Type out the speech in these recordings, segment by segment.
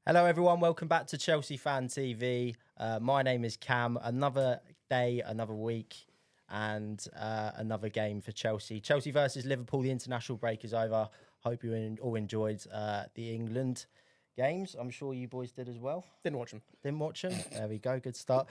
Hello, everyone. Welcome back to Chelsea Fan TV. My name is Cam. Another day, another week, and another game for Chelsea. Chelsea versus Liverpool. The international break is over. Hope you all enjoyed the England games. I'm sure you boys did as well. Didn't watch them. Didn't watch them? There we go. Good start.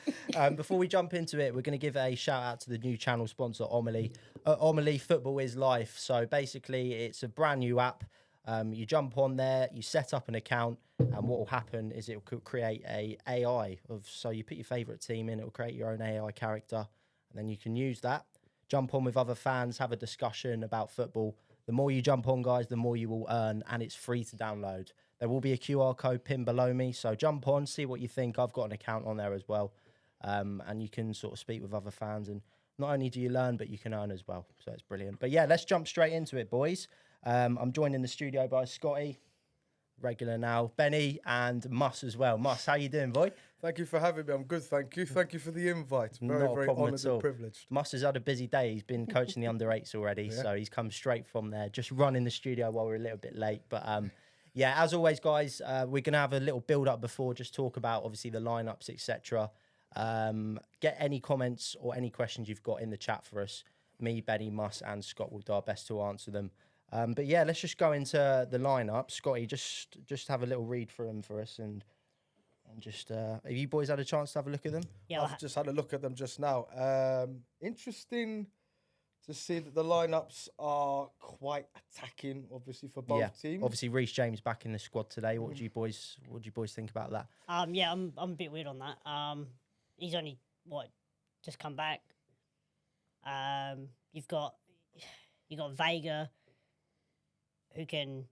Before we jump into it, we're going to give a shout out to the new channel sponsor, Omelie. Omelie Football is Life. So basically, it's a brand new app. You jump on there, you set up an account, and what will happen is it will create a AI so you put your favourite team in, it will create your own AI character, and then you can use that, jump on with other fans, have a discussion about football. The more you jump on, guys, the more you will earn, and it's free to download. There will be a QR code pinned below me, so jump on, see what you think. I've got an account on there as well, and you can sort of speak with other fans, and not only do you learn, but you can earn as well, so it's brilliant. But yeah, let's jump straight into it, boys. I'm joined in the studio by Scotty, regular now, Benny, and Mus as well. Mus, how you doing, boy? Thank you for having me. I'm good, thank you. Thank you for the invite. Not Very, a very problem honoured at all. and privileged. Mus has had a busy day. He's been coaching the under-8s already, so he's come straight from there, just running the studio while we're a little bit late. But yeah, as always, guys, we're going to have a little build-up before, just talk about, obviously, the lineups, etc. Get any comments or any questions you've got in the chat for us. Me, Benny, Mus, and Scott will do our best to answer them. But yeah, let's just go into the lineup. Scotty, just have a little read through them for us, and just have you boys had a chance to have a look at them? Yeah, I've just had a look at them just now. Interesting to see that the lineups are quite attacking, obviously, for both teams. Obviously, Reece James back in the squad today. What do you boys think about that? yeah, I'm a bit weird on that. He's only just come back. You've got Vega, who can,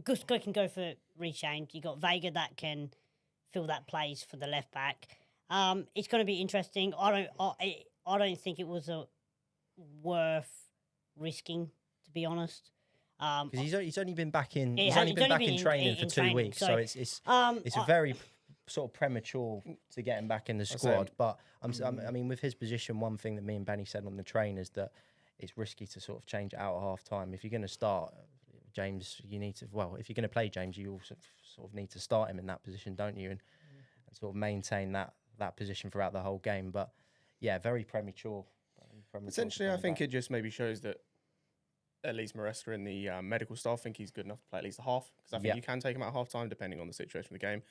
Gusto can go for Reece James. You got Vega that can fill that place for the left back. It's going to be interesting. I don't think it was worth risking, to be honest. Because he's only been back in training for 2 training, weeks, so so it's a very sort of premature to get him back in the squad. But I mean, with his position, one thing that me and Benny said on the train is that it's risky to sort of change it out at half time. If you're going to start James, you need to. Well, if you're going to play James, you also sort of need to start him in that position, don't you? And sort of maintain that position throughout the whole game. But yeah, very premature. Essentially, I think it just maybe shows that at least Maresca and the medical staff think he's good enough to play at least a half. Because I think you can take him at half time depending on the situation of the game.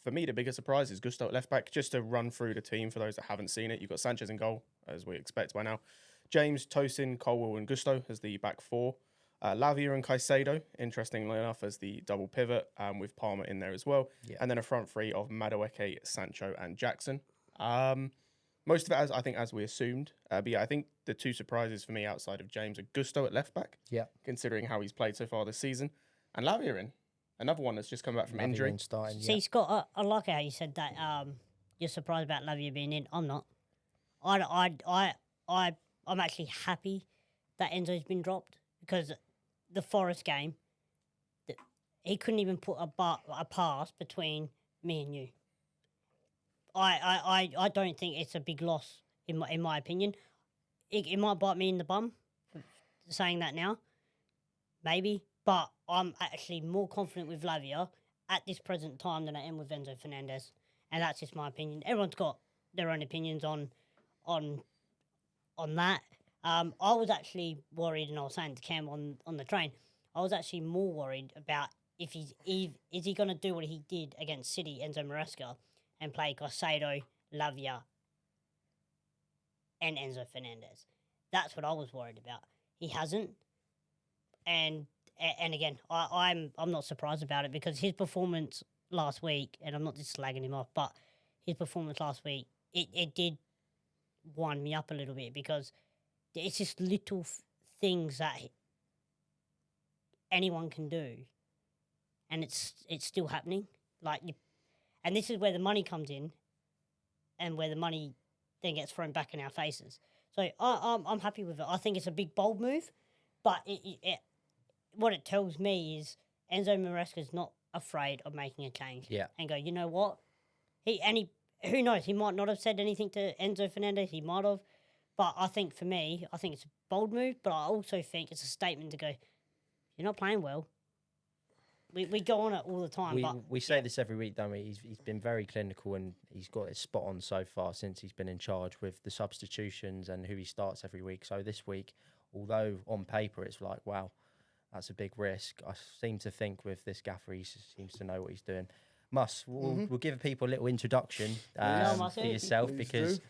For me, the bigger surprise is Gusto at left back. Just to run through the team for those that haven't seen it, you've got Sanchez in goal, as we expect by now. James, Tosin, Colwell and Gusto as the back four. Lavia and Caicedo, interestingly enough, as the double pivot, with Palmer in there as well. Yeah. And then a front three of Madueke, Sancho and Jackson. Most of it, I think, as we assumed. But yeah, I think the two surprises for me outside of James are Gusto at left back, considering how he's played so far this season. And Lavia in. Another one that's just come back from injury. See, Scott, I like how you said that you're surprised about Lavia being in. I'm not. I'm actually happy that Enzo's been dropped, because the Forest game, he couldn't even put a pass between me and you. I don't think it's a big loss in my opinion. It might bite me in the bum for saying that now, maybe, but I'm actually more confident with Lavia at this present time than I am with Enzo Fernandez, and that's just my opinion. Everyone's got their own opinions on that. I was actually worried, and I was saying to Cam on the train, I was actually more worried about is he going to do what he did against City, Enzo Maresca, and play Caicedo, Lavia, and Enzo Fernandez. That's what I was worried about. He hasn't, and again, I'm not surprised about it, because his performance last week, and I'm not just slagging him off, but his performance last week, it did wind me up a little bit, because it's just little things that anyone can do, and it's still happening. And this is where the money comes in, and where the money then gets thrown back in our faces. So I'm happy with it. I think it's a big bold move, but what it tells me is Enzo Maresca's not afraid of making a change. Yeah. And go, you know what? Who knows? He might not have said anything to Enzo Fernandez. He might have. But I think for me, I think it's a bold move, but I also think it's a statement to go, you're not playing well. We go on it all the time. We say this every week, don't we? He's been very clinical and he's got it spot on so far since he's been in charge with the substitutions and who he starts every week. So this week, although on paper it's like, wow, that's a big risk, I seem to think with this gaffer he seems to know what he's doing. We'll give people a little introduction for yourself because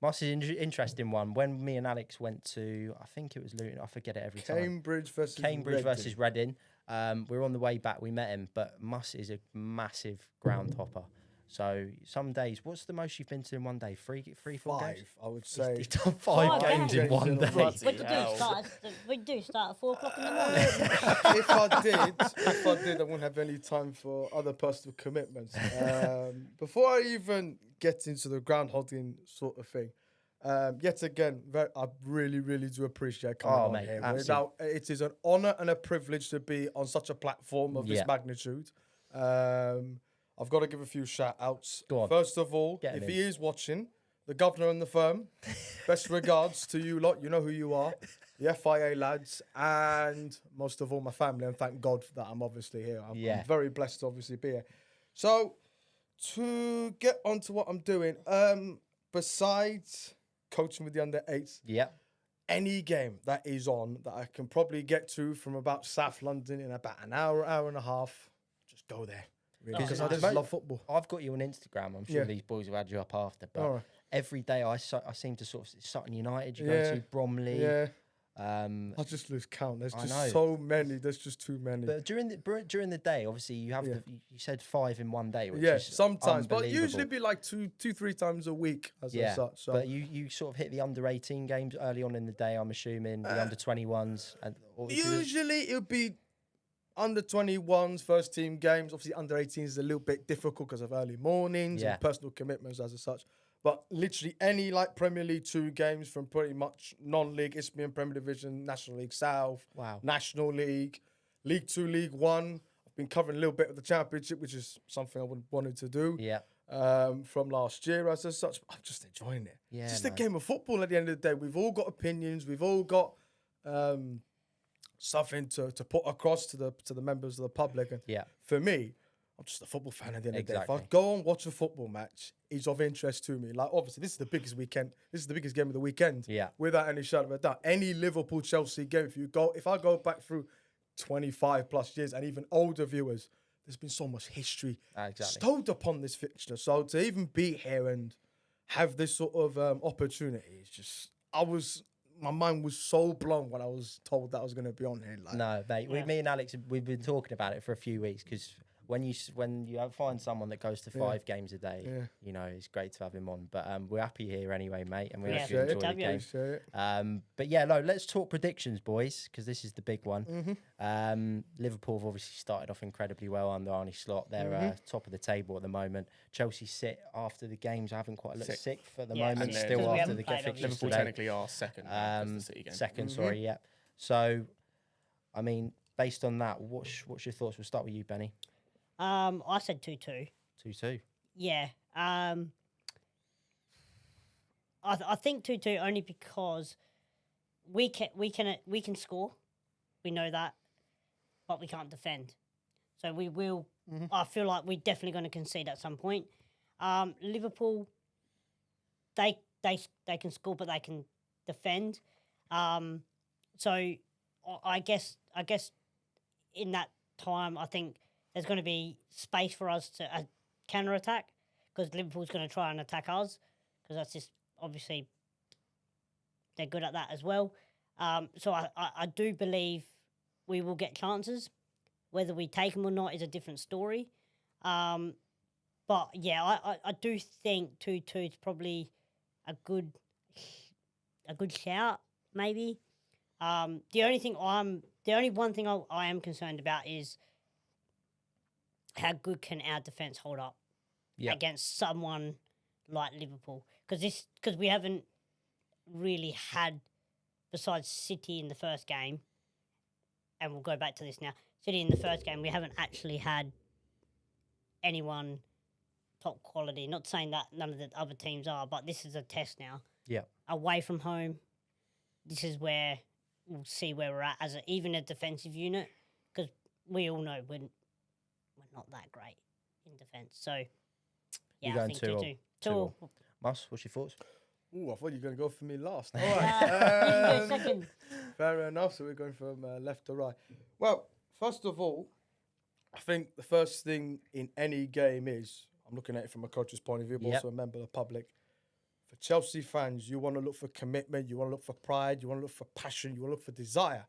Muss is an interesting one. When me and Alex went to, I think it was Luton, I forget it every time. Cambridge versus Reading. We were on the way back, we met him, but Muss is a massive ground hopper. So some days, what's the most you've been to in one day? Three, 4 games? I would say. He's done five games in one day. We do start at 4 o'clock in the morning. If I did, I wouldn't have any time for other personal commitments. Before I even get into the ground hogging sort of thing, yet again, I really, really do appreciate coming on here. Now, it is an honour and a privilege to be on such a platform of this magnitude. I've got to give a few shout outs. First of all, if he is watching, the governor and the firm, best regards to you lot. You know who you are. The FIA lads, and most of all, my family. And thank God that I'm obviously here. I'm very blessed to obviously be here. So, to get on to what I'm doing, besides coaching with the under-8s, any game that is on that I can probably get to from about South London in about an hour, hour and a half, just go there. Really, because I just love football. I've got you on Instagram. I'm sure these boys will add you up after. But every day I seem to sort of Sutton United. You go to Bromley. Yeah. I just lose count. There's just so many. There's just too many. But during the day, obviously you have you said 5 in one day. Which is sometimes, but usually be like 2-3 times a week as such. So. But you sort of hit the under-18 games early on in the day. I'm assuming the under-21s. Usually it would be under-21s, first team games. Obviously, under-18s is a little bit difficult because of early mornings and personal commitments as such. But literally any like Premier League 2 games from pretty much non-league, Isthmian Premier Division, National League South, National League, League 2, League 1. I've been covering a little bit of the Championship, which is something I wanted to do from last year as such. I'm just enjoying it. Yeah, just a game of football at the end of the day. We've all got opinions. We've all got... something to put across to the members of the public. And for me, I'm just a football fan at the end of the day. If I go and watch a football match, it's of interest to me. Like, obviously, this is the biggest weekend. This is the biggest game of the weekend. Yeah. Without any shadow of a doubt. Any Liverpool-Chelsea game, if I go back through 25 plus years and even older viewers, there's been so much history stowed upon this fixture. So to even be here and have this sort of opportunity, it's just, my mind was so blown when I was told that I was going to be on here. Like, no, mate. Me and Alex, we've been talking about it for a few weeks because when you find someone that goes to 5 games a day, you know, it's great to have him on. But we're happy here anyway, mate, and we actually enjoy the game. But let's talk predictions, boys, because this is the big one. Liverpool have obviously started off incredibly well under Arne Slot. They're top of the table at the moment. Chelsea sit after the games. I haven't quite looked sixth at the moment. Still after the fixtures Liverpool today. Technically are second. The City game. Second, sorry, yeah. So, I mean, based on that, what's your thoughts? We'll start with you, Benny. I said 2-2. 2-2. Yeah. I think 2-2 only because we can score. We know that, but we can't defend. So we will. I feel like we're definitely going to concede at some point. Liverpool, they can score, but they can defend. So I guess in that time, I think there's going to be space for us to counter-attack because Liverpool's going to try and attack us because that's just obviously they're good at that as well. So I do believe we will get chances. Whether we take them or not is a different story. But yeah, I do think 2-2 is probably a good shout, maybe. The only one thing I am concerned about is how good can our defence hold up against someone like Liverpool? Because we haven't really had, besides City in the first game, and we'll go back to this now. City in the first game, we haven't actually had anyone top quality. Not saying that none of the other teams are, but this is a test now. Yeah. Away from home, this is where we'll see where we're at as even a defensive unit, because we all know we're not that great in defence. So, You're yeah, I going think 2-2. 2-2. 2-2. Mus, what's your thoughts? Ooh, I thought you were going to go for me last. All You right. can go second. Fair enough. So we're going from left to right. Well, first of all, I think the first thing in any game is, I'm looking at it from a coach's point of view, but Yep. also a member of the public. For Chelsea fans, you want to look for commitment, you want to look for pride, you want to look for passion, you want to look for desire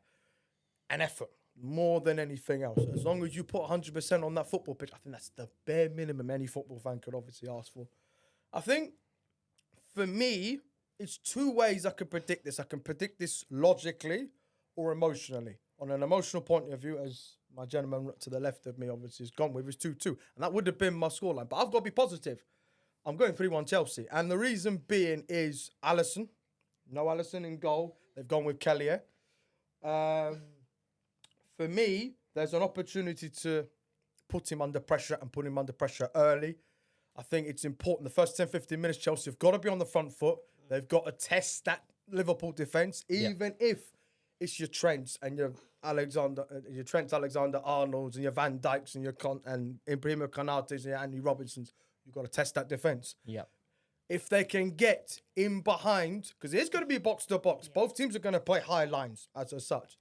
and effort more than anything else. As long as you put 100% on that football pitch, I think that's the bare minimum any football fan could obviously ask for. I think, for me, it's two ways I can predict this. I can predict this logically or emotionally. On an emotional point of view, as my gentleman to the left of me obviously has gone with, is 2-2. And that would have been my scoreline. But I've got to be positive. I'm going 3-1 Chelsea. And the reason being is Alisson. No Alisson in goal. They've gone with Kelly. For me, there's an opportunity to put him under pressure and put him under pressure early. I think it's important. The first 10, 15 minutes, Chelsea have got to be on the front foot. They've got to test that Liverpool defence, even if it's your Trents and your Trent Alexander-Arnolds and your Van Dijks and your and Ibrahima Konates and your Andy Robinsons. You've got to test that defence. Yep. If they can get in behind, because it's going to be box to box. Both teams are going to play high lines as such.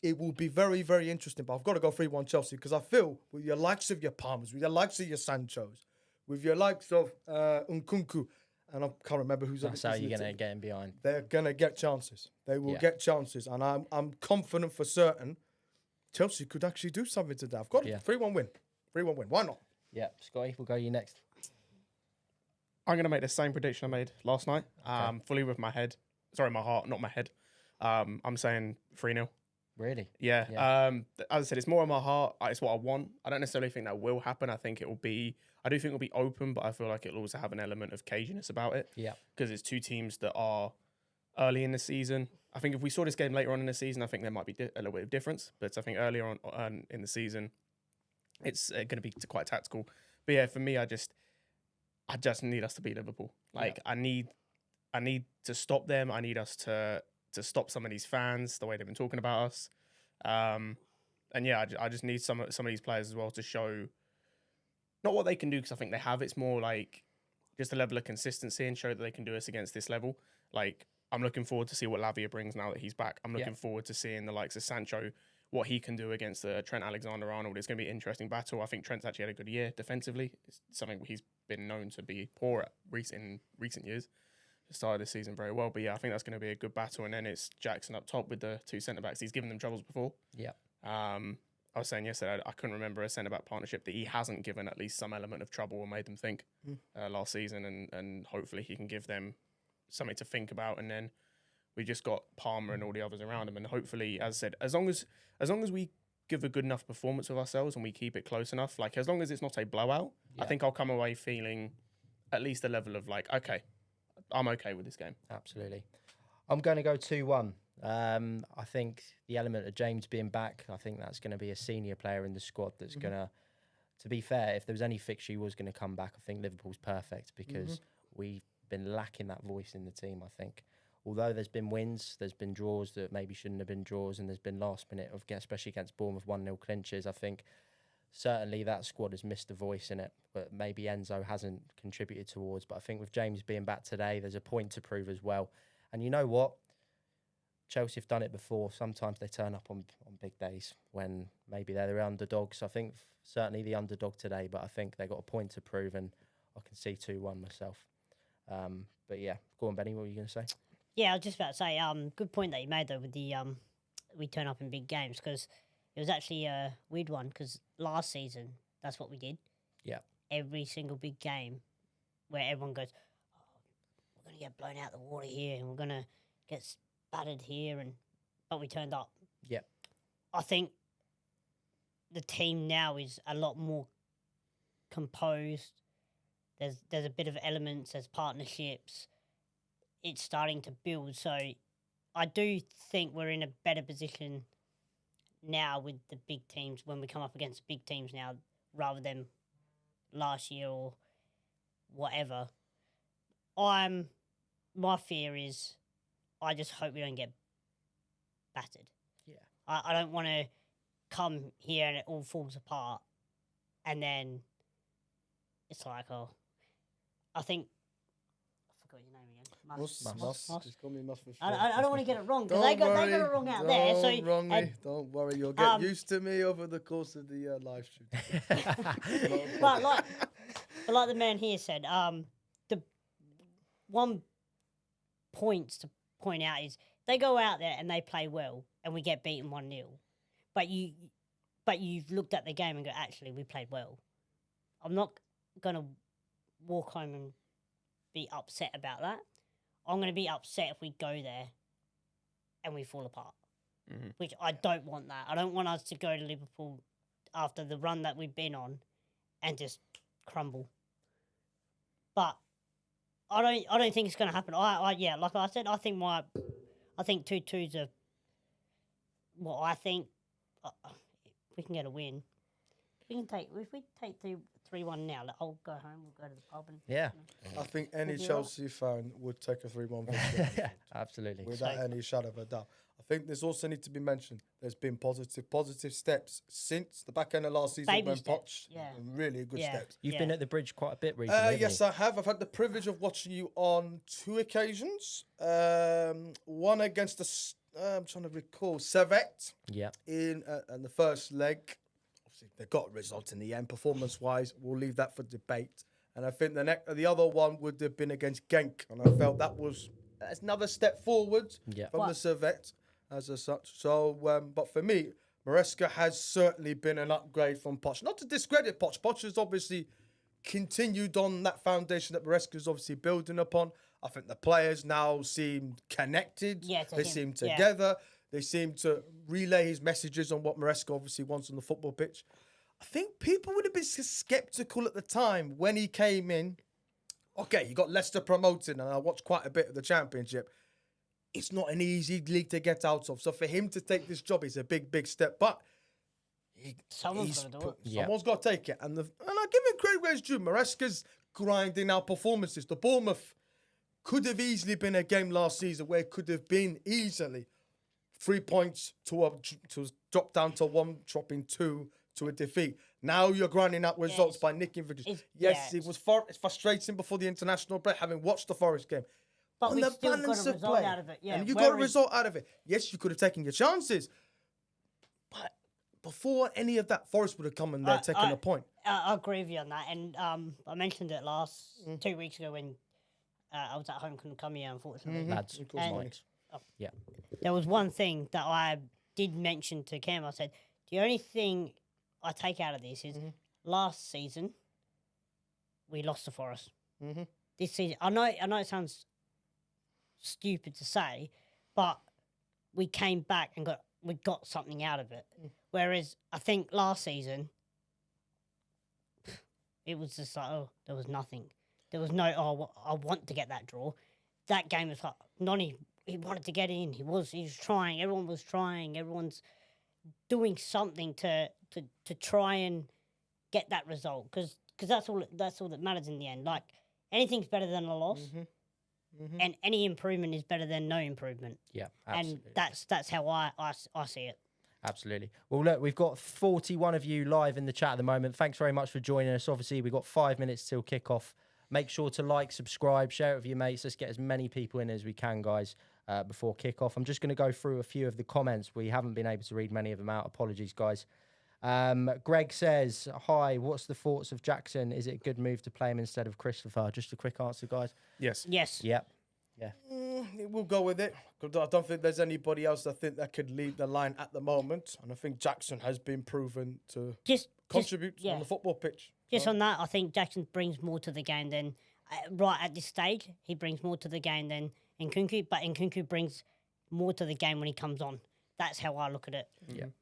It will be very, very interesting. But I've got to go 3-1 Chelsea because I feel with your likes of your Palmers, with your likes of your Sanchos, with your likes of Nkunku, and I can't remember who's. That's how you're going to get in behind. They're going to get chances. They will get chances. And I'm confident for certain Chelsea could actually do something today. I've got a 3-1 win. 3-1 win. Why not? Yeah, Scotty, we'll go you next. I'm going to make the same prediction I made last night, fully with my head. Sorry, my heart, not my head. I'm saying 3-0. Really? Yeah. As I said, it's more on my heart. It's what I want. I don't necessarily think that will happen. I do think it'll be open, but I feel like it'll also have an element of caginess about it. Yeah. Because it's two teams that are early in the season. I think if we saw this game later on in the season, I think there might be a little bit of difference. But I think earlier on in the season, it's going to be quite tactical. But yeah, for me, I just need us to beat Liverpool. Like I need to stop them. I need us to stop some of these fans, the way they've been talking about us. And yeah, I just need some of these players as well to show not what they can do, because I think they have. It's more like just a level of consistency and show that they can do us against this level. Like, I'm looking forward to see what Lavia brings now that he's back. I'm looking forward to seeing the likes of Sancho, what he can do against Trent Alexander-Arnold. It's going to be an interesting battle. I think Trent's actually had a good year defensively. It's something he's been known to be poor at in recent years. Started this season very well, but yeah, I think that's going to be a good battle. And then it's Jackson up top with the two centre-backs. He's given them troubles before. Yeah. I was saying yesterday, I couldn't remember a centre-back partnership that he hasn't given at least some element of trouble or made them think last season, and hopefully he can give them something to think about. And then we just got Palmer and all the others around him, and hopefully, as I said, as long as we give a good enough performance of ourselves and we keep it close enough, like as long as it's not a blowout, I think I'll come away feeling at least a level of like, okay, I'm okay with this game. Absolutely. I'm going to go 2-1. I think the element of James being back, I think that's going to be a senior player in the squad that's going to be fair, if there was any fixture he was going to come back, I think Liverpool's perfect because we've been lacking that voice in the team, I think. Although there's been wins, there's been draws that maybe shouldn't have been draws, and there's been last minute, especially against Bournemouth 1-0 clinches. I think certainly that squad has missed a voice in it, but maybe Enzo hasn't contributed towards. But I think with James being back today, there's a point to prove as well. And you know what? Chelsea have done it before. Sometimes they turn up on big days when maybe they're the underdogs. I think certainly the underdog today, but I think they got a point to prove, and I can see 2-1 myself. But yeah, go on, Benny, what were you going to say? Yeah, I was just about to say, good point that you made though with the we turn up in big games, because it was actually a weird one, because last season that's what we did. Yeah. Every single big game where everyone goes, oh, we're going to get blown out the water here and we're going to get battered here, but we turned up. Yeah. I think the team now is a lot more composed. There's a bit of elements, there's partnerships. It's starting to build. So I do think we're in a better position now with the big teams when we come up against big teams now, rather than last year or whatever. My fear is I just hope we don't get battered. Yeah. I don't want to come here and it all falls apart and then it's like, oh, I think I forgot your name again. Mus. Mus? Just call me Mus for short. I don't want to get it wrong because Don't they got worry, it wrong out there. So Don't wrong me. and- Don't worry. You'll get used to me over the course of the live stream. but like the man here said, the one point to point out is they go out there and they play well and we get beaten 1-0. But you've looked at the game and go, actually, we played well. I'm not gonna walk home and be upset about that. I'm gonna be upset if we go there and we fall apart. Which I don't want that. I don't want us to go to Liverpool after the run that we've been on and just crumble. But I don't think it's going to happen. Yeah, like I said, I think 2-2's a what I think. We can get a win. If we take 3-1 now, I'll go home. We'll go to the pub and I think any We'll be Chelsea fan would take a 3-1 victory. Yeah, absolutely. Without any shadow of a doubt. I think there's also need to be mentioned. There's been positive steps since the back end of last season Baby when steps, Poch. yeah. Really good steps. You've Yeah. been at the bridge quite a bit recently. haven't Yes, you? I have. I've had the privilege of watching you on 2 occasions. One against I'm trying to recall, Servette Yeah. in the first leg. Obviously, they got a result in the end. Performance-wise, we'll leave that for debate. And I think the other one would have been against Genk, and I felt that's another step forward Yeah. from the Servette as such. So, but for me, Maresca has certainly been an upgrade from Poch. Not to discredit Poch. Poch has obviously continued on that foundation that Maresca is obviously building upon. I think the players now seem connected. Yeah, to they him. seem Yeah. together. They seem to relay his messages on what Maresca obviously wants on the football pitch. I think people would have been sceptical at the time when he came in. Okay, you got Leicester promoted, and I watched quite a bit of the Championship. It's not an easy league to get out of. So for him to take this job is a big, big step. But Someone's got to do it. Yeah. someone's got to take it. And I give him credit where it's due. Maresca's grinding out performances. The Bournemouth could have easily been a game last season where it could have been easily 3 points to drop down to 1, dropping 2 to a defeat. Now you're grinding out results by nicking victories. Yes, it was it's frustrating before the international break, having watched the Forest game. But On we the still got balance a of result play, out of it. Yeah, and you got a result out of it. Yes, you could have taken your chances. But before any of that, Forest would have come in there taking a point. I agree with you on that. And I mentioned it 2 weeks ago when I was at home, couldn't come here, unfortunately. Lads. Of course, And- Mike. Yeah. There was one thing that I did mention to Cam. I said, the only thing I take out of this is last season, we lost to Forest. This season, I know it sounds stupid to say, but we came back and we got something out of it. Whereas I think last season, it was just like, oh, there was nothing. There was no, I want to get that draw. That game was like, Noni, he wanted to get in. He was trying. Everyone was trying. Everyone's doing something to try and get that result because that's all that matters in the end. Like anything's better than a loss, and any improvement is better than no improvement. Yeah, absolutely. And that's how I see it. Absolutely. Well, look, we've got 41 of you live in the chat at the moment. Thanks very much for joining us. Obviously, we've got 5 minutes till kickoff. Make sure to like, subscribe, share it with your mates. Let's get as many people in as we can, guys, before kickoff. I'm just going to go through a few of the comments. We haven't been able to read many of them out. Apologies, guys. Greg says, hi, what's the thoughts of Jackson? Is it a good move to play him instead of Christopher? Just a quick answer, guys. Yes. Yes. Yep. We'll go with it. I don't think there's anybody else I think that could lead the line at the moment. And I think Jackson has been proven to contribute on the football pitch. Just on that, I think Jackson brings more to the game than, right at this stage, he brings more to the game than Nkunku, but Nkunku brings more to the game when he comes on. That's how I look at it.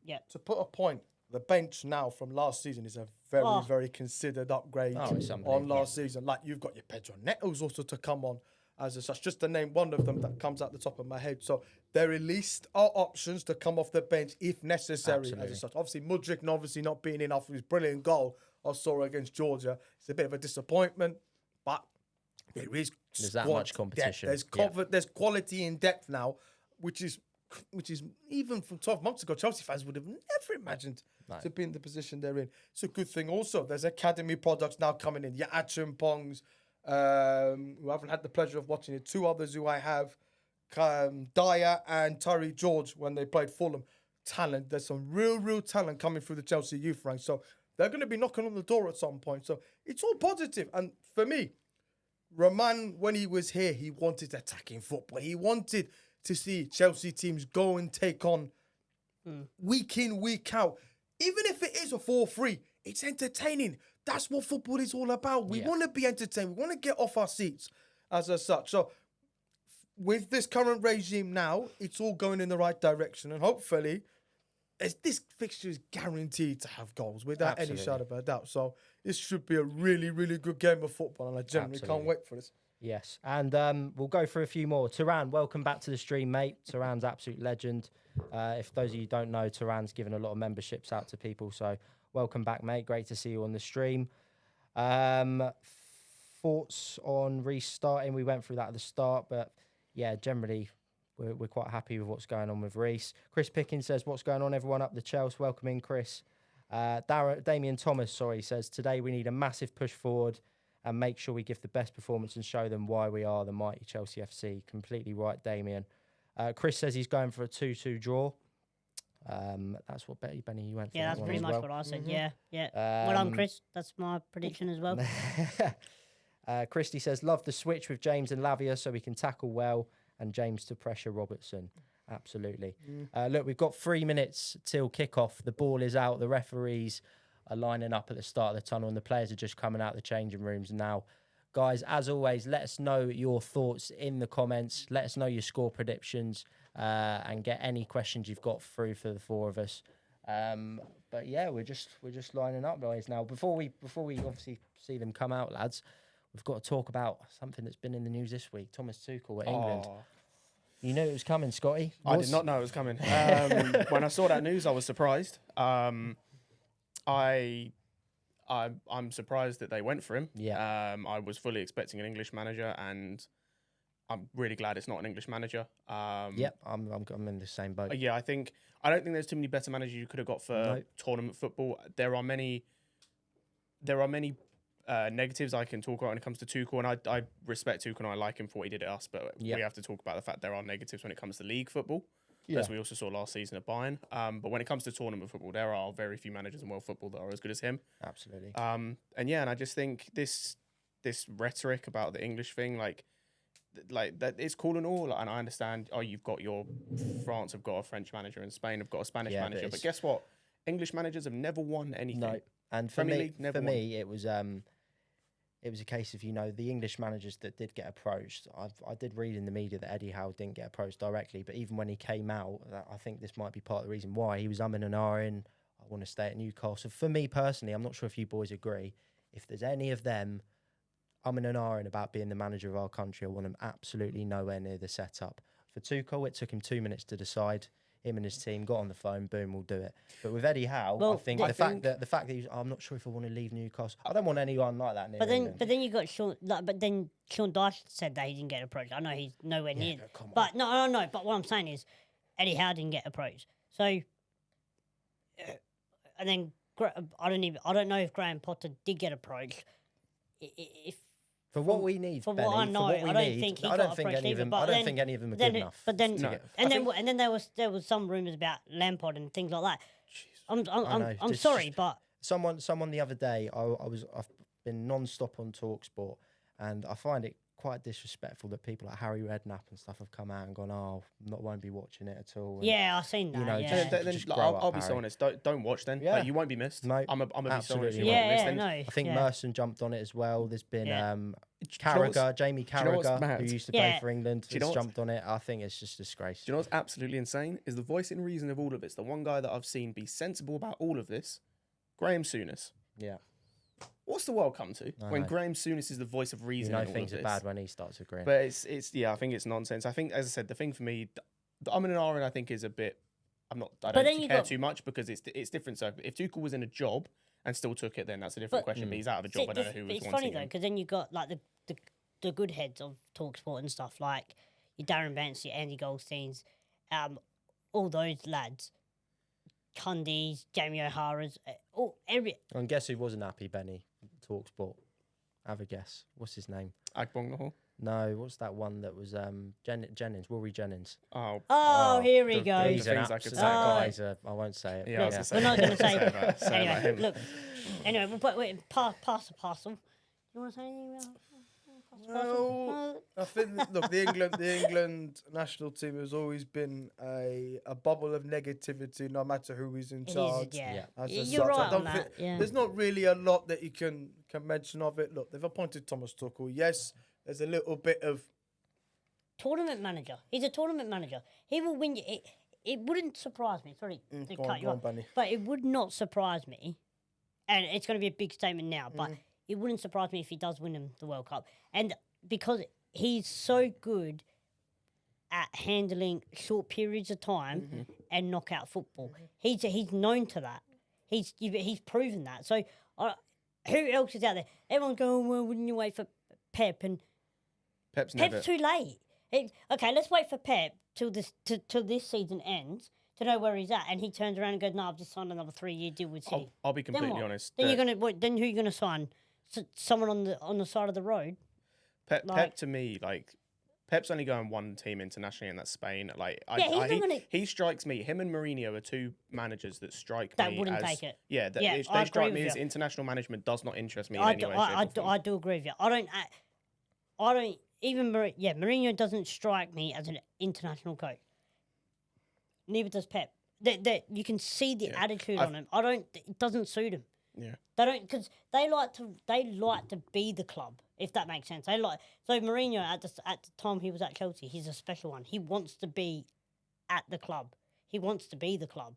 Yeah. To put a point, the bench now from last season is a very considered upgrade on last season. Like you've got your Pedro Neto's also to come on as such, just to name one of them that comes out the top of my head. So there at least are options to come off the bench if necessary as such. Obviously, Mudryk obviously not being enough for his brilliant goal I saw against Georgia. It's a bit of a disappointment, but there's that much competition. There's quality in depth now, which is which is even from 12 months ago, Chelsea fans would have never imagined to be in the position they're in. It's a good thing also. There's academy products now coming in. Achen Pongs, who I haven't had the pleasure of watching it. 2 others who I have, Dyer and Tyree George, when they played Fulham. Talent. There's some real talent coming through the Chelsea youth ranks. So they're going to be knocking on the door at some point. So it's all positive. And for me, Roman, when he was here, he wanted attacking football. He wanted to see Chelsea teams go and take on week in, week out. Even if it is a 4-3, it's entertaining. That's what football is all about. We want to be entertained. We want to get off our seats as such. So with this current regime now, it's all going in the right direction. And hopefully, this fixture is guaranteed to have goals without any shadow of a doubt. So this should be a really good game of football. And I genuinely can't wait for this. Yes, and we'll go through a few more. Turan, welcome back to the stream, mate. Turan's absolute legend. If those of you don't know, Turan's given a lot of memberships out to people, so welcome back, mate. Great to see you on the stream. Thoughts on restarting? We went through that at the start, but yeah, generally we're quite happy with what's going on with Reece. Chris Pickens says, what's going on, everyone up the Chelsea? Welcome in, Chris. Damien Thomas, says, today we need a massive push forward and make sure we give the best performance and show them why we are the mighty Chelsea FC. Completely right, Damien. Chris says he's going for a 2-2 draw. That's what Benny you went for. Yeah, that's pretty much what I said. Yeah. Well done, Chris. That's my prediction as well. Christy says, love the switch with James and Lavia so we can tackle well and James to pressure Robertson. Absolutely. Look, we've got 3 minutes till kickoff. The ball is out. The referees are lining up at the start of the tunnel and the players are just coming out of the changing rooms now. Guys, as always, let us know your thoughts in the comments. Let us know your score predictions and get any questions you've got through for the 4 of us. But yeah, we're just lining up, guys. Now, before we obviously see them come out, lads, we've got to talk about something that's been in the news this week. Thomas Tuchel at England. You knew it was coming, Scotty? I did not know it was coming. When I saw that news, I was surprised. I'm surprised that they went for him. Yeah. I was fully expecting an English manager, and I'm really glad it's not an English manager. Yep, I'm in the same boat. Yeah, I don't think there's too many better managers you could have got for tournament football. There are many negatives I can talk about when it comes to Tuchel, and I respect Tuchel and I like him for what he did at us, but we have to talk about the fact there are negatives when it comes to league football. As we also saw last season at Bayern. But when it comes to tournament football, there are very few managers in world football that are as good as him. Absolutely. And I just think this rhetoric about the English thing, like that, it's cool and all. And I understand. You've got France have got a French manager, and Spain have got a Spanish manager. But guess what? English managers have never won anything. No. And for me, it was a case of, the English managers that did get approached. I did read in the media that Eddie Howe didn't get approached directly, but even when he came out, I think this might be part of the reason why he was umming and ahhing. I want to stay at Newcastle. For me personally, I'm not sure if you boys agree. If there's any of them umming and ahhing about being the manager of our country, I want them absolutely nowhere near the setup. For Tuchel, it took him 2 minutes to decide. Him and his team got on the phone, boom, we'll do it. But with Eddie Howe, I think the fact that he's, I'm not sure if I want to leave Newcastle. I don't want anyone like that near England. But then you got Sean. But then Sean Dyche said that he didn't get approached. I know he's nowhere near. But no. But what I'm saying is, Eddie Howe didn't get approached. So, and then I don't know if Graham Potter did get approached. For what we need, for Benny, what I know, I don't think he got approached either. I don't think any of them are good enough. But then, and then there was some rumours about Lampard and things like that. I'm sorry, but someone the other day, I've been non-stop on TalkSport, and I find it quite disrespectful that people like Harry Redknapp and stuff have come out and gone, won't be watching it at all. And, yeah, I've seen that. I'll be so honest. Don't watch then. Yeah. You won't be missed. No, I'm a be so honest. I think Merson jumped on it as well. There's been Carragher, Jamie Carragher, who used to play for England, has jumped on it. I think it's just disgrace. Do you know what's absolutely insane? Is the voice and reason of all of this. The one guy that I've seen be sensible about all of this, Graham Souness. Yeah. What's the world come to when Graham Souness is the voice of reason? Things are bad when he starts agreeing. But it's I think it's nonsense. I think, as I said, the thing for me, the and ahhing, I think is a bit. I don't care too much because it's different. So if Tuchel was in a job and still took it, then that's a different question. But he's out of a job. I don't know who was It's funny though, because then you got like the good heads of TalkSport and stuff, like your Darren Bents, your Andy Goldsteins, all those lads, Cundys, Jamie O'Hara's, And guess who wasn't happy, Benny? Talksport. Have a guess. What's his name? Agbonlahor. No, what's that one that was Jennings, Rory Jennings. Oh, here we go. He's an things I could absolute say. that guy's I won't say it. Yeah, I was We're not going to say. say about him. Look. Anyway, we'll put pass the parcel. You want to say anything about? No, I think look, the England national team has always been a bubble of negativity, no matter who is in charge. Yeah. As You're such. right I don't on think that. Yeah. there's not really a lot that you can mention of it. Look, they've appointed Thomas Tuchel. Yes, there's a little bit of Tournament manager. He's a tournament manager. He will win you. It wouldn't surprise me. Sorry to cut you off, Bunny. but it would not surprise me. And it's going to be a big statement now, but it wouldn't surprise me if he does win them the World Cup. And because he's so good at handling short periods of time and knockout football, he's known to that. He's proven that. So who else is out there? Everyone's going, well, wouldn't you wait for Pep? And Pep's too late. Okay, let's wait for Pep till this season ends to know where he's at, and he turns around and goes, "No, I've just signed another 3-year deal with City." I'll be Then completely what? honest. Then Then who are you gonna sign? Someone on the side of the road. Pep to me, like, Pep's only going one team internationally, and that's Spain. Like, he strikes me. Him and Mourinho are two managers that strike me. That wouldn't as, take it. Yeah, I they agree strike me with as you. international management does not interest me in I any way, shape, or form. I do agree with you. I don't even Mourinho doesn't strike me as an international coach. Neither does Pep. You can see the attitude on him. It doesn't suit him. Yeah. They don't, because they like to be the club, if that makes sense. So Mourinho at the time he was at Chelsea, he's a special one. He wants to be at the club. He wants to be the club.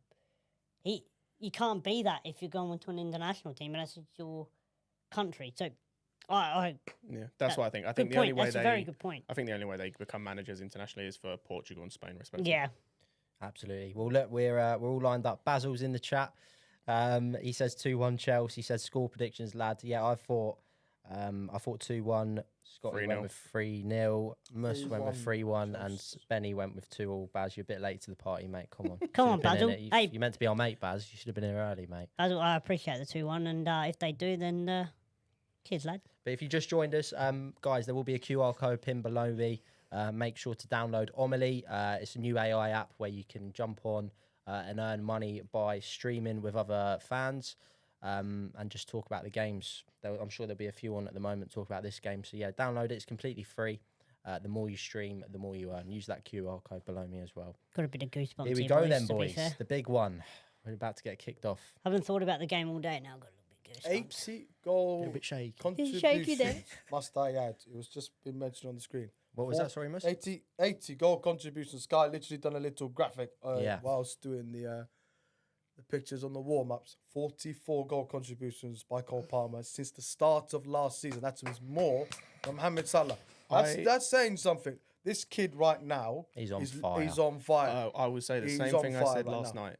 You can't be that if you're going to an international team unless it's your country. So That's what I think. I think good the only point. way That's a very good point. I think the only way they become managers internationally is for Portugal and Spain, respectively. Yeah. Absolutely. Well, look, we're all lined up. Basil's in the chat. He says 2-1 Chelsea. He says score predictions, lads. Yeah, I thought 2-1. Scott went 3-0. with 3-0. Mus went with 3-1, and Chelsea. Benny went with 2-2. Baz, you're a bit late to the party, mate. Come on. Come on, Should've been in Basil. it. Hey. You're meant to be our mate, Baz. You should have been here early, mate. I appreciate the 2-1, and if they do, then cheers, lad. But if you just joined us, guys, there will be a QR code pinned below me. Make sure to download Omelie. It's a new AI app where you can jump on and earn money by streaming with other fans and just talk about the games. I'm sure there'll be a few on at the moment talk about this game. So, yeah, download it. It's completely free. The more you stream, the more you earn. Use that QR code below me as well. Got a bit of goosebumps. Here we here, go then, to be boys. fair. The big one. We're about to get kicked off. I haven't thought about the game all day now. Got a little bit of goosebumps. 80 goal A little bit shaky. contributions, there. must I add. It was just been mentioned on the screen. What was that? Sorry, Mus? 80 goal contributions. Sky literally done a little graphic whilst doing the pictures on the warm-ups. 44 goal contributions by Cole Palmer since the start of last season. That was more than Mohamed Salah. That's saying something. This kid right now, He's on fire. He's on fire. I would say the He's same on thing I fire said right last now. night.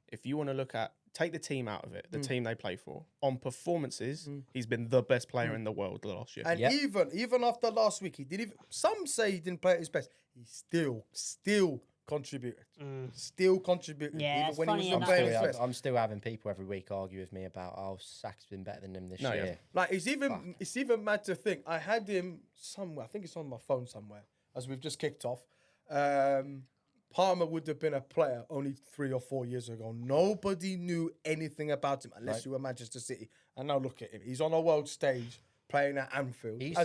If you want to look at, take the team out of it, the team they play for. On performances, he's been the best player in the world the last year. And even after last week, he didn't even. Some say he didn't play at his best. He still contributed. Still contributed. Yeah, even it's when funny he was not enough. playing his best. I'm still having people every week argue with me about, Sak's been better than him this year. Yeah. Like it's even mad to think. I had him somewhere. I think it's on my phone somewhere. As we've just kicked off, Palmer would have been a player only 3 or 4 years ago. Nobody knew anything about him unless you were Manchester City. And now look at him. He's on a world stage playing at Anfield. He used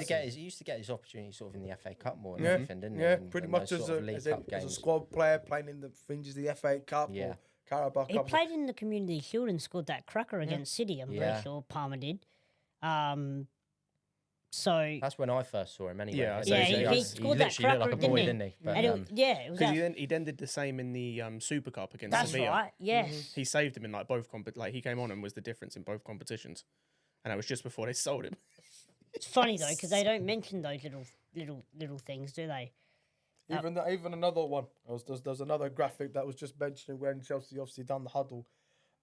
to get his opportunity sort of in the FA Cup more than Yeah, anything, didn't he? yeah, And pretty those much sort of League Cup as a games. squad player playing in the fringes of the FA Cup Yeah. or Carabao He Cup. played in the Community Shield and scored that cracker against City. I'm Yeah. pretty sure Palmer did. So That's when I first saw him anyway. Yeah, And yeah, he he literally scored that looked like a cracker, boy, didn't he? didn't he? But, and it was Because that, he then did the same in the Super Cup against that's Sevilla. right. Yes. He saved him in like both like he came on and was the difference in both competitions, and that was just before they sold him. It's funny though because they don't mention those little things, do they? Even another one. There's another graphic that was just mentioning when Chelsea obviously done the huddle.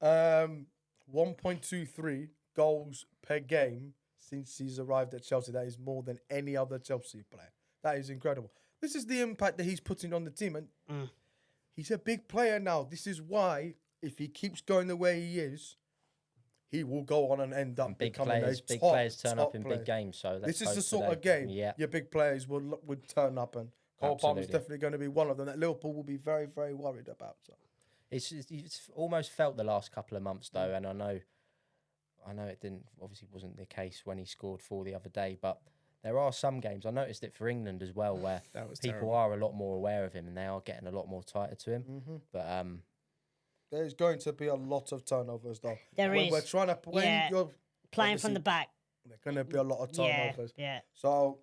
1.23 goals per game since he's arrived at Chelsea. That is more than any other Chelsea player. That is incredible. This is the impact that he's putting on the team, and he's a big player now. This is why, if he keeps going the way he is, he will go on and end up And big becoming players, a big top, players turn up top in player. big games. So This is hope the sort today. of game Yeah, your big players would turn up, and Cole Palmer's Absolutely. definitely going to be one of them that Liverpool will be very, very worried about. So. it's almost felt the last couple of months though, and I know it wasn't the case when he scored 4 the other day, but there are some games. I noticed it for England as well, where That was people terrible. are a lot more aware of him and they are getting a lot more tighter to him. But There's going to be a lot of turnovers, though. There when is. We're trying to Yeah. you're Playing from the back. There's going to be a lot of Yeah, turnovers. yeah. So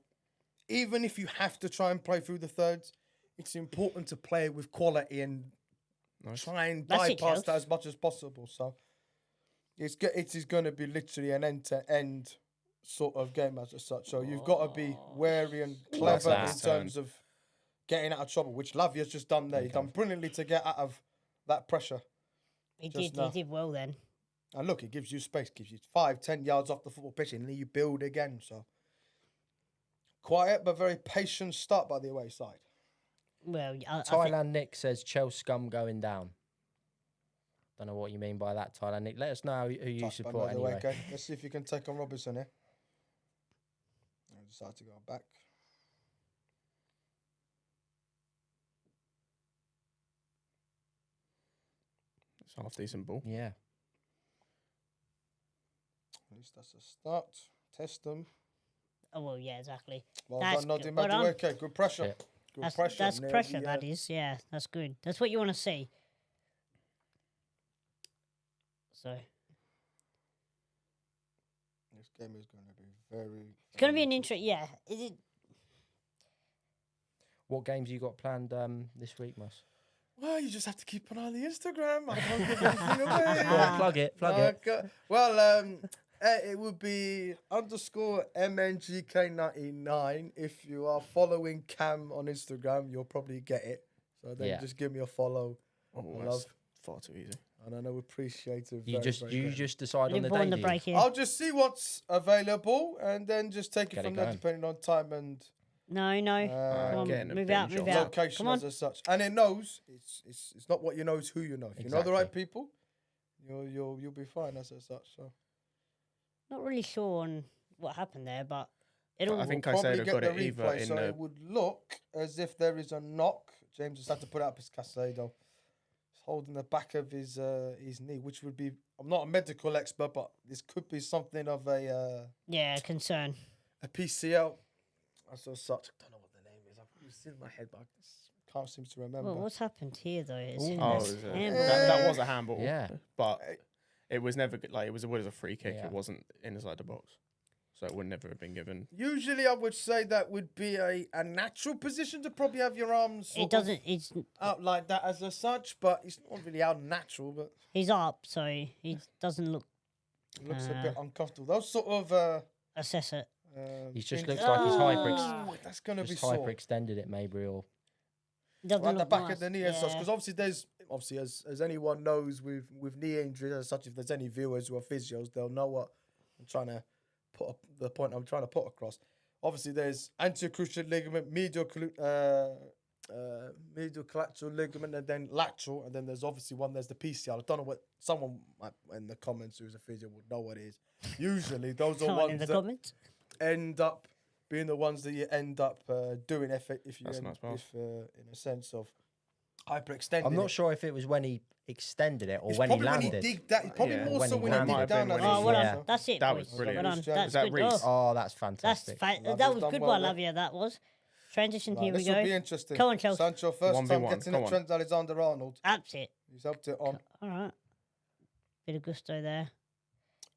even if you have to try and play through the thirds, it's important to play with quality and try and That's it, bypass Chels. that as much as possible. So it is going to be literally an end-to-end sort of game as such. So you've got to be wary and clever that. in terms of getting out of trouble, which Lavia's just done there. He's done brilliantly to get out of that pressure. He Just did. now. He did well then. And look, it gives you space, gives you 5-10 yards off the football pitch, and then you build again. So quiet but very patient start by the away side. Well, I think Thailand Nick says Chelsea scum going down. Don't know what you mean by that, Thailand Nick. Let us know who you Touch by support another way, anyway. okay? Let's see if you can take on Robertson here. I decided to go back. It's a half decent ball. Yeah. At least that's a start. Test them. Oh well, yeah, exactly. Well That's done, good. Noddy Well done. Okay, good pressure. Yeah. Good That's pressure. that's near pressure. the, That is. Yeah, that's good. That's what you want to see. So This game is going to be very. it's going to be an interest. Yeah. Is it? What games you got planned this week, Mus? Well, you just have to keep an eye on the Instagram. I can't give anything away. Go on, plug it. Okay. Well, it would be _MNGK99. If you are following Cam on Instagram, you'll probably get it. So then just give me a follow. Oh, I that's love. far too easy. And I know appreciate it. You very, just very you greatly. just decide on the Liverpool day. on the do you? break here. I'll just see what's available and then just take it Get it from there, going. depending on time and No, no. Come on, getting a move out, binge move on. out. location Come on. as such. And it knows it's not what you know, it's who you know. If you know the right Exactly. people, you'll be fine as such. So Not really sure on what happened there, but it'll. I think we'll I said probably I got get it the either replay, in so the. it would look as if there is a knock. James just had to put up his Casado. He's holding the back of his knee, which would be. I'm not a medical expert, but this could be something of a concern. PCL as such. I don't know what the name is. It's in my head, but I can't seem to remember. Well, what's happened here though? Is Ooh. Oh, that's it was handball. that was a handball. Yeah. But it was never like it was a free kick. Yeah. It wasn't inside the box, so it would never have been given. Usually, I would say that would be a natural position to probably have your arms It doesn't. It's out like that as such, but it's not really how natural, but he's up, so he doesn't look. it looks a bit uncomfortable. Those sort of. Assess it. He just in- looks like he's Oh, that's going to be just sore. hyperextended it maybe, or Doesn't At the look back nice. of the knee as such, because obviously as anyone knows with knee injuries as such, if there's any viewers who are physios, they'll know what I'm trying to the point I'm trying to put across. Obviously, there's anterior cruciate ligament, medial collateral ligament, and then lateral, and then there's obviously there's the PCL. I don't know what someone in the comments who's a physio would know what it is. Usually, those are Someone in ones the that comments. end up being the ones that you end up doing if you That's end, nice pass. if in a sense of hyperextending. I'm not it. sure if it was when he extended it or It's when he probably when landed. he digged that. Probably Yeah. more When so he when he landed. digged down. Might have as been Oh, when well, well he- done. so. That's it, That boys. was brilliant. Well done. Was That's that good. Reece? Oh, Oh, that's fantastic. that Lovely's was done good well one, there. Lavia. That was. Transition, Right, here we this will be go. interesting. Come on, Chelsea. Sancho, first 1v1, time getting come it. on. Trent Alexander-Arnold. That's it. He's helped it on. All right. Bit of gusto there.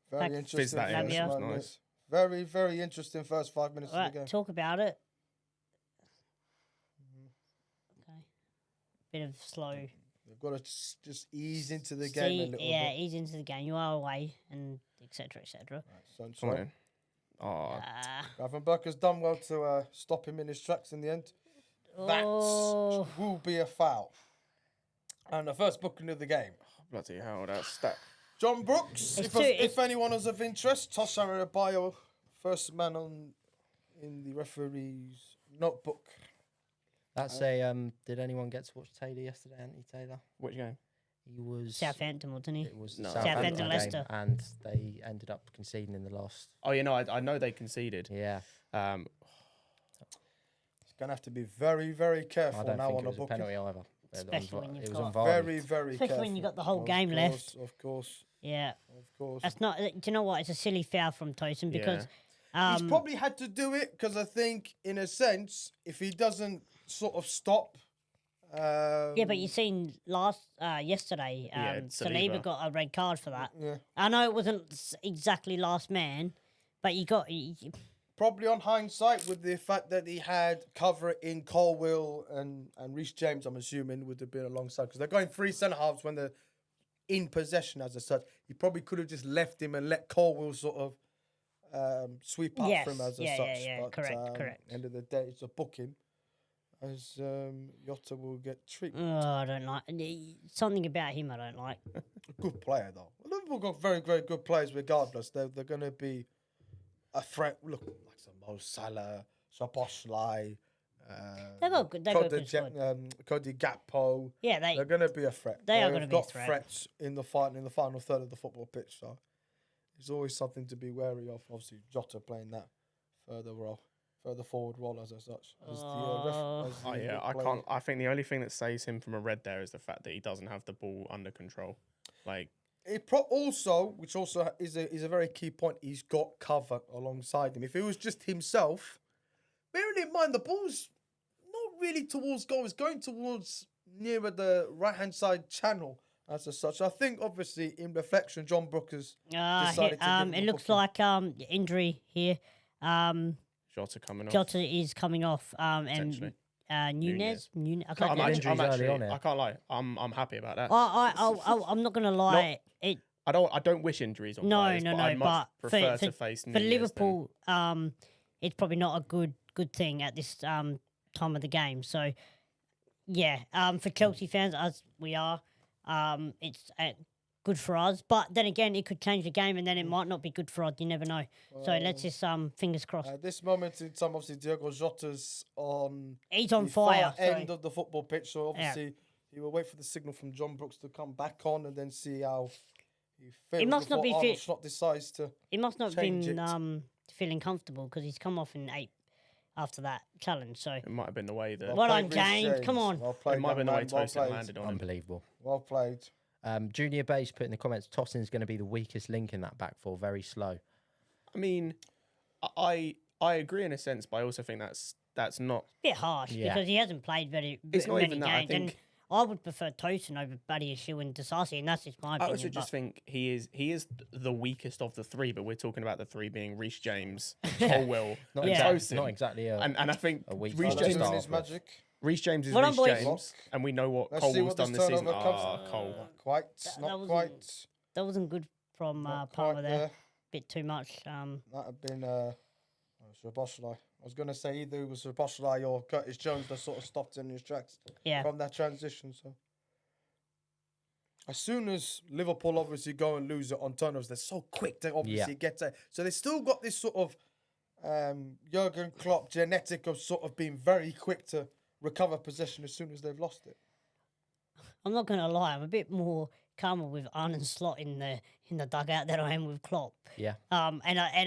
Very Back- interesting. Fizz that in, first which was 5 nice. minutes. Very, very interesting first 5 minutes All of right, the game. talk about it. Okay. Bit of slow. They've got to just ease into the game a little Yeah, bit. ease into the game. You are away, and etc. etc. Come on Sancho. in. Oh, Gravenberch has done well to stop him in his tracks in the end. That Oh, will be a foul. And the first booking of the game. bloody hell! That's that. John Brooks, It's if anyone is of interest, Tosh Arabayo, first man in the referee's notebook. That's a did anyone get to watch Taylor yesterday, Anthony Taylor? Which game? He was Southampton, wasn't he? It was the No. Southampton Southampton, game, Leicester. and they ended up conceding in the last. Oh, I know they conceded. Yeah, It's gonna have to be very, very I careful don't now think on it the was a booking. penalty either. Especially when you've it was got- on Very, Vardy. very Especially careful. when you got the whole Of game course, left. Of course, Yeah, of course. that's not. Do you know what? It's a silly foul from Tosin because He's probably had to do it because I think, in a sense, if he doesn't sort of stop. yeah, but you seen yesterday, Yeah, Saliba Saliba. got a red card for that. Yeah. I know it wasn't exactly last man, but you got. Probably on hindsight, with the fact that he had cover in Colwill and Reece James, I'm assuming would have been alongside because they're going 3 centre halves when they're in possession as such. He probably could have just left him and let Colwill sort of sweep up for him as yeah, such. yeah, But correct. end of the day, it's a booking, as Jota will get treated. I don't like something about him. I don't like. Good player though. Liverpool got very, very good players. Regardless, they're going to be a threat. Look, like some Mo Salah, Szoboszlai, They got good. They got good squad. Cody Gakpo. Yeah, They're going to be a threat. They are They've gonna be a got threat. threats in the final third of the football pitch. So it's always something to be wary of. Obviously, Jota playing that further forward role as such. As Oh yeah, I can't. I think the only thing that saves him from a red there is the fact that he doesn't have the ball under control. Like which also is a very key point. He's got cover alongside him. If it was just himself, bearing in mind the ball's not really towards goal; it's going towards nearer the right-hand side channel as such. I think, obviously, in reflection, John Brooke has decided to give him it a looks booking. like injury here. Jota coming off. Jota is coming off. And Potentially. Nunez. I I'm can't. injuries early on here. I can't lie. I'm happy about that. I'm not gonna lie. I don't wish injuries on players, but I'd much prefer to face for Nunez Liverpool, it's probably not a good thing at this time of the game. So, yeah, for Chelsea fans, as we are, it's good for us. But then again, it could change the game, and then it might not be good for us. You never know. So let's just fingers crossed. At this moment in time, obviously, Diogo Jota's on. He's on the fire. far end of the football pitch, so obviously he will wait for the signal from John Brooks to come back on, and then see how he feels. He must not be Arnold fit. Slot decides to. He must not have change been it. feeling comfortable because he's come off in 8 after that challenge. So It might have been the way that Well played, done, Reece James. Come on. Well it played, might have been the young way man. Well Tosin played. landed on him. Unbelievable. Well played. Junior Base put in the comments, Tosin's going to be the weakest link in that back four, very slow. I mean, I agree in a sense, but I also think that's not. bit harsh Yeah. because he hasn't played It's not many even games. that, I And think- I would prefer Tosin over Badiashile and Disasi, and that's just my I opinion. also just but think he is the weakest of the three, but we're talking about the three being Reece James, Colwill, Not, and Yeah. exactly, Tosin. not exactly a, And I think a weak Reece side to James, start Doing his off with. magic. Reece James is Well done, Reece boys. James, and we know what Let's see Colwill's what done this this season. turnover comes. Cole. Not quite. That Not wasn't- quite. that wasn't good from Not Palmer quite there. Bit too much. That have been Szoboszlai. I was going to say either it was Szoboszlai or Curtis Jones that sort of stopped in his tracks Yeah. from that transition. So as soon as Liverpool obviously go and lose it on turnovers, they're so quick to obviously get to. So they still got this sort of Jurgen Klopp genetic of sort of being very quick to recover possession as soon as they've lost it. I'm not gonna lie. I'm a bit more calmer with Arne Slot in the dugout than I am with Klopp. Yeah. And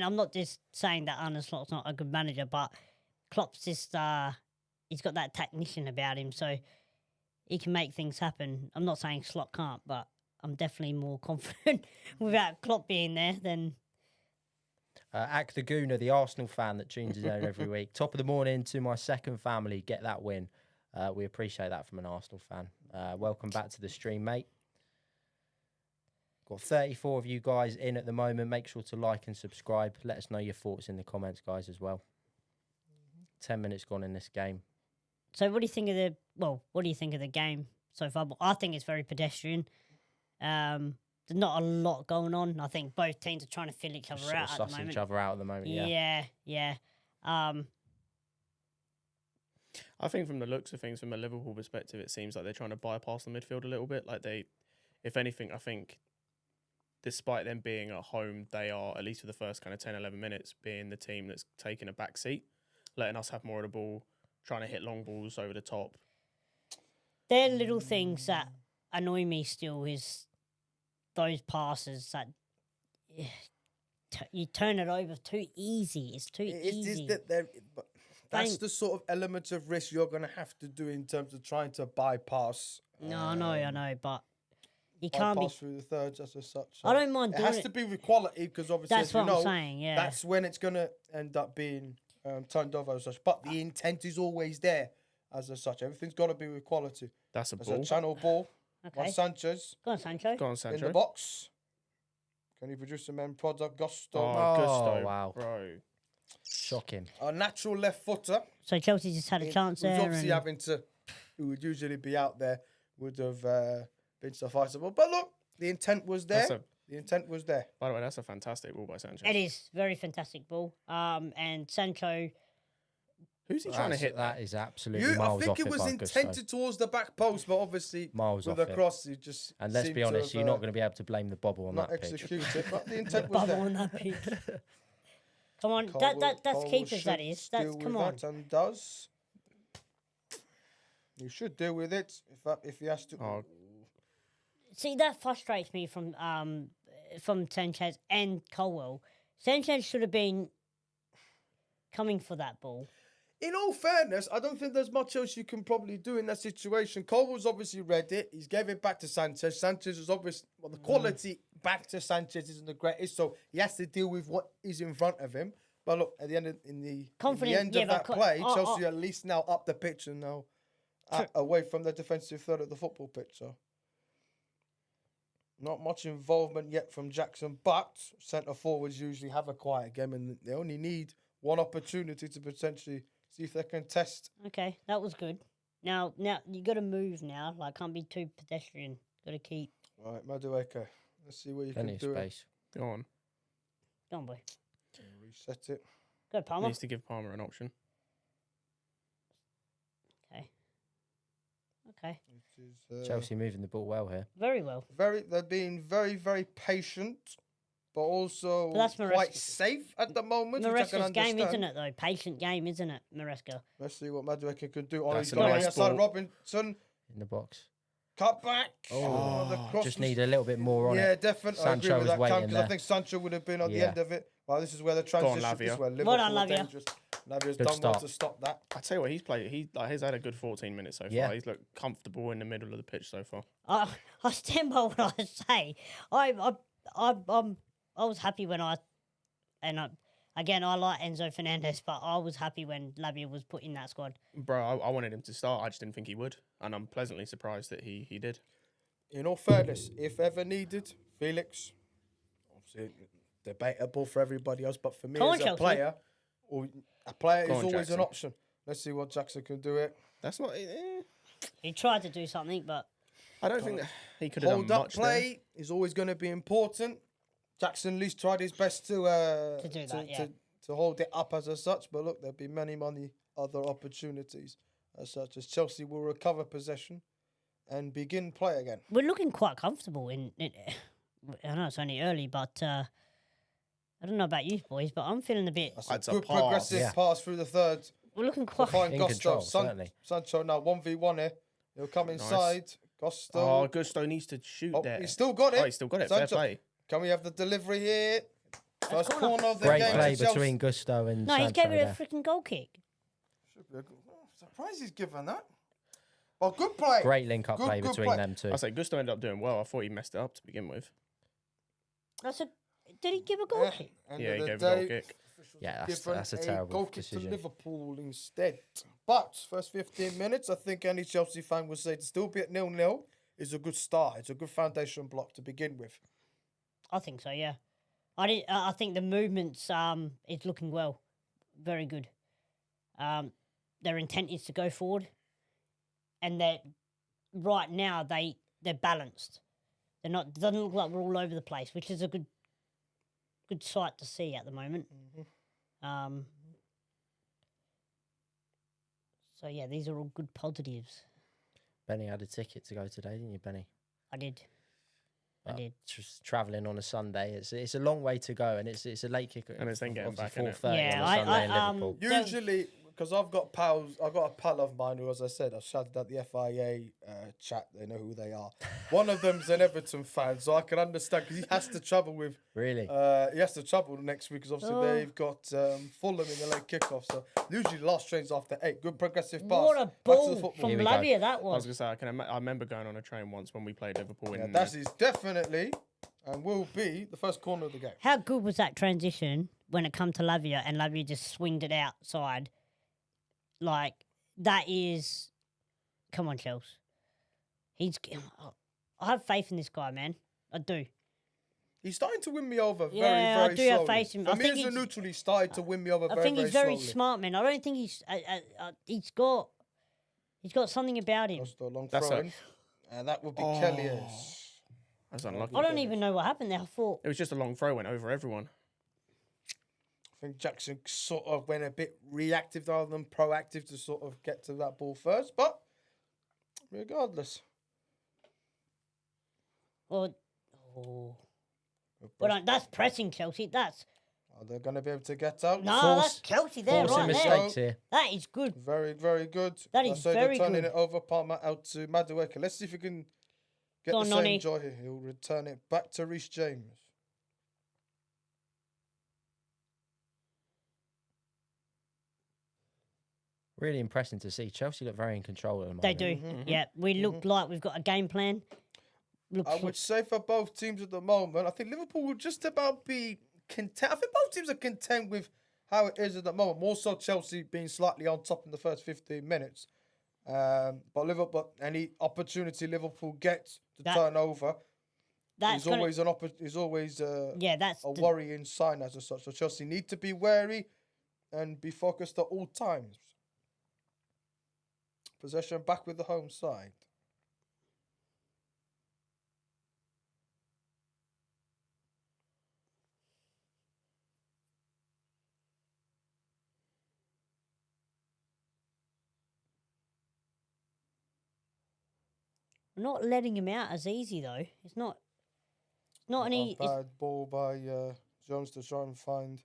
I'm not just saying that Arne Slot's not a good manager, but Klopp's just he's got that technician about him, so he can make things happen. I'm not saying Slot can't, but I'm definitely more confident without Klopp being there than. Ak the Gooner, the Arsenal fan that tunes in every week. Top of the morning to my second family. Get that win. We appreciate that from an Arsenal fan. Welcome back to the stream, mate. Got 34 of you guys in at the moment. Make sure to like and subscribe. Let us know your thoughts in the comments, guys, as well. 10 minutes gone in this game. So what do you think of the game so far? I think it's very pedestrian. There's not a lot going on. I think both teams are trying to fill each other Sort out of at the sussing moment. each other out at the moment, yeah. I think from the looks of things, from a Liverpool perspective, it seems like they're trying to bypass the midfield a little bit. Like if anything, I think despite them being at home, they are, at least for the first kind of 10, 11 minutes, being the team that's taking a back seat, letting us have more of the ball, trying to hit long balls over the top. They're little things that annoy me still is those passes that you turn it over too easy. It's too easy. But that's Thank- the sort of element of risk you're going to have to do in terms of trying to bypass. No, I know, but you can't bypass be. through the thirds as such. I don't mind It doing has it. to be with quality because obviously, That's as you what know, I'm saying. Yeah, that's when it's going to end up being turned over as such. But the intent is always there as such. Everything's got to be with quality. That's a There's ball. a channel ball. okay. By Sanchez Go on, Sancho. Go on, in Sancho. the box. Can he produce a main product? Gusto. Oh, Gusto, wow. bro. Shocking. A natural left footer. So Chelsea just had a chance Who's there. obviously and- having to, who would usually be out there, would have been sufficeable. But look, the intent was there. The intent was there. By the way, that's a fantastic ball by Sanchez. It is very fantastic ball. And Sancho. Who's he trying to hit? That is absolutely I miles think off it was by Gusto. intended towards the back post, but obviously Miles with off the it. cross, it just And let's seemed be to honest, have, you're not going to be able to blame the bobble on not that pitch. executed. But the intent was Bubble there. on that pitch. Come on, Colwell- that's Colwell keepers. That should is. That's deal come with on. that and does. You should deal with it if he has to. Oh. See, that frustrates me from Sanchez and Colwell. Sanchez should have been coming for that ball. In all fairness, I don't think there's much else you can probably do in that situation. Colwell's obviously read it. He's gave it back to Sanchez. Sanchez is obviously, well, the quality back to Sanchez isn't the greatest, so he has to deal with what is in front of him. But look, at the end of, in the end of that play, Chelsea at least now up the pitch and now away from the defensive third of the football pitch. So not much involvement yet from Jackson, but centre forwards usually have a quiet game and they only need one opportunity to potentially see if they can test. Okay, that was good. Now you got to move now. Like, can't be too pedestrian. Got to keep. All right, Madueke. Let's see what you Plenty can of do. space. Go on. Go on, boy. Reset it. Go, Palmer. Needs to give Palmer an option. Okay. It is, Chelsea moving the ball well here. Very well. they're being very, very patient, but also But that's quite Maresca. safe at the moment. Which I can Maresca's game, understand. isn't it, though? Patient game, isn't it, Maresca? Let's see what Madueke can do. Oh, That's he's a got nice it outside ball. Robinson. In the box. Cut back. Oh, the cross just was- need a little bit more on Yeah, it. definitely. I agree Sancho with was that, waiting because I there. think Sancho would have been on the Yeah. end of it. Well, this is where the on, transition. This is Lavia. where Well Liverpool done, are Lavia. dangerous. Lavia's Good done well start. to stop that. I tell you what, he's played. He's had a good 14 minutes so far. Yeah. He's looked comfortable in the middle of the pitch so far. I stand by what I say. I was happy when again, I like Enzo Fernandez, but I was happy when Lavia was put in that squad. Bro, I wanted him to start. I just didn't think he would. And I'm pleasantly surprised that he did. In all fairness, if ever needed, Felix, obviously debatable for everybody else, but for me Come on, as a Chelsea. player, a player Go is on, always Jackson. an option. Let's see what Jackson can do it. That's not. He tried to do something, but I don't think that he could have done Hold up much there. play is always going to be important. Jackson at least tried his best to do that, yeah. to hold it up as such. But look, there'll be many other opportunities as such as Chelsea will recover possession and begin play again. we're looking quite comfortable in it. I know it's only early, but I don't know about you boys, but I'm feeling a bit. That's a a good pass. progressive Yeah. pass through the third. We're looking To quite. find In Gusto. control, certainly. Sancho now 1v1 here. He'll come Nice. inside. Gusto. Oh, Gusto needs to shoot Oh, there. he's still got it. Oh, he's still got it. Fair Sancho. play. Can we have the delivery here? First corner of the Great game. play to Chelsea. between Gusto and No, he Sancho gave it a there. freaking goal kick. Should be a good. Oh, surprised he's given that. Oh, good play. Great link-up Good- play good between play. them two. I say Gusto ended up doing well. I thought he messed it up to begin with. I said, did he give a goal kick? End Yeah, of he the gave a goal day, kick. Yeah, given that's a terrible goal kick decision. to Liverpool instead. But first 15 minutes, I think any Chelsea fan would say to still be at 0-0 is a good start. It's a good foundation block to begin with. I think so. Yeah, I think the movements is looking well, very good. Their intent is to go forward, and that right now they're balanced. They're not. Doesn't look like we're all over the place, which is a good sight to see at the moment. So yeah, these are all good positives. Benny had a ticket to go today, didn't you, Benny? I did. I did. Just travelling on a Sunday. It's a long way to go, and it's a late kick. And it's then getting obviously back, innit? 4:30 Yeah, on a Sunday in I Liverpool. Usually, because I've got pals. I've got a pal of mine who, as I said, I've shouted at the FIA chat. They know who they are. One of them's an Everton fan, so I can understand because he has to travel with. Really? He has to travel next week because obviously they've got Fulham in the late kickoff. So usually the last train's after 8. Good progressive pass. What a Back to the ball football. from Here we go. Lavia that I was was. gonna say I remember going on a train once when we played Liverpool. Yeah, In that is definitely and will be the first corner of the game. How good was that transition when it come to Lavia and Lavia just swinged it outside? Like, that is... Come on, Chelsea. I have faith in this guy, man. I do. He's starting to win me over very, Yeah, I very do have slowly. faith in him. For I me think as a he's- neutral, he started to win me over I very, think very he's very slowly. smart, man. I don't think he's got something about him. Lost a long That's throw a- in. And that would be Kelly's. That's unlucky. I don't even know what happened there. I thought It was just a long throw, went over everyone. I think Jackson sort of went a bit reactive rather than proactive to sort of get to that ball first. But regardless. Well, that's pressing Chelsea. That's Are they going to be able to get out? no, that's Chelsea there, Forcing right there. mistakes here. That is good. Very, very good. That is So very they're turning good. it over, Palmer out to Madueke. Let's see if we can get Go the on, same Noni. joy here. He'll return it back to Reece James. Really impressive to see. Chelsea look very in control at the moment. They do. Mm-hmm. Yeah, we look like we've got a game plan. I would say for both teams at the moment, I think Liverpool will just about be content. I think both teams are content with how it is at the moment. More so Chelsea being slightly on top in the first 15 minutes. But Liverpool, any opportunity Liverpool gets to turn over That's is always that's a worrying sign as such. So Chelsea need to be wary and be focused at all times. Possession back with the home side. We're not letting him out as easy though. It's not an easy. Bad ball by Jones to try and find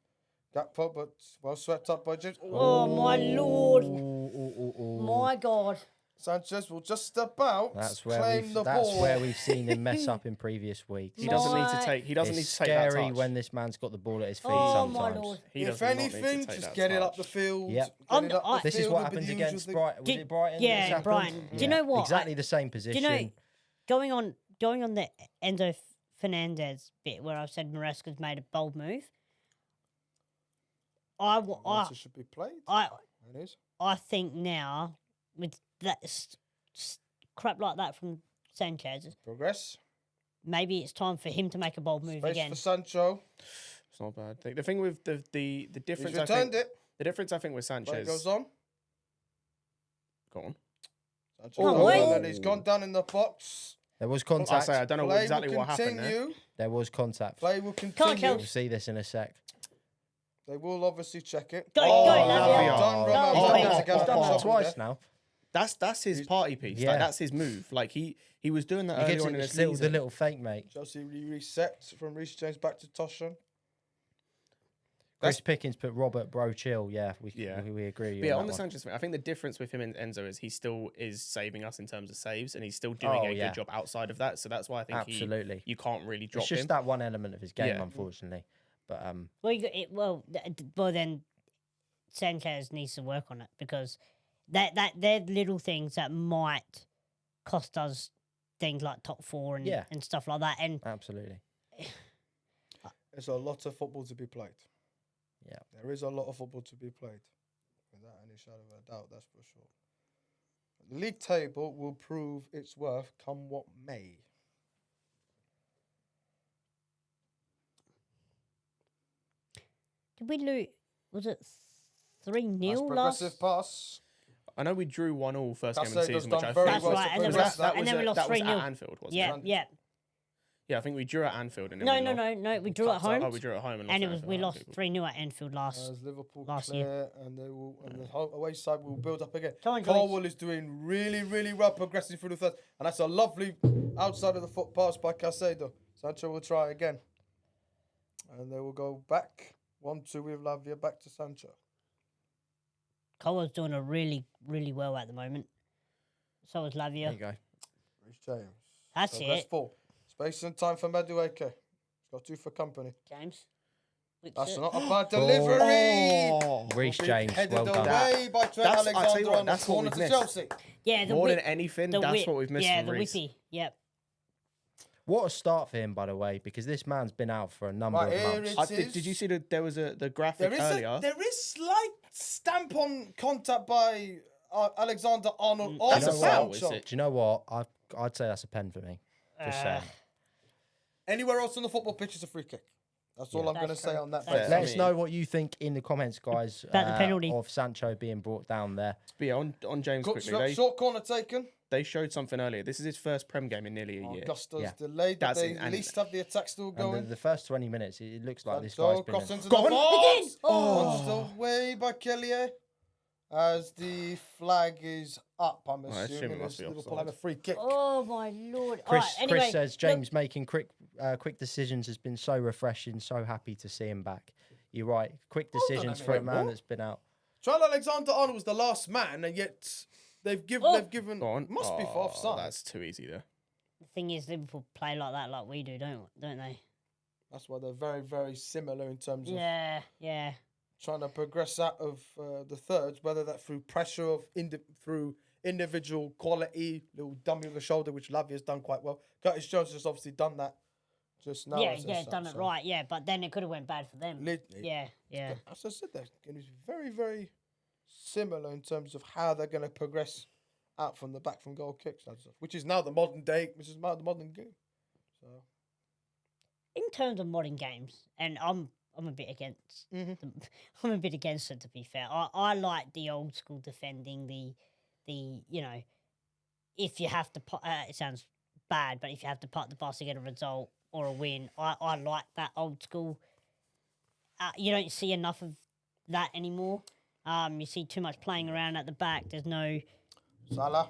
Gakpo, but well swept up by James. Oh my lord! Ooh. My God! Sanchez will just about That's where claim the that's ball. where we've seen him mess up in previous weeks. He doesn't need to My- take. He doesn't It's need to take that scary touch. when this man's got the ball at his feet Oh, my sometimes. lord. He If does not need to anything, take just that get it up touch. the field. Yep. Get it up the This is field what would be happened the against usual thing. Brighton. Was Did- it Brighton? yeah, this happened? Brighton. Do you know what? Exactly the same position. Do you know, going on the Enzo Fernandez bit where I said Maresca's made a bold move. Once it should be played. It is. I think now with that crap like that from Sanchez, Progress. maybe it's time for him to make a bold move Space again. for Sancho. It's not bad. The thing with the He's difference, I returned think, it. the difference I think with But it Sanchez. goes on. Go on. Sanchez Oh, goes wait. on and he's gone down in the box. There was I contact. say I don't know Play exactly will what happened there. continue. There was contact. Play will Come on, continue. Chelsea. We'll see this in a sec. They will obviously check it. Go, Lavia. Lavia. Done, Go, Romeo. go. Done, Oh, to get out of Done that trouble twice there. now. That's his party piece. Yeah. Like, that's his move. Like he was doing that He earlier gives on it in the this season. the little fake, mate. Chelsea reset from Reece James back to Toshan. Chris Pickens put Robert Bro chill. Yeah, we agree. But yeah, on on that the one. Sanchez thing, I think the difference with him and Enzo is he still is saving us in terms of saves, and he's still doing a yeah. good job outside of that. So that's why I think Absolutely. you can't really drop It's just him. that one element of his game, Yeah. unfortunately. But Well, then Sanchez needs to work on it because they're little things that might cost us things like top four and Yeah. and stuff like that. And absolutely. There's a lot of football to be played. Yeah. There is a lot of football to be played. Without any shadow of a doubt, that's for sure. The league table will prove its worth come what may. did we lose? Was it 3-0 Nice last? progressive pass. I know we drew 1-1 first game of the Casado's season, which done I very think well was, to And then we progress lost- that. and then we lost that was 3-0. at Anfield, wasn't Yeah, it? yeah. Yeah, I think we drew at Anfield and then No, we no, lost. no. We drew at Cups out. home, Oh, we drew at home and lost and at Anfield, we right, lost people. 3-0 at Anfield last. As Liverpool last clear, and they will, and the away side will build up again. Come on, Joyce. Colwell is doing really, really well, progressing through the third, and that's a lovely outside of the foot pass by Casado. Sancho will try again, and they will go back 1-2 with Lavia back to Sancho. Colwell's doing a really, really well at the moment. So is There Lavia. you go. Rhys James. That's So that's it. 4. Space and time for Madueke. He's got 2 for company. James. That's not a bad delivery. Oh, Reece Big James, headed well done. away by Trent That's- I tell you Alexander what, on the that's what corner we've to missed. Chelsea. Yeah, the More whip, than anything, the that's whip. what we've missed Yeah, from the Reece. whippy. Yep. What a start for him, by the way, because this man's been out for a number Right, of here months. it Did you is. see that there was the graphic earlier? There is slight stamp on contact by Alexander Arnold. Oh, That's it's a a foul, foul is shot. it? Do you know what? I'd say that's a pen for me. Just saying. Anywhere else on the football pitch is a free kick. That's all Yeah. I'm going to That's say correct. on that. That's basis. Let I us mean- know what you think in the comments, guys, About the penalty. of Sancho being brought down there. But yeah, on James Good quickly, short corner taken. they showed something earlier. This is his first Prem game in nearly a year. Augusto's Yeah. delayed, but That's they it, at and- least have the attack still And going. the first 20 minutes, it looks like this So guy's been... cross into Go the on. box. Oh. Punched away by Kelly as the flag is up. I'm I assume assuming it must it's be Liverpool offside. have a free kick. Oh my lord! Chris, Alright, anyway, Chris says look, James making quick decisions has been so refreshing. So happy to see him back. You're right. Quick Hold on a decisions minute, for a wait, man what? that's been out. Trent Alexander-Arnold was the last man, and yet they've given. Go on. Must be for offside. That's too easy there. the thing is, Liverpool play like we do, don't they? That's why they're very, very similar in terms of Yeah, yeah. trying to progress out of the thirds, whether that through pressure of through individual quality, little dummy with the shoulder, which Lavia's done quite well. Curtis Jones has obviously done that just now. Yeah, as yeah, such, done it so- right. Yeah, but then it could have went bad for them. Literally. Yeah, yeah. As I said, they're going to be very, very similar in terms of how they're going to progress out from the back from goal kicks, and stuff, which is now the modern day, which is now the modern game. So In terms of modern games, and I'm a bit against. I'm a bit against it, to be fair. I like the old school defending. The if you have to, it sounds bad, but if you have to putt the bus to get a result or a win, I like that old school. You don't see enough of that anymore. You see too much playing around at the back. There's no. Salah.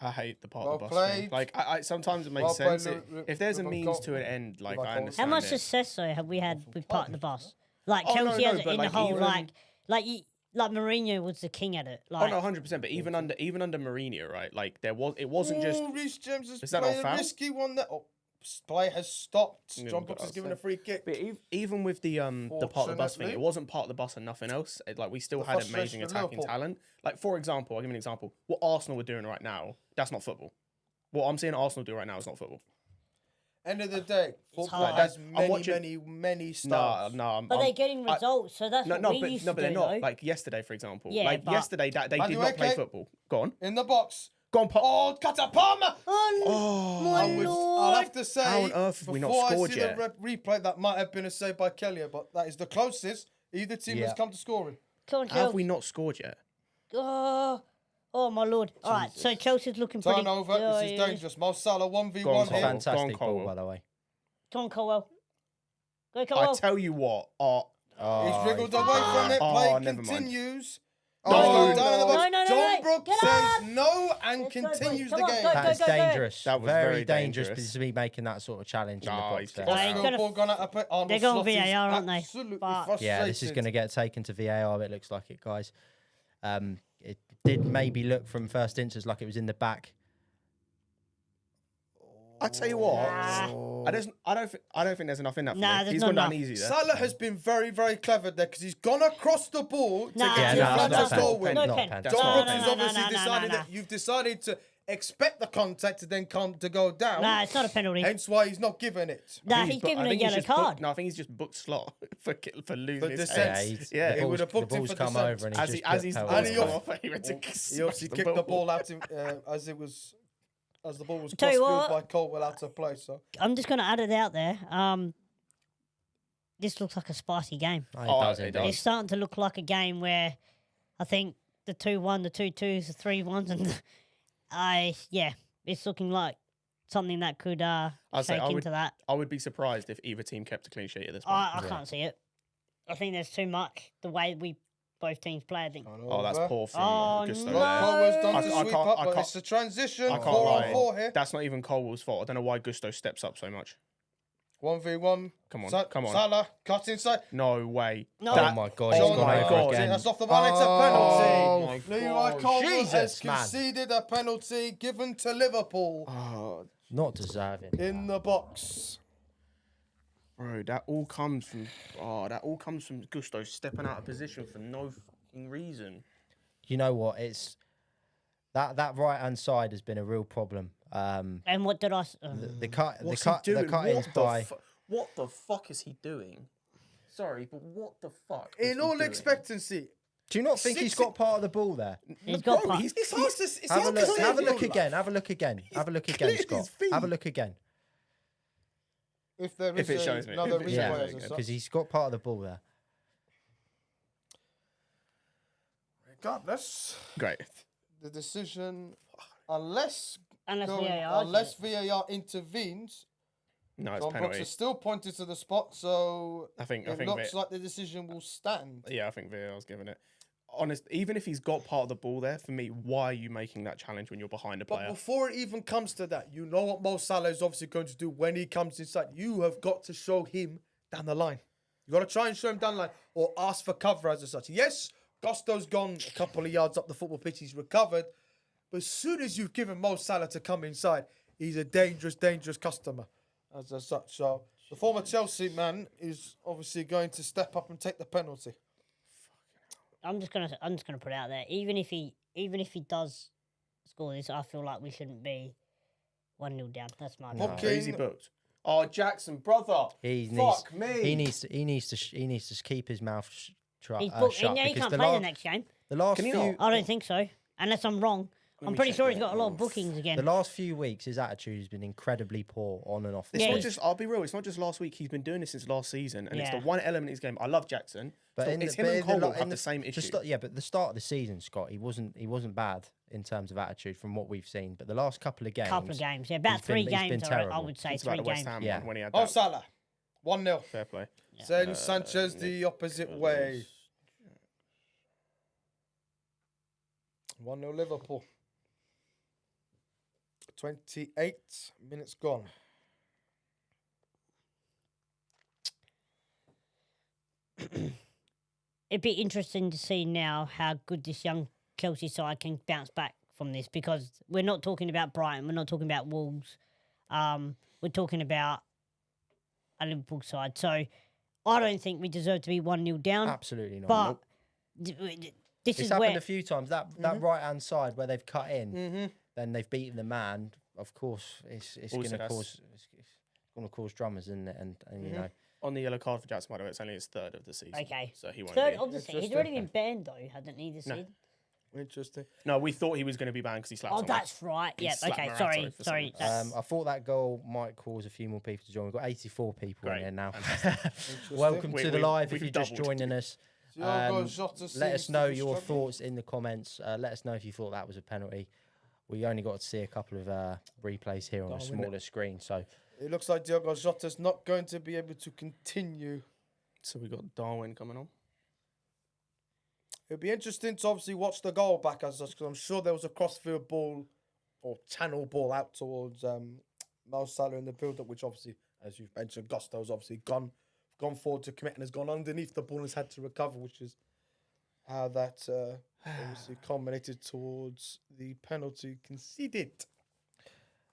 I hate the part Well of the bus played. thing. Like, I sometimes it makes Well played, sense. Lu- If there's a Liverpool means goal. to an end, like, Liverpool. I How How understand much it. success though have we had with part of the bus? Like Oh, no, Chelsea no, has it but in the like whole even- like Mourinho was the king at it. Oh Like no, 100%. But even under Mourinho, right? Like it wasn't just. Reece James has Is that played not a foul? risky one. That play has stopped. Yeah, John but Brooks has I'll given say- a free kick. But even with the part of the bus thing, Fortunately. it wasn't part of the bus and nothing else. Like we still The had amazing frustration of attacking Liverpool. talent. Like for example, I'll give you an example. What Arsenal were doing right now, that's not football. What I'm seeing Arsenal do right now is not football. End of the day, football hard. has I'm many, watching- many No, stars. no. but they're getting results, so that's No, what no, we used but to they're do, not. though. Like yesterday, for example. Yeah, like but- yesterday, they did not play okay. football. Go on. In the box. Go on, Pop. Oh, Katapama! Oh, my I'll lord! have to say, How on earth have we not before scored I see yet? the replay, that might have been a save by Kelly, but that is the closest either team has Yeah. come to scoring. Come on, How have Chelsea. we not scored yet? Oh my lord! All right, so Chelsea's looking pretty. Turnover, Oh, this is yeah. dangerous. Mo Salah 1v1 Go on, here. Cole. Fantastic ball, Colwell. by the way. Come on, Colwell. Go, I Colwell. tell you what. He's wriggled he's away from it. Oh, Play never mind. continues. No, Goes down in the box. no, John Brooks Get says up! no and Let's go, boys. continues Come the on, game. go, That's go, go. dangerous. That was very very dangerous dangerous. to be making that sort of challenge in the No, box. he's there. gonna- he's Liverpool gonna- gone out of play. Arnold They're going Slot is VAR, aren't they? absolutely But- frustrated. Yeah, this is going to get taken to VAR. It looks like it, guys. It did maybe look from first instance like it was in the back. I tell you what. Nah. I don't think there's enough in that for Nah, me. there's He's not gone down enough. easy there. Salah has been very, very clever there because he's gone across the ball to Nah, get Yeah, to no, the it's front not of a the goal pen. win. No Not pen. pen. That's John not Brooks a has pen. obviously decided no. that you've decided to expect the contact to then come to go down. Nah, it's not a penalty. Hence why he's not giving it. Nah, I think he's bu- given I a think he's yellow just booked- card. No, I think he's just booked slot for losing For his dissent. head. Yeah, he's, Yeah. the He ball's, would have booked the him ball's for come dissent. over and As he's he just as he's put and penalty he come away. off, he went to He obviously kicked the ball out as it was as the ball was Tell you crossfield what. by Colwell out of play. So I'm just going to add it out there. This looks like a spicy game. Oh, it Oh, does it indeed. It's starting to look like a game where I think the 2-1, the 2-2s, the 3-1s, and it's looking like something that could I'd say shake I would- into that. I would be surprised if either team kept a clean sheet at this point. I can't see it. I think there's too much the way both teams play. I think. Oh, that's poor from Oh, Gusto no. there. Colwell's done I to can't- sweep up, I but can't- it's a transition. I can't 4 lie. on 4 here. That's not even Colwell's fault. I don't know why Gusto steps up so much. 1v1. Come on, come on. Salah, cut inside. No way. No. Oh my God, he's Oh gone my over God. again. That's off the one. It's a penalty. my Leroy God. Colwill has Jesus, man. conceded a penalty given to Liverpool Oh, Not deserving. in the box. bro, that all comes from Gusto stepping out of position for no fucking reason. You know what? It's that right hand side has been a real problem. And what did I? The cut, What's the cut, he doing? the cuttings by. What the fuck is he doing? Sorry, but what the fuck? In all expectancy, Do you not think he's got part of the ball there? He's got. Bro, part- he's hard to. It's Have a hard to look. say Have a in look real again. life. Have a look again. Have a look again, cleared his Scott. feet. Have a look again. If there If is it shows me. another If it reason shows why me, it's a okay. Because such. he's got part of the ball there. Regardless, Great. the decision, unless Unless VAR. VAR intervenes, No, it's John Brooks penalty. is still pointed to the spot, so I think it looks like the decision will stand. Yeah, I think VAR's given it. Honest, even if he's got part of the ball there, for me, why are you making that challenge when you're behind a But player? before it even comes to that, you know what Mo Salah is obviously going to do when he comes inside. You have got to show him down the line. You got to try and show him down the line or ask for cover as such. Yes, Gusto's gone a couple of yards up the football pitch. He's recovered. But as soon as you've given Mo Salah to come inside, he's a dangerous, dangerous customer as such. So the former Chelsea man is obviously going to step up and take the penalty. I'm just gonna put it out there. Even if he does score this, I feel like we shouldn't be 1-0 down. That's my opinion. Okay. Easy booked. Oh, Jackson, brother. He Fuck needs. me. He needs to keep his mouth He's shut. booked, Shut yeah, he because can't play the last, next game. the last Can he few not? I don't think so, unless I'm wrong. I'm me pretty check sure he's that. got a lot of bookings again. the last few weeks, his attitude has been incredibly poor on and off the It's Yeah. not pitch. just, I'll be real, it's not just last week. He's been doing this since last season, and it's the Yeah. one element in his game. I love Jackson. But So in it's the, him but and in the, Colwell lo- have in the same issue. But the start of the season, Scott, he wasn't bad in terms of attitude from what we've seen. But the last couple of games, Yeah, about he's 3 been- he's been games. I terrible. would say Think 3 about the West games. Ham Yeah. one when he had Mo that. Salah, 1-0. Fair play. Send Sanchez the opposite way. 1-0 Liverpool. 28 minutes gone. It'd be interesting to see now how good this young Chelsea side can bounce back from this, because we're not talking about Brighton, we're not talking about Wolves, we're talking about a Liverpool side. So I don't think we deserve to be 1-0 down. absolutely not. But this It's is happened where a few times. That right hand side where they've cut in, then they've beaten the man. Of course, it's going Also, to that's- cause dramas, isn't it? And you know, On the yellow card for Jackson, by the way, it's only his third of the season. Okay. So he won't third be. of the season. He's Interesting. already been banned though, hasn't he? This season. Interesting. No, we thought he was going to be banned because he slapped Oh, someone. that's right. He Yeah. slapped Okay. Morata Sorry. for Sorry. something. That's, I thought that goal might cause a few more people to join. We've got 84 people Great. in here now. Interesting. Welcome We- to the we- live. If we've you're just doubled. joining us, Thiago Jota let us seems to know be your struggling. thoughts in the comments. Let us know if you thought that was a penalty. We only got to see a couple of replays here on a smaller screen, so It looks like Thiago Jota's not going to be able to continue. So we got Darwin coming on. It'll be interesting to obviously watch the goal back as such, because I'm sure there was a crossfield ball or channel ball out towards Mo Salah in the build-up, which obviously, as you've mentioned, Gusto's obviously gone forward to commit and has gone underneath the ball and has had to recover, which is how that obviously culminated towards the penalty conceded.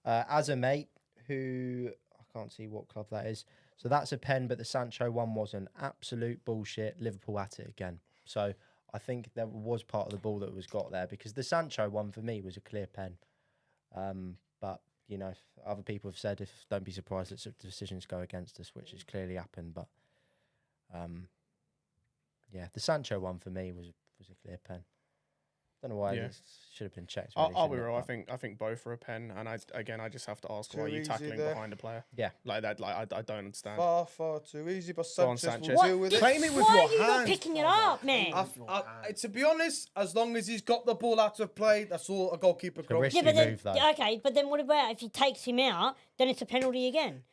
as a mate who I can't see what club that is, so that's a pen, but the Sancho one was an absolute bullshit. Liverpool at it again. So I think there was part of the ball that was got there, because the Sancho one for me was a clear pen. But you know, other people have said, don't be surprised that decisions go against us, which has clearly happened. But yeah, the Sancho one for me was a clear pen. Don't know why Yeah. this should have been checked. Really, I'll be shouldn't it? real. I But think both are a pen, and I just have to ask, why are Too you easy tackling there. behind a player? Yeah. Like that. Like I don't understand. Far too easy, but Go on, Sanchez Sanchez. will deal with it. Claim it with why your are you not hands, picking it brother. up, man? To be honest, as long as he's got the ball out of play, that's all a goalkeeper can. risk- Yeah, but then move, though. okay, but then what about if he takes him out? Then it's a penalty again.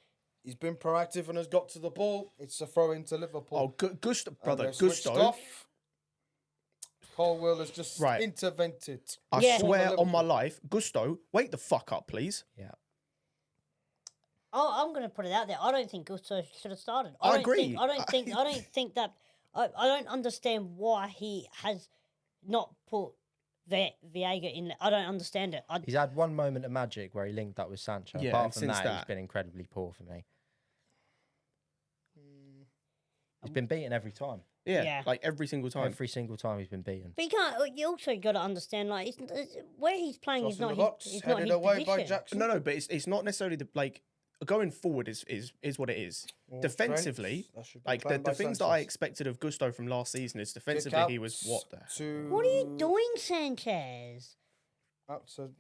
He's been proactive and has got to the ball. It's a throw into Liverpool. Oh, Gusto, And brother, they're switched Gusto. off. Colwell has just Right. intervented. I Yeah. swear Liverpool. on my life, Gusto, wake the fuck up, please. yeah. I'm going to put it out there. I don't think Gusto should have started. I agree. I don't think that. I don't understand why he has not put Viega in. I don't understand it. He's had one moment of magic where he linked up with Sancho. Yeah, Apart and from since that, he's that- been incredibly poor for me. He's been beaten every time. Yeah. like every single time. Every single time he's been beaten. But you can't. You also got to understand, like, where he's playing Cross is in not the box, his. It's not headed his away by position. Jackson. No, but it's not necessarily the like going forward is what it is. Well, Defensively, Trent, that should be like planned by the things that I Sanchez. expected of Gusto from last season is Kick defensively he was outs what the to What are you doing, Sanchez? outside.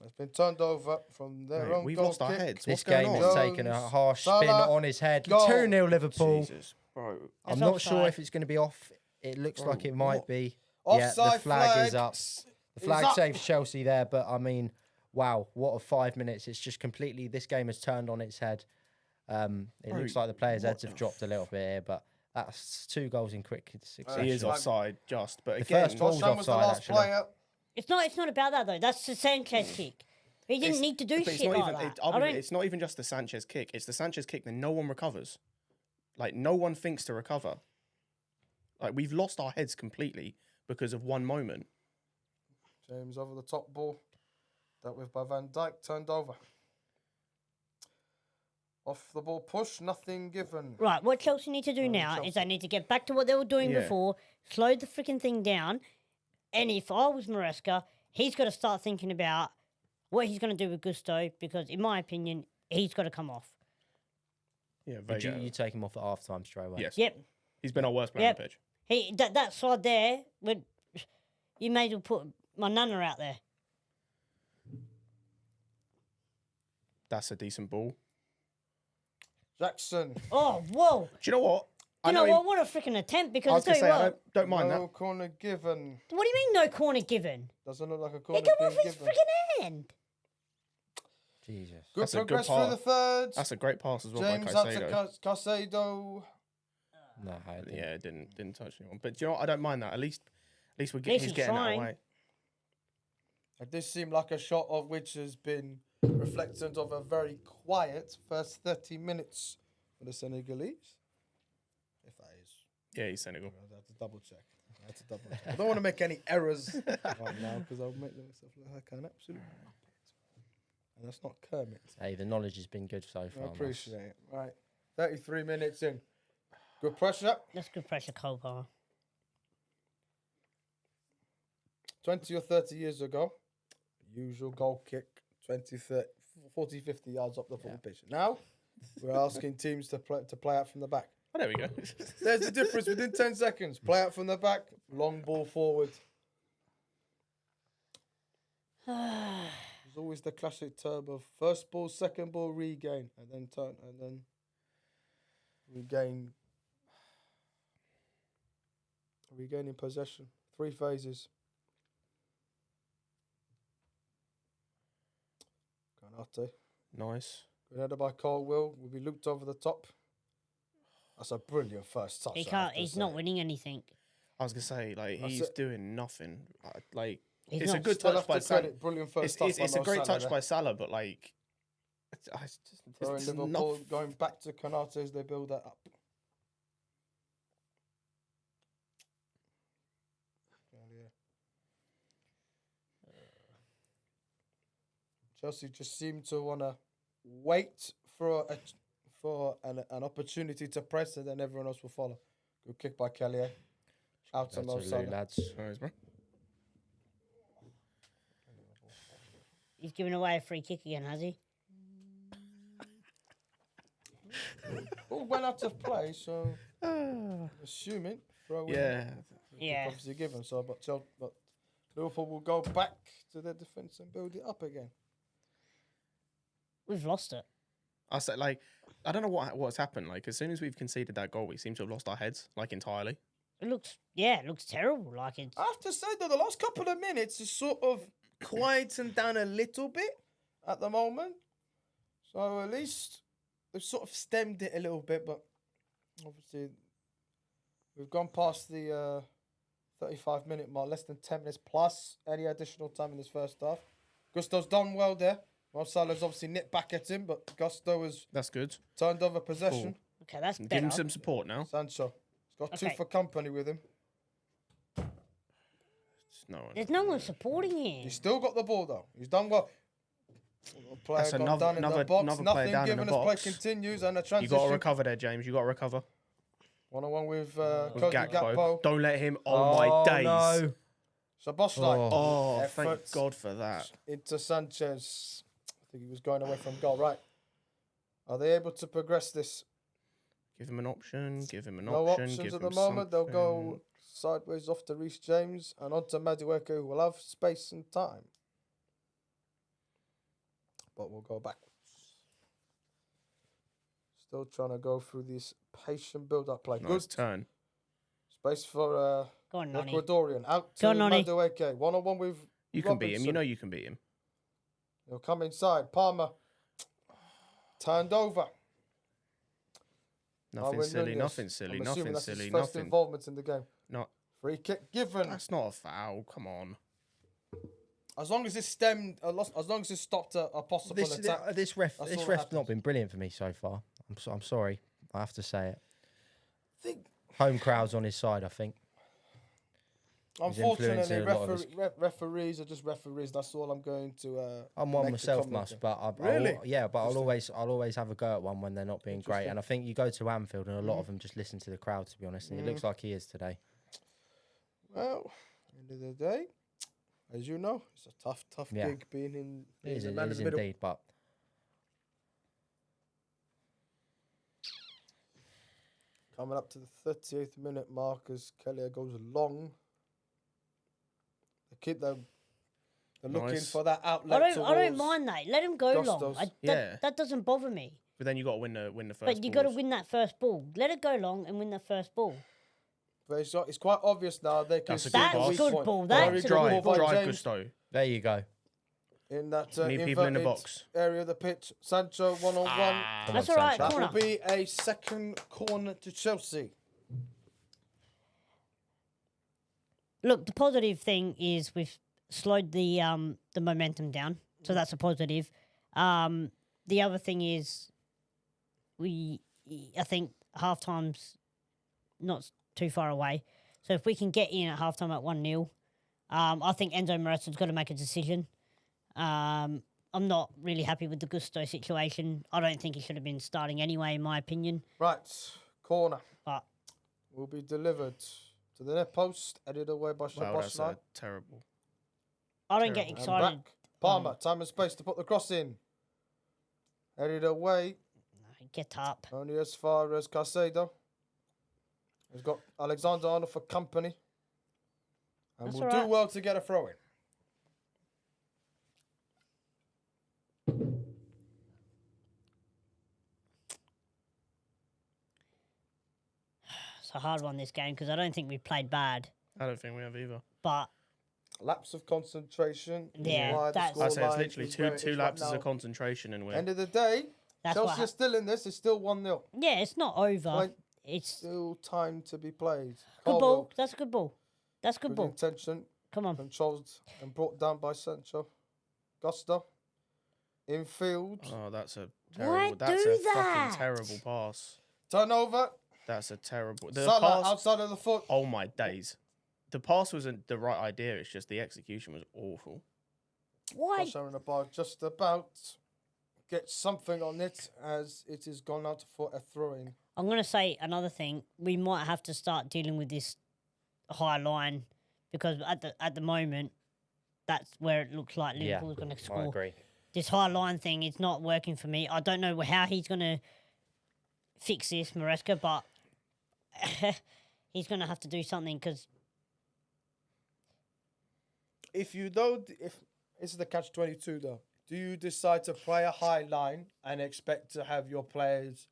It's been turned over from their Mate, own we've goal lost our kick. heads. This What's going game on? has Jones, taken a harsh spin Salah, on his head. goal. 2-0 Liverpool. Jesus, bro. I'm That's not sure offside. if it's going to be off. It looks Bro, like it might what? be. Offside yeah, the flag is up. is The flag up. saves Chelsea there, but I mean, wow, what a 5 minutes. It's just completely, this game has turned on its head. It Bro, looks like the players' what heads have dropped a little bit here, but that's 2 goals in quick succession. He is Flag. offside, just but The again, first goal- Toshan was the offside, last actually. player. It's not about that though. That's the Sanchez kick. He didn't It's- need to do but it's shit not like even. that. I'll I be real, don't. it's not even just the Sanchez kick. It's the Sanchez kick that no one recovers. Like no one thinks to recover. Like we've lost our heads completely because of one moment. James over the top ball. Dealt with by Van Dijk. Turned over. Off the ball push. Nothing given. Right, what Chelsea need to do now is they need to get back to what they were doing Yeah. before, slow the freaking thing down. And if I was Maresca, he's got to start thinking about what he's going to do with Gusto because, in my opinion, he's got to come off. Yeah, Would Vega. you take him off at half time straight away? Yes. Yep, He's been our worst man Yep. on the pitch. that side there, you may as well put my nana out there. That's a decent ball. Jackson. Oh, whoa! Do you know what? You know what? What a freaking attempt! I Because was I gonna tell say you I what, don't mind No that. corner given. what do you mean no corner given? Doesn't look like a He corner come being off his given. freaking hand. Jesus. Good That's a good progress through the pass. third. That's a great pass as well James by out to Caicedo. Caicedo. No, I didn't. Yeah, it didn't touch anyone. But do you know what? I don't mind that. At least we're least he's he's getting that trying. away. It did seem like a shot of which has been reflectant of a very quiet first 30 minutes for the Senegalese. If that is. Yeah, he's Senegal. I have to double check. I don't want to make any errors right now because I'll make myself look like an absolute muppet. And that's not Kermit. Hey, the knowledge has been good so I far. man. appreciate it. Right. 33 minutes in. Good pressure. That's good pressure, Cole Palmer. 20 or 30 years ago, usual goal kick, 20, 30, 40, 50 yards up the full pitch. Now, we're asking teams to play out from the back. Oh, there we go. There's the difference within 10 seconds. Play out from the back, long ball forward. There's always the classic term of first ball, second ball, regain, and then turn, and then regain. Regaining possession. 3 phases. Canate. Nice. Good header by Colwill. Will be looped over the top. That's a brilliant first touch. He I have can't. to He's say. not winning anything. I was gonna say like That's he's it. doing nothing. Like He's it's a not. good Still touch have by to Salah. credit. Brilliant first touch. It's by a great Mo touch Salah by Salah, but like it's just there. it's Liverpool not. going back to Canate as they build that up. Chelsea just seem to want to wait for an opportunity to press, and then everyone else will follow. Good kick by Kelly. Out to Go Mo to Lou, Salah. lads. Nice, bro. He's giving away a free kick again, has he? Ball went out of play, so I'm assuming throw in. Yeah. Yeah. Obviously given. So, but Liverpool will go back to their defence and build it up again. We've lost it. I said like I don't know what's happened. Like as soon as we've conceded that goal, we seem to have lost our heads like entirely. It looks terrible. Like it's. I have to say that the last couple of minutes is sort of quietened down a little bit at the moment. So at least they've sort of stemmed it a little bit, but obviously we've gone past the 35-minute mark, less than 10 minutes plus any additional time in this first half. Gusto's done well there. Well, Salah's obviously nipped back at him, but Gusto has That's good. turned over possession. Okay, that's Give better. him some support now. Sancho. He's got two Okay. for company with him. It's no one. There's no one supporting him. He's still got the ball, though. He's done well. Player That's got another- done in the another- box. another player Nothing down in given the as play box. continues and a You transition. got to recover there, James. You got to recover. 1-on-1 with With Cody Gakpo. Gakpo. Don't let him. Oh, my days. No. So Boschleit. Oh, Effort thank God for that. into Sanchez. I think he was going away from goal. Right. Are they able to progress this? Give him an option. Give him an No option. options Give at him the moment. They'll go something. sideways off to Reece James and onto Madueke, who will have space and time. But we'll go back. Still trying to go through this patient build-up play. Nice Good turn. space for Go on, the Nani. Ecuadorian. Out to Go on, Nani. Madueke. 1-on-1 with You can beat him. Robinson. You know you can beat him. He'll come inside. Palmer. Turned over. Nothing Darwin silly. Núñez. Nothing silly. I'm assuming Nothing that's silly. his first Nothing. involvement in the game. Not. Free kick given. That's not a foul. Come on. As long as it's stemmed, as long as it's stopped a possible This attack. this ref That's this all that ref's happens. not been brilliant for me so far. I'm sorry. I have to say it. think, Home crowd's on his side, I think. unfortunately, influencing a lot of his- referees are just referees. That's all I'm going to. I'm one make a myself, comment Mus, on. but Really? yeah, but I'll Interesting. always have a go at one when they're not being great. Interesting. And I think you go to Anfield and a lot of them just listen to the crowd, to be honest. And it looks like he is today. Well, end of the day, as you know, it's a tough Yeah. gig being in. It is, being it the man in is the middle. indeed, but Coming up to the 38th minute mark as Kelly goes long. They're looking Nice. for that outlet. I don't towards- mind that. Let him go long. Gustos. Yeah. That doesn't bother me. But then you got to win the first. But you got to balls. win that first ball. Let it go long and win that first ball. But it's quite obvious now. They can That's a see good the pass. weak Good point. ball, Very that's good a ball Drive, by drive, James Gusto. there you go. in that Need people in the inverted box. area of the pitch. Sancho 1-on-1. Ah. That's on, all right. Sancho. That Corner. will be a second corner to Chelsea. Look, the positive thing is we've slowed the momentum down, so that's a positive. The other thing is I think halftime's not too far away. So if we can get in at halftime at 1-0, I think Enzo Maresca's got to make a decision. I'm not really happy with the Gusto situation. I don't think he should have been starting anyway, in my opinion. Right, corner But will be delivered to the net post, headed away by Wow, that's Szoboszlai. terrible. I don't get Terrible. And excited. back. Palmer, time and space to put the cross in. Headed away, Get up. only as far as Caicedo. He's got Alexander Arnold for company. And That's will all do right. well to get a throw in. It's a hard one, this game, because I don't think we played bad. I don't think we have either. But Lapse of concentration. is Yeah, why the that's- I say it's scoreline literally is where it two is right lapses now. of concentration and we're End of the day, that's Chelsea are what. still in this. It's still 1-0. Yeah, it's not over. Point. It's Still time to be played. good ball. Colwell, That's a good ball. That's a good good ball. intention. Come on. Controlled and brought down by Sancho. Gusto. Infield. Oh, that's a Why terrible. That's do a that? fucking terrible pass. Turnover. That's a terrible. The Salah pass. outside of the foot. Oh my days. The pass wasn't the right idea. It's just the execution was awful. Why? Sharon the ball just about get something on it as it is gone out for a throw-in. I'm going to say another thing. We might have to start dealing with this high line because at the moment, that's where it looks like Yeah, Liverpool's going to I score. agree. This high line thing is not working for me. I don't know how he's going to fix this, Maresca, but he's going to have to do something because If this is the catch-22 though, do you decide to play a high line and expect to have your players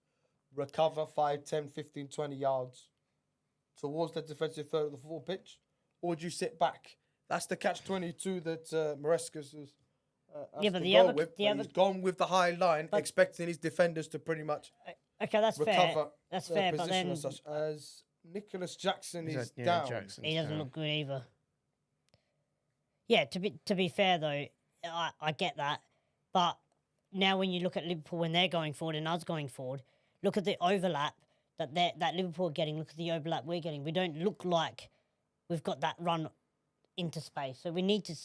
recover 5, 10, 15, 20 yards towards the defensive third of the full pitch? Or do you sit back? That's the catch-22 that Maresca's has Yeah, but to the go other- with. the But other- he's gone with the high line, But- expecting his defenders to pretty much okay, that's fair. recover That's their fair, but position then as such. As Nicholas Jackson is Yeah, down. Jackson's he doesn't down. look good either. Yeah, to be fair though, I get that, but now when you look at Liverpool when they're going forward and us going forward, look at the overlap that Liverpool are getting. Look at the overlap we're getting. We don't look like we've got that run into space. So we need to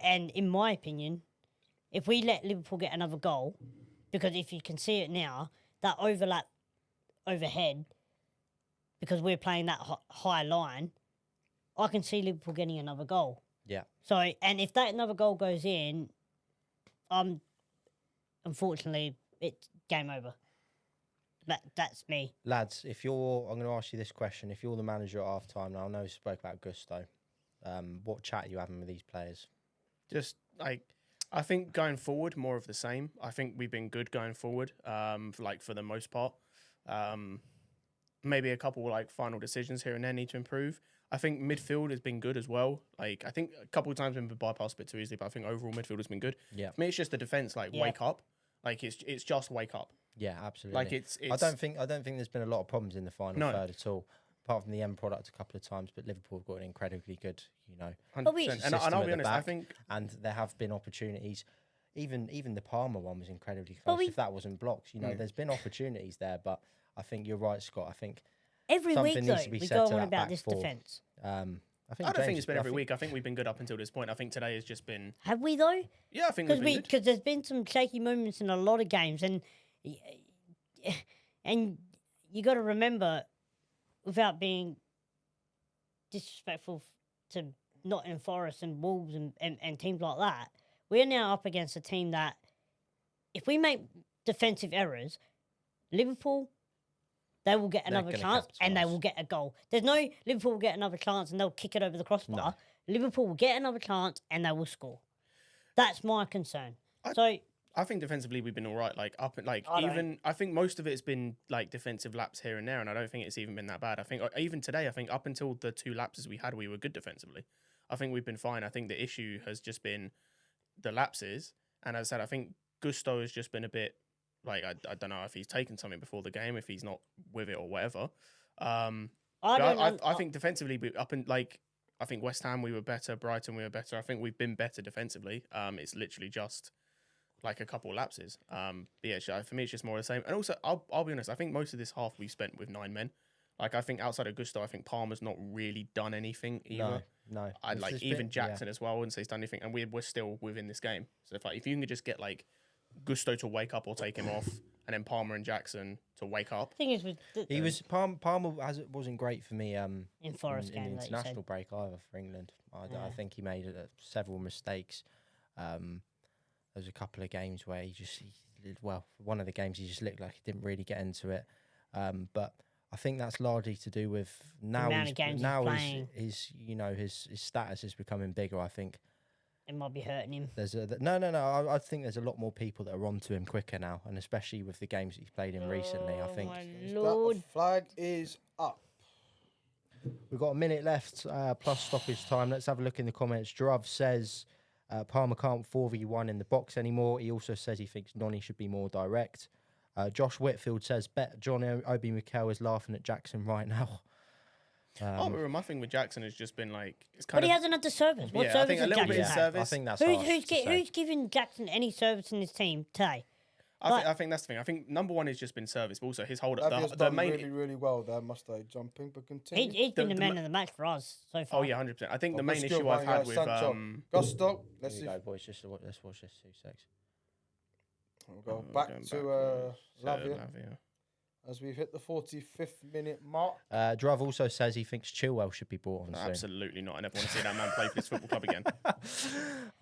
and in my opinion, if we let Liverpool get another goal, because if you can see it now, that overlap overhead, because we're playing that high line, I can see Liverpool getting another goal. Yeah. So, and if that another goal goes in, unfortunately, it's game over. That's me. Lads, I'm going to ask you this question. If you're the manager at half time, now I know we spoke about Gusto. What chat are you having with these players? Just like, I think going forward, more of the same. I think we've been good going forward, for the most part. Maybe a couple like final decisions here and there need to improve. I think midfield has been good as well. Like, I think a couple of times we've been bypassed a bit too easily, but I think overall midfield has been good. Yeah. For me, it's just the defense. Wake up. Like, it's just wake up. Yeah, absolutely. Like it's I don't think there's been a lot of problems in the final third at all, apart from the end product a couple of times. But Liverpool have got an incredibly good, 100%. And I'll be honest, I think, and there have been opportunities. Even the Palmer one was incredibly close. If that wasn't blocked, there's been opportunities there. But I think you're right, Scott. I think every something week needs to be we said go to on that about back this four. defence. I don't think it's been every week. I think we've been good up until this point. I think today has just been. Have we though? Yeah, I think we've been good. Because there's been some shaky moments in a lot of games, and you got to remember, without being disrespectful to Nottingham Forest and Wolves and teams like that, we're now up against a team that, if we make defensive errors, Liverpool, they will get another chance and they will get a goal. There's no Liverpool will get another chance and they'll kick it over the crossbar. No. Liverpool will get another chance and they will score. That's my concern. I think defensively we've been all right. I think most of it's been like defensive laps here and there, and I don't think it's even been that bad. I think even today, up until the 2 lapses we had, we were good defensively. I think we've been fine. I think the issue has just been the lapses, and as I said, I think Gusto has just been a bit like I don't know if he's taken something before the game, if he's not with it or whatever. I think defensively I think West Ham we were better, Brighton we were better. I think we've been better defensively. It's literally just like a couple lapses. For me, it's just more of the same. And also, I'll be honest, I think most of this half we spent with 9 men. Like, I think outside of Gusto, I think Palmer's not really done anything either. No. I'd like even Jackson as well. I wouldn't say he's done anything. And we're still within this game. So if you can just get like Gusto to wake up or take him off, and then Palmer and Jackson to wake up. Thing is, Palmer wasn't great for me in Forest in game, the international break either for England. I think he made several mistakes. There was a couple of games where one of the games he just looked like he didn't really get into it. But I think that's largely to do with his status is becoming bigger. I think it might be hurting him. No. I think there's a lot more people that are onto him quicker now, and especially with the games that he's played in recently. I think my Lord. The flag is up. We've got a minute left plus stoppage time. Let's have a look in the comments. Druv says Palmer can't 4v1 in the box anymore. He also says he thinks Noni should be more direct. Josh Whitfield says, bet John Obi Mikel is laughing at Jackson right now. My thing with Jackson has just been like... he hasn't had the service. What service I think a little bit of service. I think that's who's giving Jackson any service in his team today? I think that's the thing. I think number one has just been service, but also his hold up. He's done really, really well there, must I? Jumping, but continue. He's been the man of the match for us so far. Oh, yeah, 100%. I think the main issue I've had with... Gusto, let's see. Go, boys. Let's watch this 2 seconds. We'll go back to Lavia as we've hit the 45th minute mark. Druv also says he thinks Chilwell should be brought on soon. Absolutely not. I never want to see that man play for this football club again. I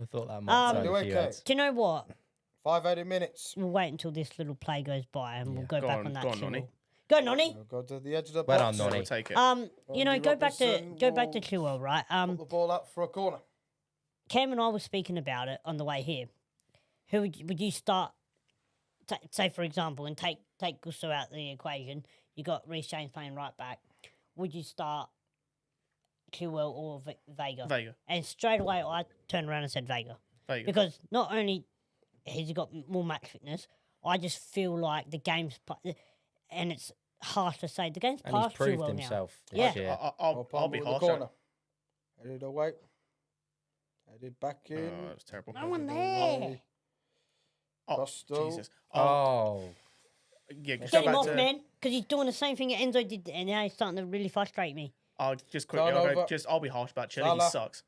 thought that might sound a few heads. Do you know what? 580 minutes. We'll wait until this little play goes by and we'll go back on that. Go on, Noni. Go, Noni. We'll go to the edge of the well box. done, Noni. Take it. Go back to Chilwell, right? Put the ball out for a corner. Cam and I were speaking about it on the way here. Who would you start? Say for example, and take Gusto out of the equation. You got Reece James playing right back. Would you start Chilwell or Vega? Vega. And straight away, I turned around and said Vega. Because not only has he got more match fitness, I just feel like the game's... And it's harsh to say, the game's passed too well now. And he's proved himself this year. I'll be harsh. Headed away. Headed back in. Oh, that was terrible. No one there. Oh, Gusto. Jesus. Oh. Yeah, Get go him back off, to. man, because he's doing the same thing that Enzo did, and now he's starting to really frustrate me. Just quickly, Turnover. I'll be harsh about Chile. He Salah. sucks.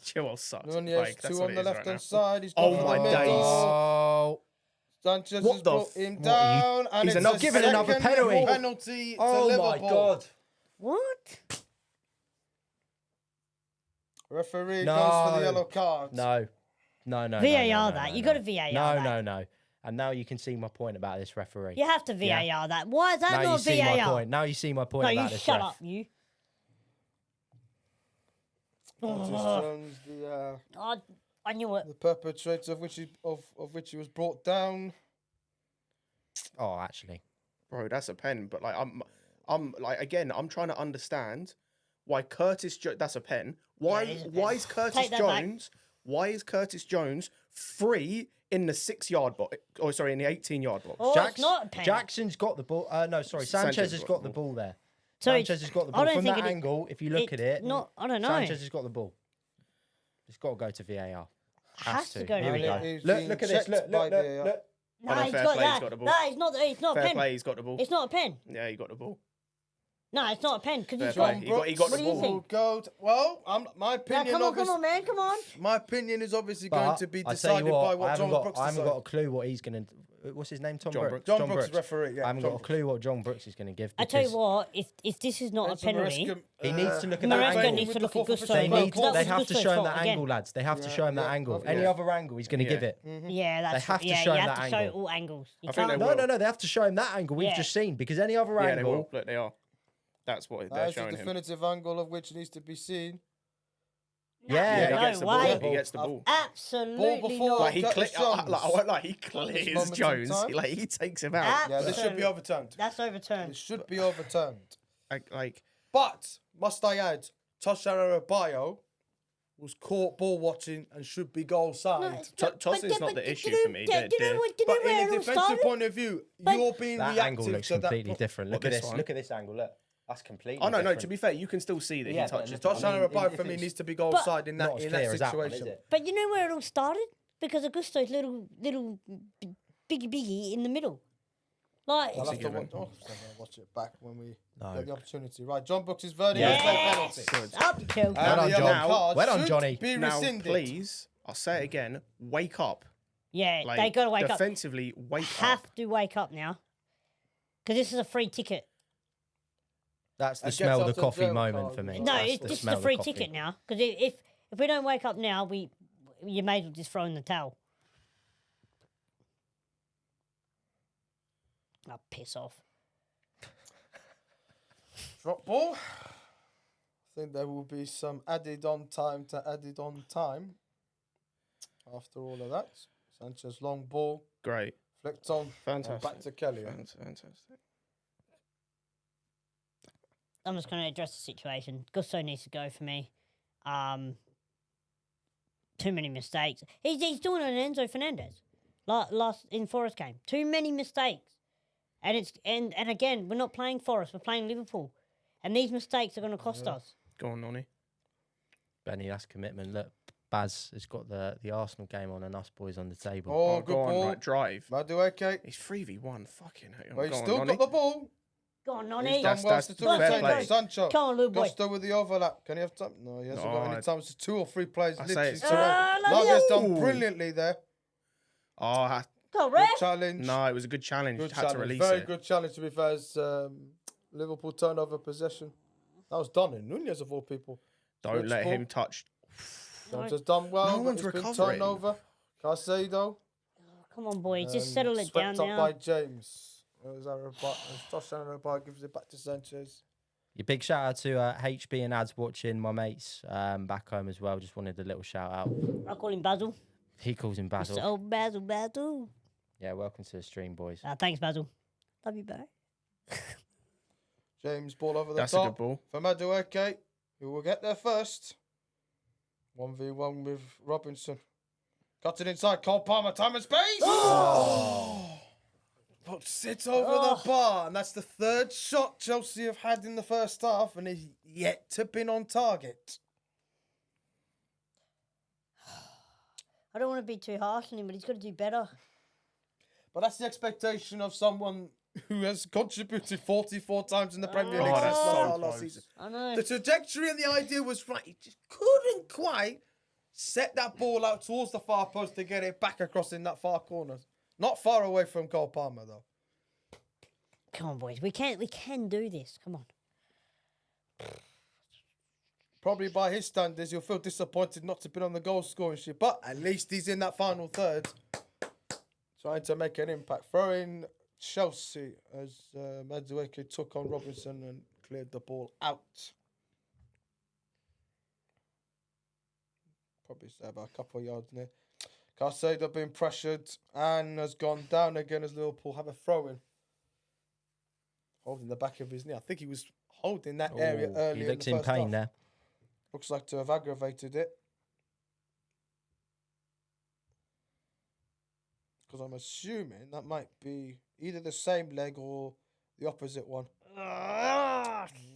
Chilwell sucks. Nunez, Like, that's 2 what on it the is right left hand now. side. He's Oh gone for my the days. middle. Oh. Sanchez What has the brought him what are you- down, and He's it's not a giving another second penalty. penalty to Oh Liverpool. my God. What? Referee No. goes for the yellow card. No. No. VAR no, that. no, You no. got to VAR No, that. no. And now you can see my point about this referee. You have to VAR that. Why is that Now you not see VAR? my point. Now you see my point No, about you this shut ref. up, you. Curtis Oh, Jones, I knew it. the perpetrator of which he was brought down. Oh, actually. Bro, that's a pen. But like, I'm like, again, I'm trying to understand why that's a pen. Why it is a pen. why is Curtis Take that back. Jones? Why is Curtis Jones free in the 6-yard box? Oh, sorry, in the 18-yard box. Oh, it's not a pen. Jackson's got the ball. No, sorry. Sanchez has got the ball there. So Sanchez has got the I ball. don't From think that it- angle, if you look at it, Not, I don't know. Sanchez has got the ball. It's got to go to VAR. has to go to Here we VAR. go. He's Look being at this. checked Look. by VAR. Look. No, no, he's fair got play, he's that. got the ball. No, it's not a Fair pen. play, he's got the ball. It's not a pen. Yeah, he got the ball. No, it's not a pen because Fair he's play. got. He got What the do you ball. think? My No, opinion. come on, man, come on. My opinion is obviously going But to be I tell you decided by what I John Brooks haven't decides. got a clue what he's going to. What's his name? John Brooks. John Brooks is referee. Yeah, I haven't John got a clue what John Brooks is going to give. I tell you because what, if this is not a penalty, he needs to look at that Maresca angle. needs to look at Gusto. They Well, need. that They was have to Gusto's show him fault that again. angle, lads. They have to show him that angle. yeah. Any other angle, he's going to Yeah. give it. Yeah, that's have to yeah. show You him have that to show angle. all angles. You I think can't. they will. No. They have to show him that angle we've Yeah. just seen because any other Yeah, they will. angle. Look, they are. That's what they're That is the showing him. definitive angle of which needs to be seen. Yeah, Yeah, no he gets the ball. way. He gets the ball. Absolutely before- not. Like he Curtis I won't lie, he At this clears moment in Jones. time. Like he takes him out. Yeah, this should be overturned. That's overturned. It should be overturned. Like But must I add, Toshara Bio was caught ball watching and should be goal side. Toss is not the issue for me. Do you know They're- where But in it a all defensive started? point of view, But- you're being That reactive angle looks to that. completely different. Look What, at this this. one? Look at this angle. Look, that's completely. Oh no, different. to be fair, you can still see that Yeah, he but touches. look, the Toshara ball. mean, Bio if for me it's needs to be goal But- side in Not that as in clear that as that one, is situation. it? But you know where it all started? Because Augusto's little biggie in the middle. Like, I'll have to given. watch it back when we No. get the opportunity. Right, John Brooks is verdict. Yeah. It's no penalty. yes, up Chelsea. And Well done, the yellow John. card Well done, should Johnny. Be Now, rescinded. please, I'll say it again. Wake up. Yeah, Like, they got to wake up. defensively, wake Have up. to wake up now. Because this is a free ticket. That's the Gets smell of off the the coffee jail moment card. for me. No, No, That's it's the just smell a of free coffee. ticket now. Because if we don't wake up now, you may as well just throw in the towel. Oh, piss off. Drop ball. I think there will be some added on time after all of that. Sanchez long ball, Great. flicked on, and Fantastic. back to Kelly. Fantastic. I'm just going to address the situation. Gusto needs to go for me. Too many mistakes. He's doing an Enzo Fernandez. Last in Forest game. Too many mistakes. And it's and again, we're not playing Forest, we're playing Liverpool. And these mistakes are going to cost us. Go on, Nonny. Benny, that's commitment. Look, Baz has got the Arsenal game on and us boys on the table. Oh, Go good on, ball. right, drive. Madueke. He's 3v1. Fucking hell. Well, he's Go on, still Nonny. got the ball. Go on, He's Nonny. done That's- well that's to fair retain play. Sancho. Come on, little boy. Gusto with the overlap. Can he have time? No, he hasn't got No, any time. It's 2 or 3 players. I say Literally it's- surround. Ah, Lavia's done Ooh. brilliantly there. Oh, Go, Good ref. challenge. no, it was a good challenge. Good Had challenge. to release Very it. good challenge to be fair. As, Liverpool turnover possession. That was done in Nunez of all people. Don't Switch let ball. him touch. Sanchez done well. No but one's it's been recovering. turned over. Caicedo. Come on, boy. Just settle it down swept up now. by James. Josh Aaron gives it back to Sanchez. Your big shout out to HB and Ads watching, my mates back home as well. Just wanted a little shout out. I call him Basil. He calls him Basil. Oh, Basil. Yeah, welcome to the stream, boys. Thanks, Basil. Love you, bro. James ball over the That's a top. good ball. For Madueke, who will get there first. 1v1 with Robinson. Cut it inside. Cole Palmer, time and space. But sits over the bar. And that's the 3rd shot Chelsea have had in the first half and is yet to been on target. I don't want to be too harsh on him, but he's got to do better. But that's the expectation of someone who has contributed 44 times in the Premier League Oh, since that's so last close. season. I know. The trajectory and the idea was right. He just couldn't quite set that ball out towards the far post to get it back across in that far corner. Not far away from Cole Palmer, though. Come on, boys. We can do this. Come on. Probably by his standards, you'll feel disappointed not to be on the goal scoring sheet. But at least he's in that final third, trying to make an impact. Throwing Chelsea as Madueke took on Robinson and cleared the ball out. Probably say about a couple of yards near. Caicedo being pressured and has gone down again as Liverpool have a throw-in. Holding the back of his knee. I think he was holding that area earlier. He looks in the in first pain half. there. Looks like to have aggravated it. Because I'm assuming that might be either the same leg or the opposite one.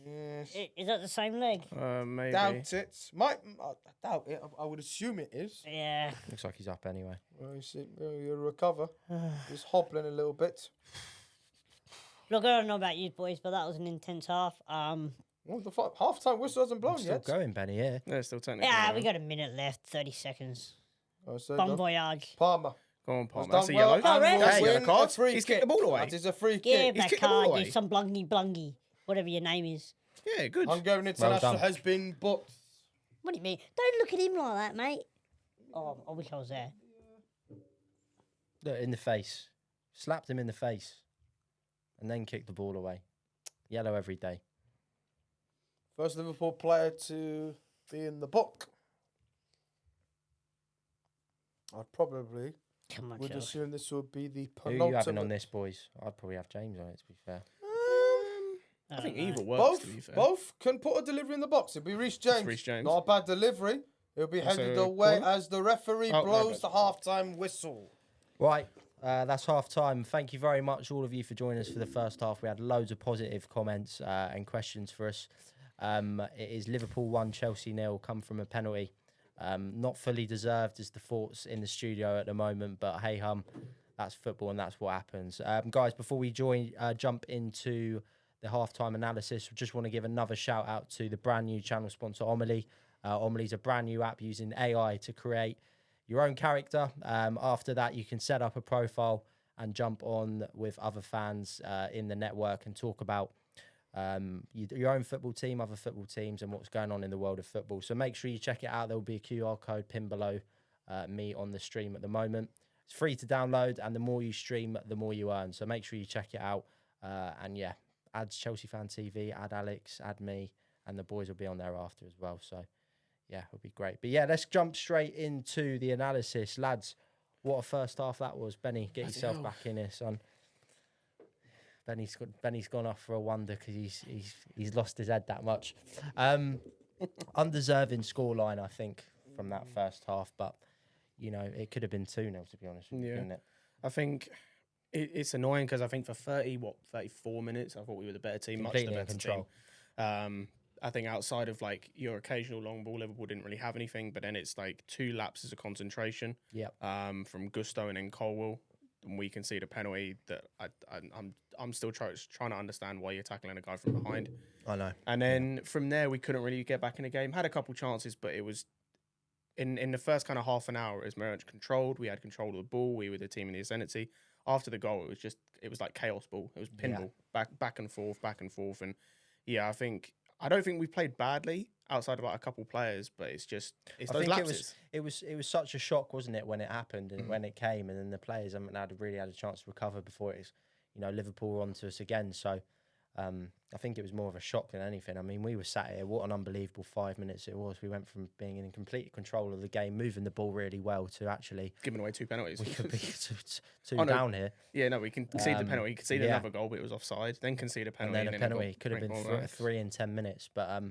Yes. Is that the same leg? Maybe. Doubt it. I doubt it. I would assume it is. Yeah. Looks like he's up anyway. Well, you see, you'll recover. He's hobbling a little bit. Look, I don't know about you boys, but that was an intense half. Well, the half-time whistle hasn't blown Still yet. going, Benny, yeah. Yeah, still technically. Yeah, we got a minute left, 30 seconds. Oh, so Bon done. voyage. Palmer. Go on, Palmer. Has That's a done yellow. well and Hey, will that's a win yellow card. a free He's kick. kicked the ball away. That is a free Give kick. that kicked the ball card, away. you some blungy, whatever your name is. Yeah, good. Hungarian International done. has been booked. What do you mean? Don't look at him like that, mate. Oh, I wish I was there. Look, in the face. Slapped him in the face. And then kicked the ball away. Yellow every day. First Liverpool player to be in the book. I probably Come on, would Chelsea. assume this would be the Who are you penultimate. having on this, boys? I'd probably have James on it, to be fair. I think don't know. either works, to be fair. Both can put a delivery in the box. It'll be Reece James. Reece James. Not a bad delivery. It'll be That's headed a away corner? as the referee Oh, blows okay. the half-time whistle. Right, that's half time. Thank you very much, all of you, for joining us for the first half. We had loads of positive comments and questions for us. It is Liverpool 1, Chelsea 0, come from a penalty. Not fully deserved, as the thoughts in the studio at the moment, but hey hum, that's football and that's what happens. Guys, before we jump into the halftime analysis, we just want to give another shout out to the brand new channel sponsor, Omely. Omely's a brand new app using AI to create your own character. After that, you can set up a profile and jump on with other fans in the network and talk about your own football team, other football teams, and what's going on in the world of football. So make sure you check it out. There will be a QR code pinned below me on the stream at the moment. It's free to download, and the more you stream, the more you earn. So make sure you check it out. And yeah, add Chelsea Fan TV, add Alex, add me, and the boys will be on there after as well. So yeah, it'll be great. But yeah, let's jump straight into the analysis. Lads, what a first half that was. Benny, get yourself back in here, son. Benny's gone off for a wonder because he's lost his head that much. Undeserving scoreline, I think, from that first half. But, you know, it could have been 2-0, to be honest with you, couldn't it? I think it's annoying because I think for 34 minutes, I thought we were the better team, Completely in much the better control. team. I think outside of like your occasional long ball, Liverpool didn't really have anything. But then it's like 2 lapses of concentration. Yep. From Gusto and then Colwell, and we concede a penalty that I'm still trying to understand why you're tackling a guy from behind. I know. And then from there, we couldn't really get back in the game. Had a couple chances, but it was in the first kind of half an hour, it was very much controlled. We had control of the ball. We were the team in the ascendancy. After the goal, it was like chaos ball. It was pinball, back and forth. And yeah, I don't think we played badly outside of like a couple players, but it's those lapses. It was such a shock, wasn't it, when it happened and when it came, and then the players haven't really had a chance to recover before it's, you know, Liverpool were onto us again. So I think it was more of a shock than anything. I mean, we were sat here. What an unbelievable 5 minutes it was. We went from being in complete control of the game, moving the ball really well, to actually Giving away 2 penalties. we could be two Oh, no. down here. Yeah, no, we conceded the penalty. Conceded yeah. another goal, but it was offside. Then conceded a penalty. And then a penalty could have been goal. 3 in 10 minutes. But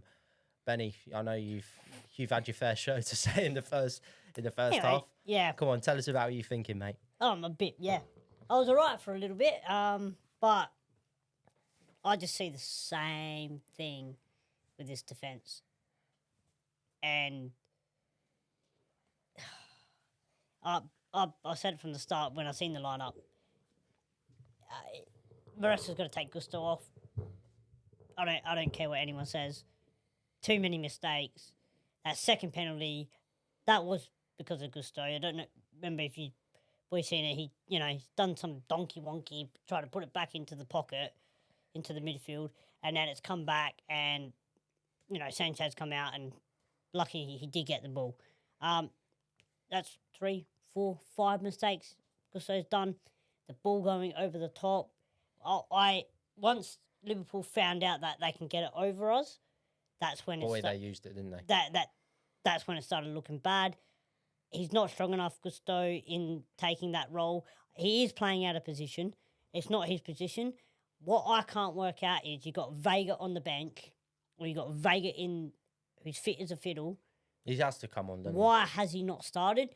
Benny, I know you've had your fair show to say in the first Anyway, half. yeah. Come on, tell us about what you're thinking, mate. I'm a bit, yeah. I was all right for a little bit, but I just see the same thing with this defence. And I said from the start when I seen the lineup, Maresca's got to take Gusto off. I don't care what anyone says. Too many mistakes. That second penalty, that was because of Gusto. I don't know. Remember if you boys seen it? He's done some donkey wonky, try to put it back into the pocket, into the midfield, and then it's come back, and Sanchez come out, and lucky he did get the ball. That's 3, 4, 5 mistakes Gusto's done. The ball going over the top. Once Liverpool found out that they can get it over us, that's when they used it, didn't they? That's when it started looking bad. He's not strong enough, Gusto, in taking that role. He is playing out of position. It's not his position. What I can't work out is you got Vega on the bench, or you got Vega in, who's fit as a fiddle. He has to come on, doesn't Why has he not started?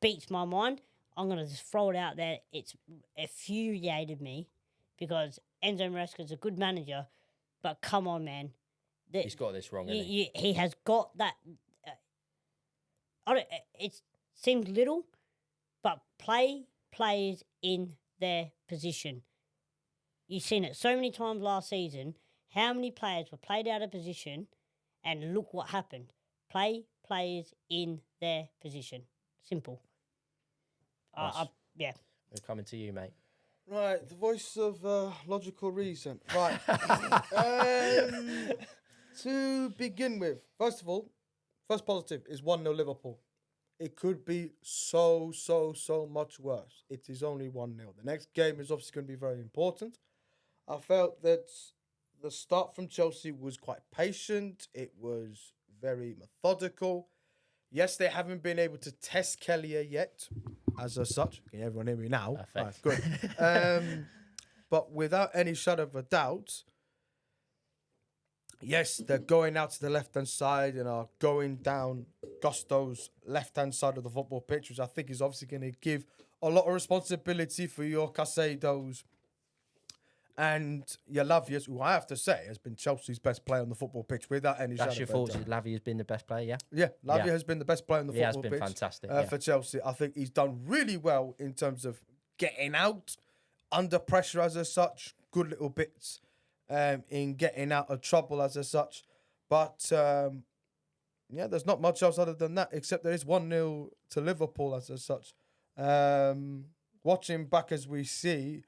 Beats my mind. I'm going to just throw it out there. It's infuriated me because Enzo Maresca is a good manager, but come on, man. He's got this wrong, hasn't he? He has got that. It seems little, but play players in their position. You've seen it so many times last season. How many players were played out of position, and look what happened. Play players in their position. Simple. Yeah. They're coming to you, mate. Right, the voice of logical reason. Right. To begin with, first of all, first positive is 1-0 Liverpool. It could be so much worse. It is only 1-0. The next game is obviously going to be very important. I felt that the start from Chelsea was quite patient. It was very methodical. Yes, they haven't been able to test Kelleher yet, as such. Can everyone hear me now? Perfect. Right, good. But without any shadow of a doubt, yes, they're going out to the left-hand side and are going down Gusto's left-hand side of the football pitch, which I think is obviously going to give a lot of responsibility for your Caicedos and your Lavias, who I have to say has been Chelsea's best player on the football pitch without any shadow of a doubt. That's your thoughts. Lavia has been the best player, yeah? Yeah, Lavia has been the best player on the He has football been pitch. fantastic, For Chelsea. I think he's done really well in terms of getting out under pressure as such. Good little bits in getting out of trouble as such. But, there's not much else other than that, except there is 1-0 to Liverpool as such. Watching back as we see,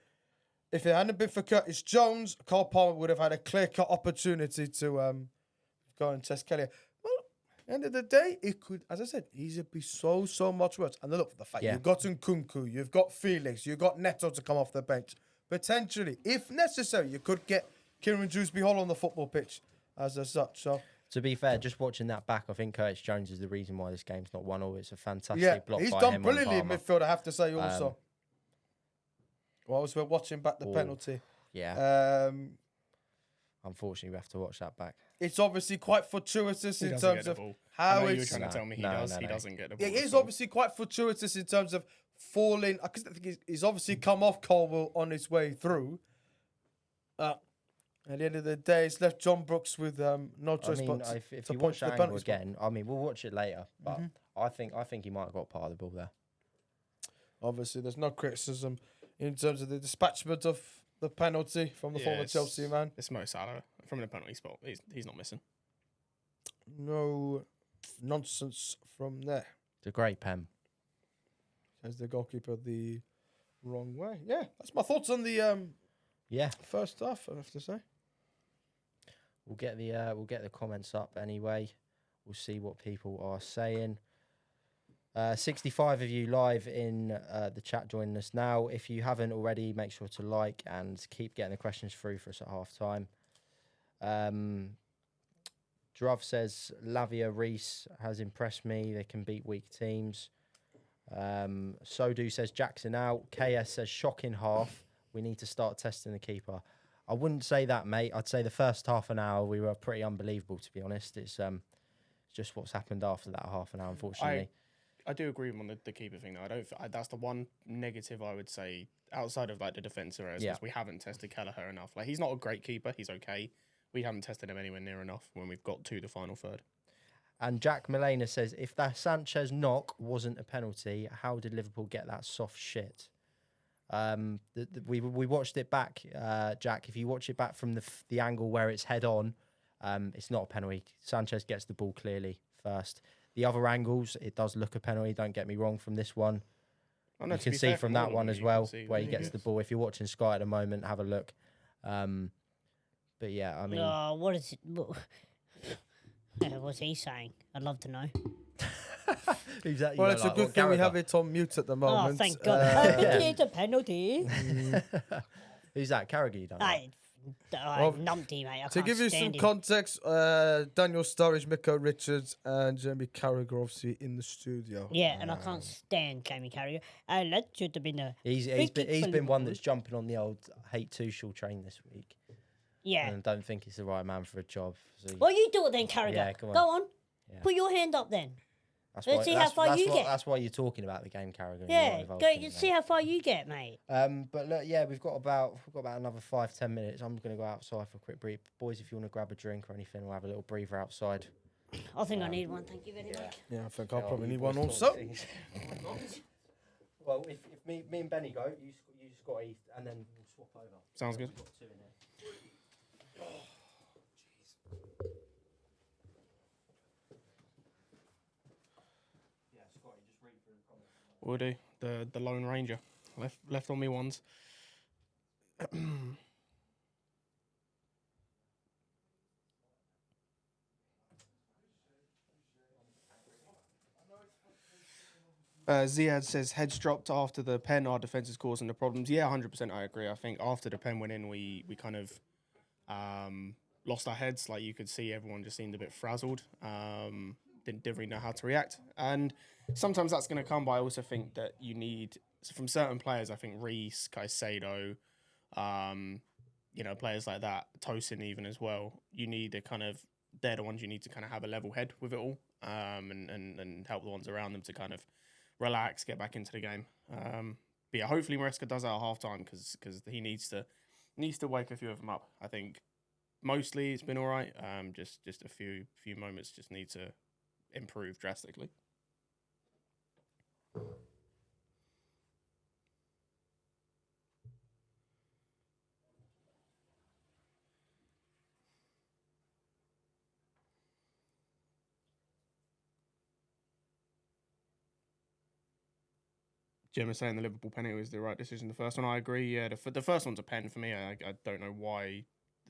if it hadn't been for Curtis Jones, Cole Palmer would have had a clear-cut opportunity to go and test Kelleher. Well, at the end of the day, it could, as I said, easily be so much worse. And look, for the fact you've got Nkunku, you've got Felix, you've got Neto to come off the bench. Potentially, if necessary, you could get Kieran Dewsbury-Hall on the football pitch as such. So, to be fair, just watching that back, I think Curtis Jones is the reason why this game's not 1-0. It's a fantastic block by him. He's done on brilliantly in Palmer. midfield, I have to say also. Whilst we're watching back the penalty. Yeah. Unfortunately, we have to watch that back. It's obviously quite fortuitous in terms of how you were it's... trying to tell me he doesn't get the ball. It is obviously quite fortuitous in terms of falling... Because I think he's obviously come off Colwell on his way through. At the end of the day, it's left John Brooks with no choice but if to you punch watch the that angle penalty again, we'll watch it later, but I think he might have got part of the ball there. Obviously, there's no criticism in terms of the dispatchment of the penalty from the former Chelsea man. It's Mo Salah from the penalty spot. He's not missing. No nonsense from there. It's a great pen. As the goalkeeper the wrong way. Yeah, that's my thoughts on the first half, I have to say. We'll get the comments up anyway. We'll see what people are saying. 65 of you live in the chat joining us now. If you haven't already, make sure to like and keep getting the questions through for us at half time. Druv says Lavia Reese has impressed me. They can beat weak teams. Sodu says Jackson out. KS says shocking half. We need to start testing the keeper. I wouldn't say that, mate. I'd say the first half an hour we were pretty unbelievable, to be honest. It's just what's happened after that half an hour, unfortunately. I do agree on the keeper thing, though. That's the one negative I would say outside of like the defensive areas. Yeah. We haven't tested Kelleher enough. Like, he's not a great keeper. He's okay. We haven't tested him anywhere near enough when we've got to the final third. And Jack Milena says, if that Sanchez knock wasn't a penalty, how did Liverpool get that soft shit? We watched it back, Jack. If you watch it back from the angle where it's head on, it's not a penalty. Sanchez gets the ball clearly first. The other angles, it does look a penalty. Don't get me wrong. From this one, you can see from that one as well where he gets the ball. If you're watching Sky at the moment, have a look. But yeah, I mean, what is it? What's he saying? I'd love to know. exactly. Well, it's a good thing we have it on mute at the moment. Oh, thank God. It's a penalty. Who's that? Carragher, you don't know? I numpty, mate. To give you some context, Daniel Sturridge, Miko Richards, and Jamie Carragher obviously in the studio. Yeah, and I can't stand Jamie Carragher. That should have been a. He's been one that's jumping on the old hate Tuchel train this week. Yeah. And I don't think he's the right man for a job. So Well, you do it then, Carragher. Yeah, come on. Go on. Yeah. Put your hand up then. Let's see how far you get. That's why you're talking about the game, Carragher. Yeah, see how far you get, mate. But look, yeah, we've got about another 5-10 minutes. I'm going to go outside for a quick brief. Boys, if you want to grab a drink or anything, we'll have a little breather outside. I think I need one. Thank you very much. Yeah, I think I'll probably need one also. Well, if me and Benny go, you Scotty, and then we'll swap over. Sounds good. We've got 2 in there. Will do. The Lone Ranger left on me ones. Ziad says heads dropped after the pen. Our defense is causing the problems. Yeah, 100%. I agree. I think after the pen went in, we kind of lost our heads. Like you could see, everyone just seemed a bit frazzled. Didn't really know how to react. And sometimes that's going to come. But I also think that you need from certain players. I think Reece, Caicedo, players like that, Tosin even as well. You need a kind of they're the ones you need to kind of have a level head with it all, and help the ones around them to kind of relax, get back into the game. But yeah, hopefully Maresca does that at half time because he needs to wake a few of them up. I think mostly it's been all right. Just a few moments just need to improve drastically. Jim is saying the Liverpool penalty was the right decision. The first one, I agree. Yeah, the first one's a pen for me. I don't know why.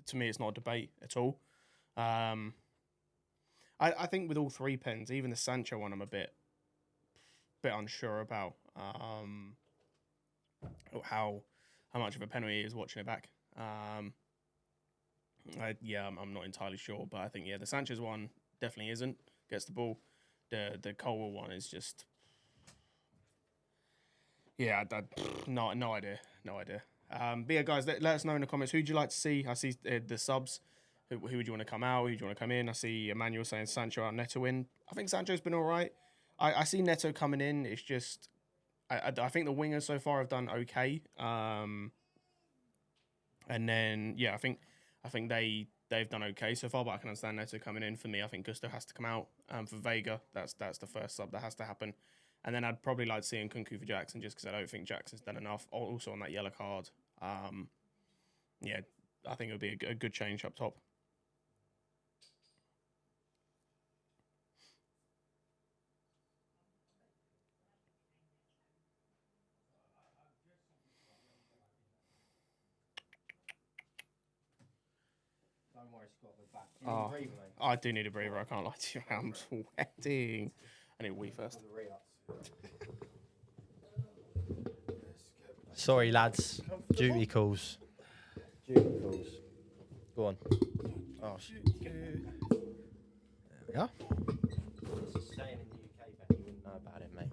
To me, it's not a debate at all. I think with all 3 pens, even the Sancho one, I'm a bit unsure about how much of a penalty it is watching it back. I'm not entirely sure, but I think the Sanchez one definitely isn't. Gets the ball. The Colwell one is just. Yeah, no idea. But yeah, guys, let us know in the comments. Who'd you like to see? I see the subs. Who would you want to come out? Who do you want to come in? I see Emmanuel saying Sancho out, Neto in. I think Sancho's been all right. I see Neto coming in. It's just, I think the wingers so far have done okay. And then I think they've done okay so far. But I can understand Neto coming in. For me, I think Gusto has to come out. For Vega, that's the first sub that has to happen. And then I'd probably like to see Nkunku for Jackson just because I don't think Jackson's done enough. Also on that yellow card. I think it would be a good change up top. Don't worry, Scott, we're back. Do you need a breather, mate? I do need a breather. I can't lie to you. I'm sweating. I need a wee first. Sorry, lads. Duty calls. Go on. Oh, shit. There we are. This is staying in the UK, but you wouldn't know about it, mate.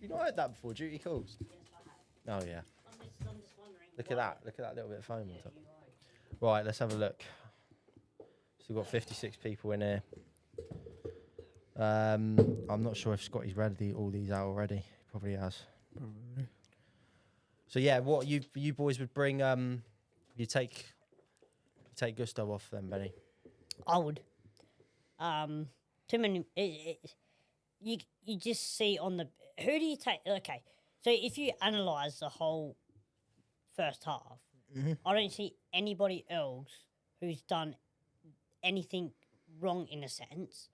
You not heard that before, duty calls? Oh, yeah. I'm just wondering. Look at that. Look at that little bit of foam on top. Right, let's have a look. So we've got 56 people in here. I'm not sure if Scotty's read all these out already. He probably has. Probably. So yeah, what you boys would bring? You take Gusto off then, Benny. I would. Too many. You just see on the who do you take? Okay, So if you analyse the whole first half, I don't see anybody else who's done anything wrong in a sense.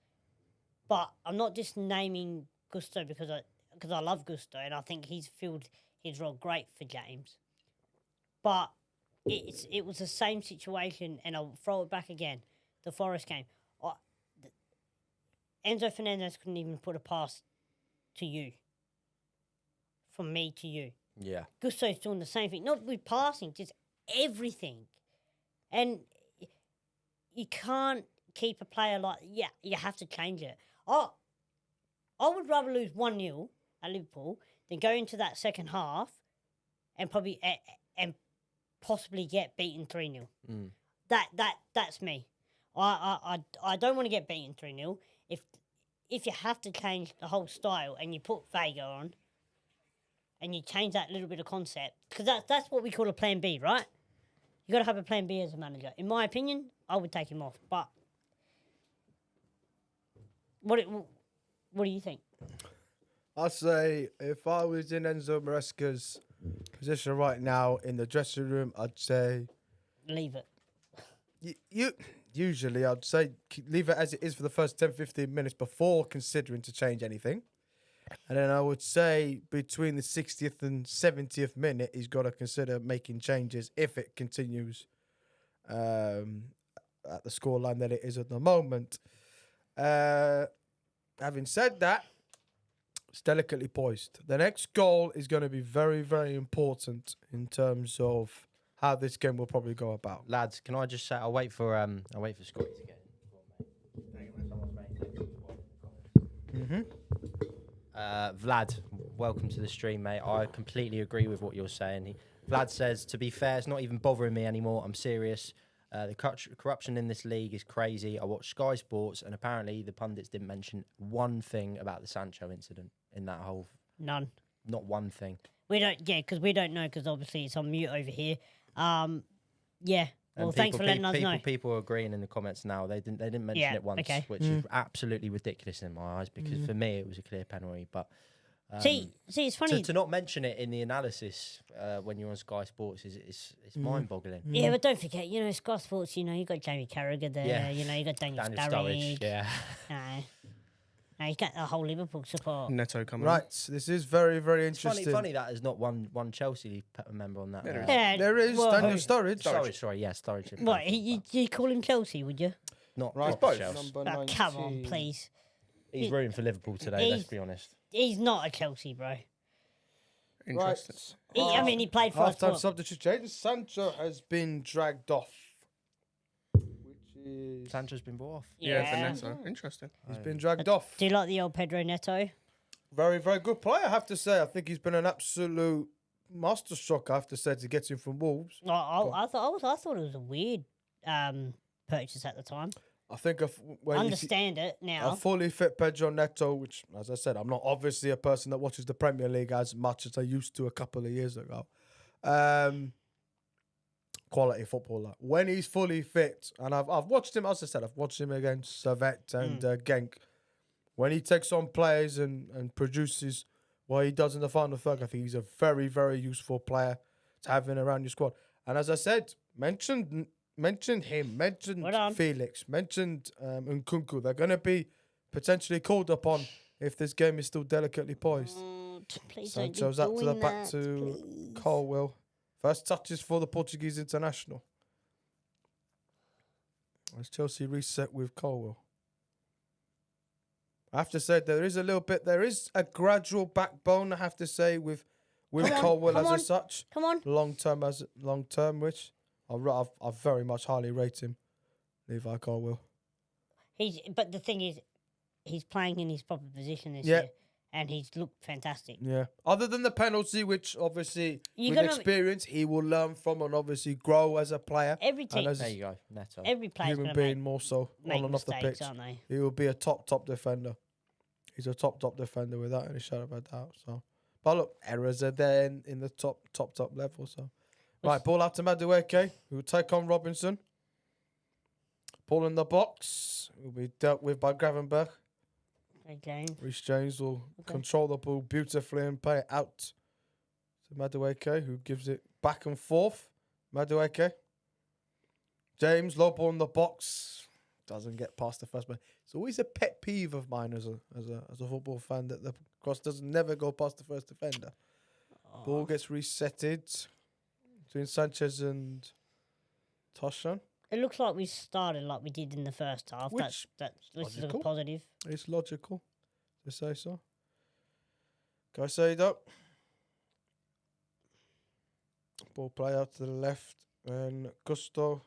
But I'm not just naming Gusto because I love Gusto and I think he's filled his role great for James. But it was the same situation, and I'll throw it back again. The Forest game. Enzo Fernandez couldn't even put a pass to you. From me to you. Yeah. Gusto's doing the same thing. Not with passing, just everything. And you can't keep a player like... Yeah, you have to change it. I would rather lose 1-0 at Liverpool than go into that second half and probably... and possibly get beaten 3-0. That's me. I don't want to get beaten 3-0. If you have to change the whole style and you put Vega on and you change that little bit of concept, because that's what we call a plan B, right? You got to have a plan B as a manager. In my opinion, I would take him off. But what do you think? I'd say if I was in Enzo Maresca's position right now in the dressing room, I'd say leave it. Usually I'd say leave it as it is for the first 10-15 minutes before considering to change anything. And then I would say between the 60th and 70th minute, he's got to consider making changes if it continues at the scoreline that it is at the moment. Having said that, it's delicately poised. The next goal is going to be very, very important in terms of how this game will probably go about. Lads, can I just say I'll wait for Scotty to get in. Vlad, welcome to the stream, mate. I completely agree with what you're saying. Vlad says, to be fair, it's not even bothering me anymore. I'm serious. The corruption in this league is crazy. I watched Sky Sports, and apparently the pundits didn't mention one thing about the Sancho incident in that whole... None. Not one thing. We don't, because we don't know, because obviously it's on mute over here. Yeah. Well, thanks for letting us know. People are agreeing in the comments now. They didn't mention it once, which is absolutely ridiculous in my eyes, because for me it was a clear penalty. But see, it's funny to not mention it in the analysis when you're on Sky Sports is mind-boggling. Yeah, but don't forget, Sky Sports. You got Jamie Carragher there. Yeah. You got Daniel Sturridge. Sturridge. Yeah. You got the whole Liverpool support. Neto coming Right, this is very, very interesting. Funny that there's not one Chelsea member on that. There is Daniel Sturridge. Sturridge. What, you call him Chelsea, would you? Not both. Chelsea. Oh, come on, please. He's rooting for Liverpool today, let's be honest. He's not a Chelsea, bro. Interesting. He played for us. Half-time substitute change. Sancho has been dragged off. Sancho's been brought off. Yeah, for Neto. Interesting. He's been dragged off. Do you like the old Pedro Neto? Very, very good player, I have to say. I think he's been an absolute masterstroke, I have to say, to get him from Wolves. I thought it was a weird purchase at the time. I think Understand it now. A fully fit Pedro Neto, which, as I said, I'm not obviously a person that watches the Premier League as much as I used to a couple of years ago. Quality footballer. When he's fully fit, and I've watched him, as I said, I've watched him against Servette and Genk. When he takes on players and produces what he does in the final third, I think he's a very, very useful player to have in around your squad. And as I said, mentioned him, mentioned Felix, mentioned Nkunku. They're going to be potentially called upon if this game is still delicately poised. Sancho's out to the back to Colwill. First touches for the Portuguese international. As Chelsea reset with Colwill. I have to say there is a gradual backbone, I have to say, with Colwill as such. Come on. Long term, which I very much highly rate him, Levi Colwill. But the thing is, he's playing in his proper position this year. And he's looked fantastic. Yeah. Other than the penalty, which obviously with experience he will learn from and obviously grow as a player. Every team. There you go, Neto. Every player human being more so on and off the pitch. Aren't they? He will be a top defender. He's a top defender without any shadow of a doubt. So, but look, errors are there in the top level. So, right, ball out to Madueke, who will take on Robinson. Ball in the box will be dealt with by Gravenberch. Okay. Reece James will control the ball beautifully and play it out to Madueke, who gives it back and forth. Madueke. James, low ball in the box. Doesn't get past the first man. It's always a pet peeve of mine as a football fan that the cross doesn't never go past the first defender. Ball gets resetted between Sanchez and Toshan. It looks like we started like we did in the first half. Which Which is a logical. positive. It's logical to say so. Caicedo. Ball play out to the left. And Gusto.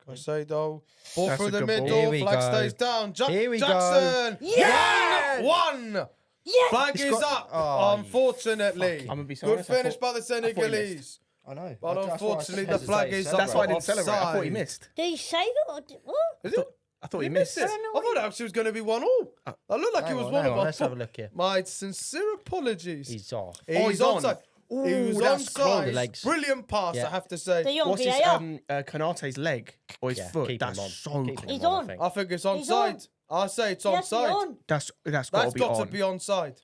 Caicedo. Ball That's through a the good ball. middle. Here we Flag go. stays down. Here we go. Jackson. Yes! 1-1. Yeah. Flag It's is got- up. Oh, you unfortunately. I'm gonna be so Good honest, I finish thought- by the I thought he Senegalese. I know. But That's why I unfortunately, the hesitated flag to is celebrate. That's why I didn't celebrate. I thought he Offside. missed. Did he save it? Or what? Is it? I thought he You missed. missed it. I thought actually it was going to be 1-1. I looked like it Hang was on, 1 hang on, of let's have a look here. My sincere apologies. He's off. He's on. onside. He Ooh, was that's close. The onside. legs. Brilliant pass, Yeah. I have to say. They're on What's his VAR. Konate's leg or his Yeah, foot? keep him That's on. so Keep him close. He's on, I on. think. I think it's He's on. onside. I say it's He has to be onside. on. That's got That's to be got on. to be onside.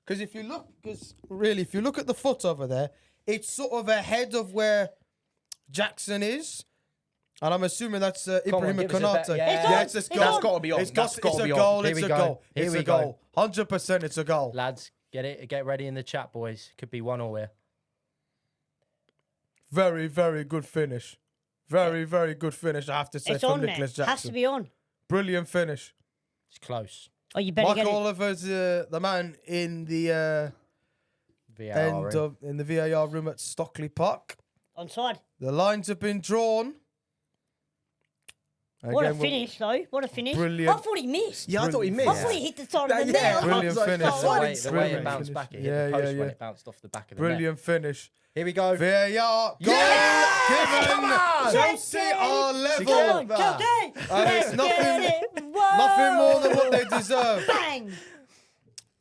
Because if you look at the foot over there, it's sort of ahead of where Jackson is. And I'm assuming that's on, Ibrahim give us a bet. Konate. Yeah. It's on. it's a It's goal. That's got to be on. It's That's got a to be goal. on. Here It's we a go. goal. Here It's we a go. goal. 100% it's a goal. Lads, get ready in the chat, boys. Could be 1-1 here. Very, very good finish. Very, very good finish, I have to say, It's from on there. Nicholas Has to Jackson. be on. Brilliant finish. It's close. Oh, you better Mike get it. Oliver's the man in the VAR. in the VAR room at Stockley Park. Onside. The lines have been drawn. What a Again, we'll- finish, though. What a finish. Brilliant. I thought he missed. Yeah, I thought he Brilliant. missed. I thought he hit the side of the Yeah. net. Brilliant I was like, finish. oh, The what way, a- the way it Brilliant bounced finish. back, it hit Yeah, the post yeah, when yeah. it bounced off the back of the net. Brilliant finish. Here we go. VAR. Goal Yes! given. Come on! Chelsea are Come level. on, Chelsea. And it's nothing- Get it. Whoa. Nothing more than what they deserve. Bang.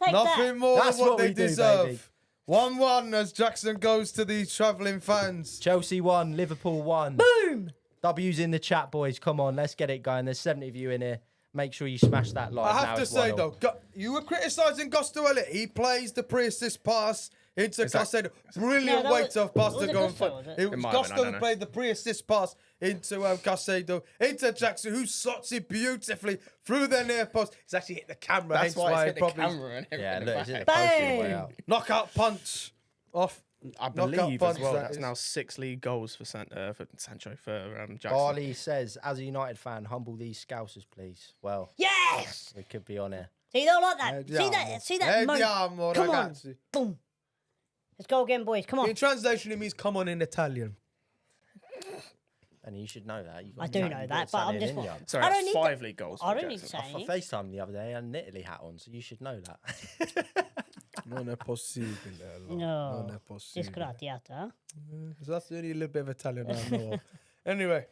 Take Nothing that. more That's than what what they we do, deserve. baby. 1-1 as Jackson goes to the travelling fans. Chelsea 1, Liverpool 1. Boom. W's in the chat, boys. Come on, let's get it going. There's 70 of you in here. Make sure you smash that like. I Now have to it's say 1-0. though, you were criticising Gusto Elliott. He plays the pre-assist pass into Caicedo. Brilliant No, that weight was- of pass was to it go in Gusto, front. was it? It was It might have been, I Gusto don't who know. played the pre-assist pass into Caicedo, into Jackson, who slots it beautifully through their near post. He's actually hit the camera. That's hence why why it's it hit the probably camera and Yeah, everything. look, it's in the back. post on the way Bang! out. knockout punch off. I Knockout believe punch, as well. that That's is. now 6 league goals for Sancho for Jackson. Barley says, as a United fan, humble these scousers, please. Well, Yes. we could be on here. See, they don't like that. Vediamo. See that moment. Vediamo, Come on. ragazzi. Boom. Let's go again, boys. Come on. In translation, it means "come on" in Italian. And you should know that. I do know that, but I'm just. Sorry, I that's don't need 5 to- league goals. I for don't need to Jackson. say I anything. FaceTime the other day and an Italy hat on, so you should know that. Non è possibile. No. Non è possibile. Disgraziata. So that's the only little bit of Italian I know of. Anyway,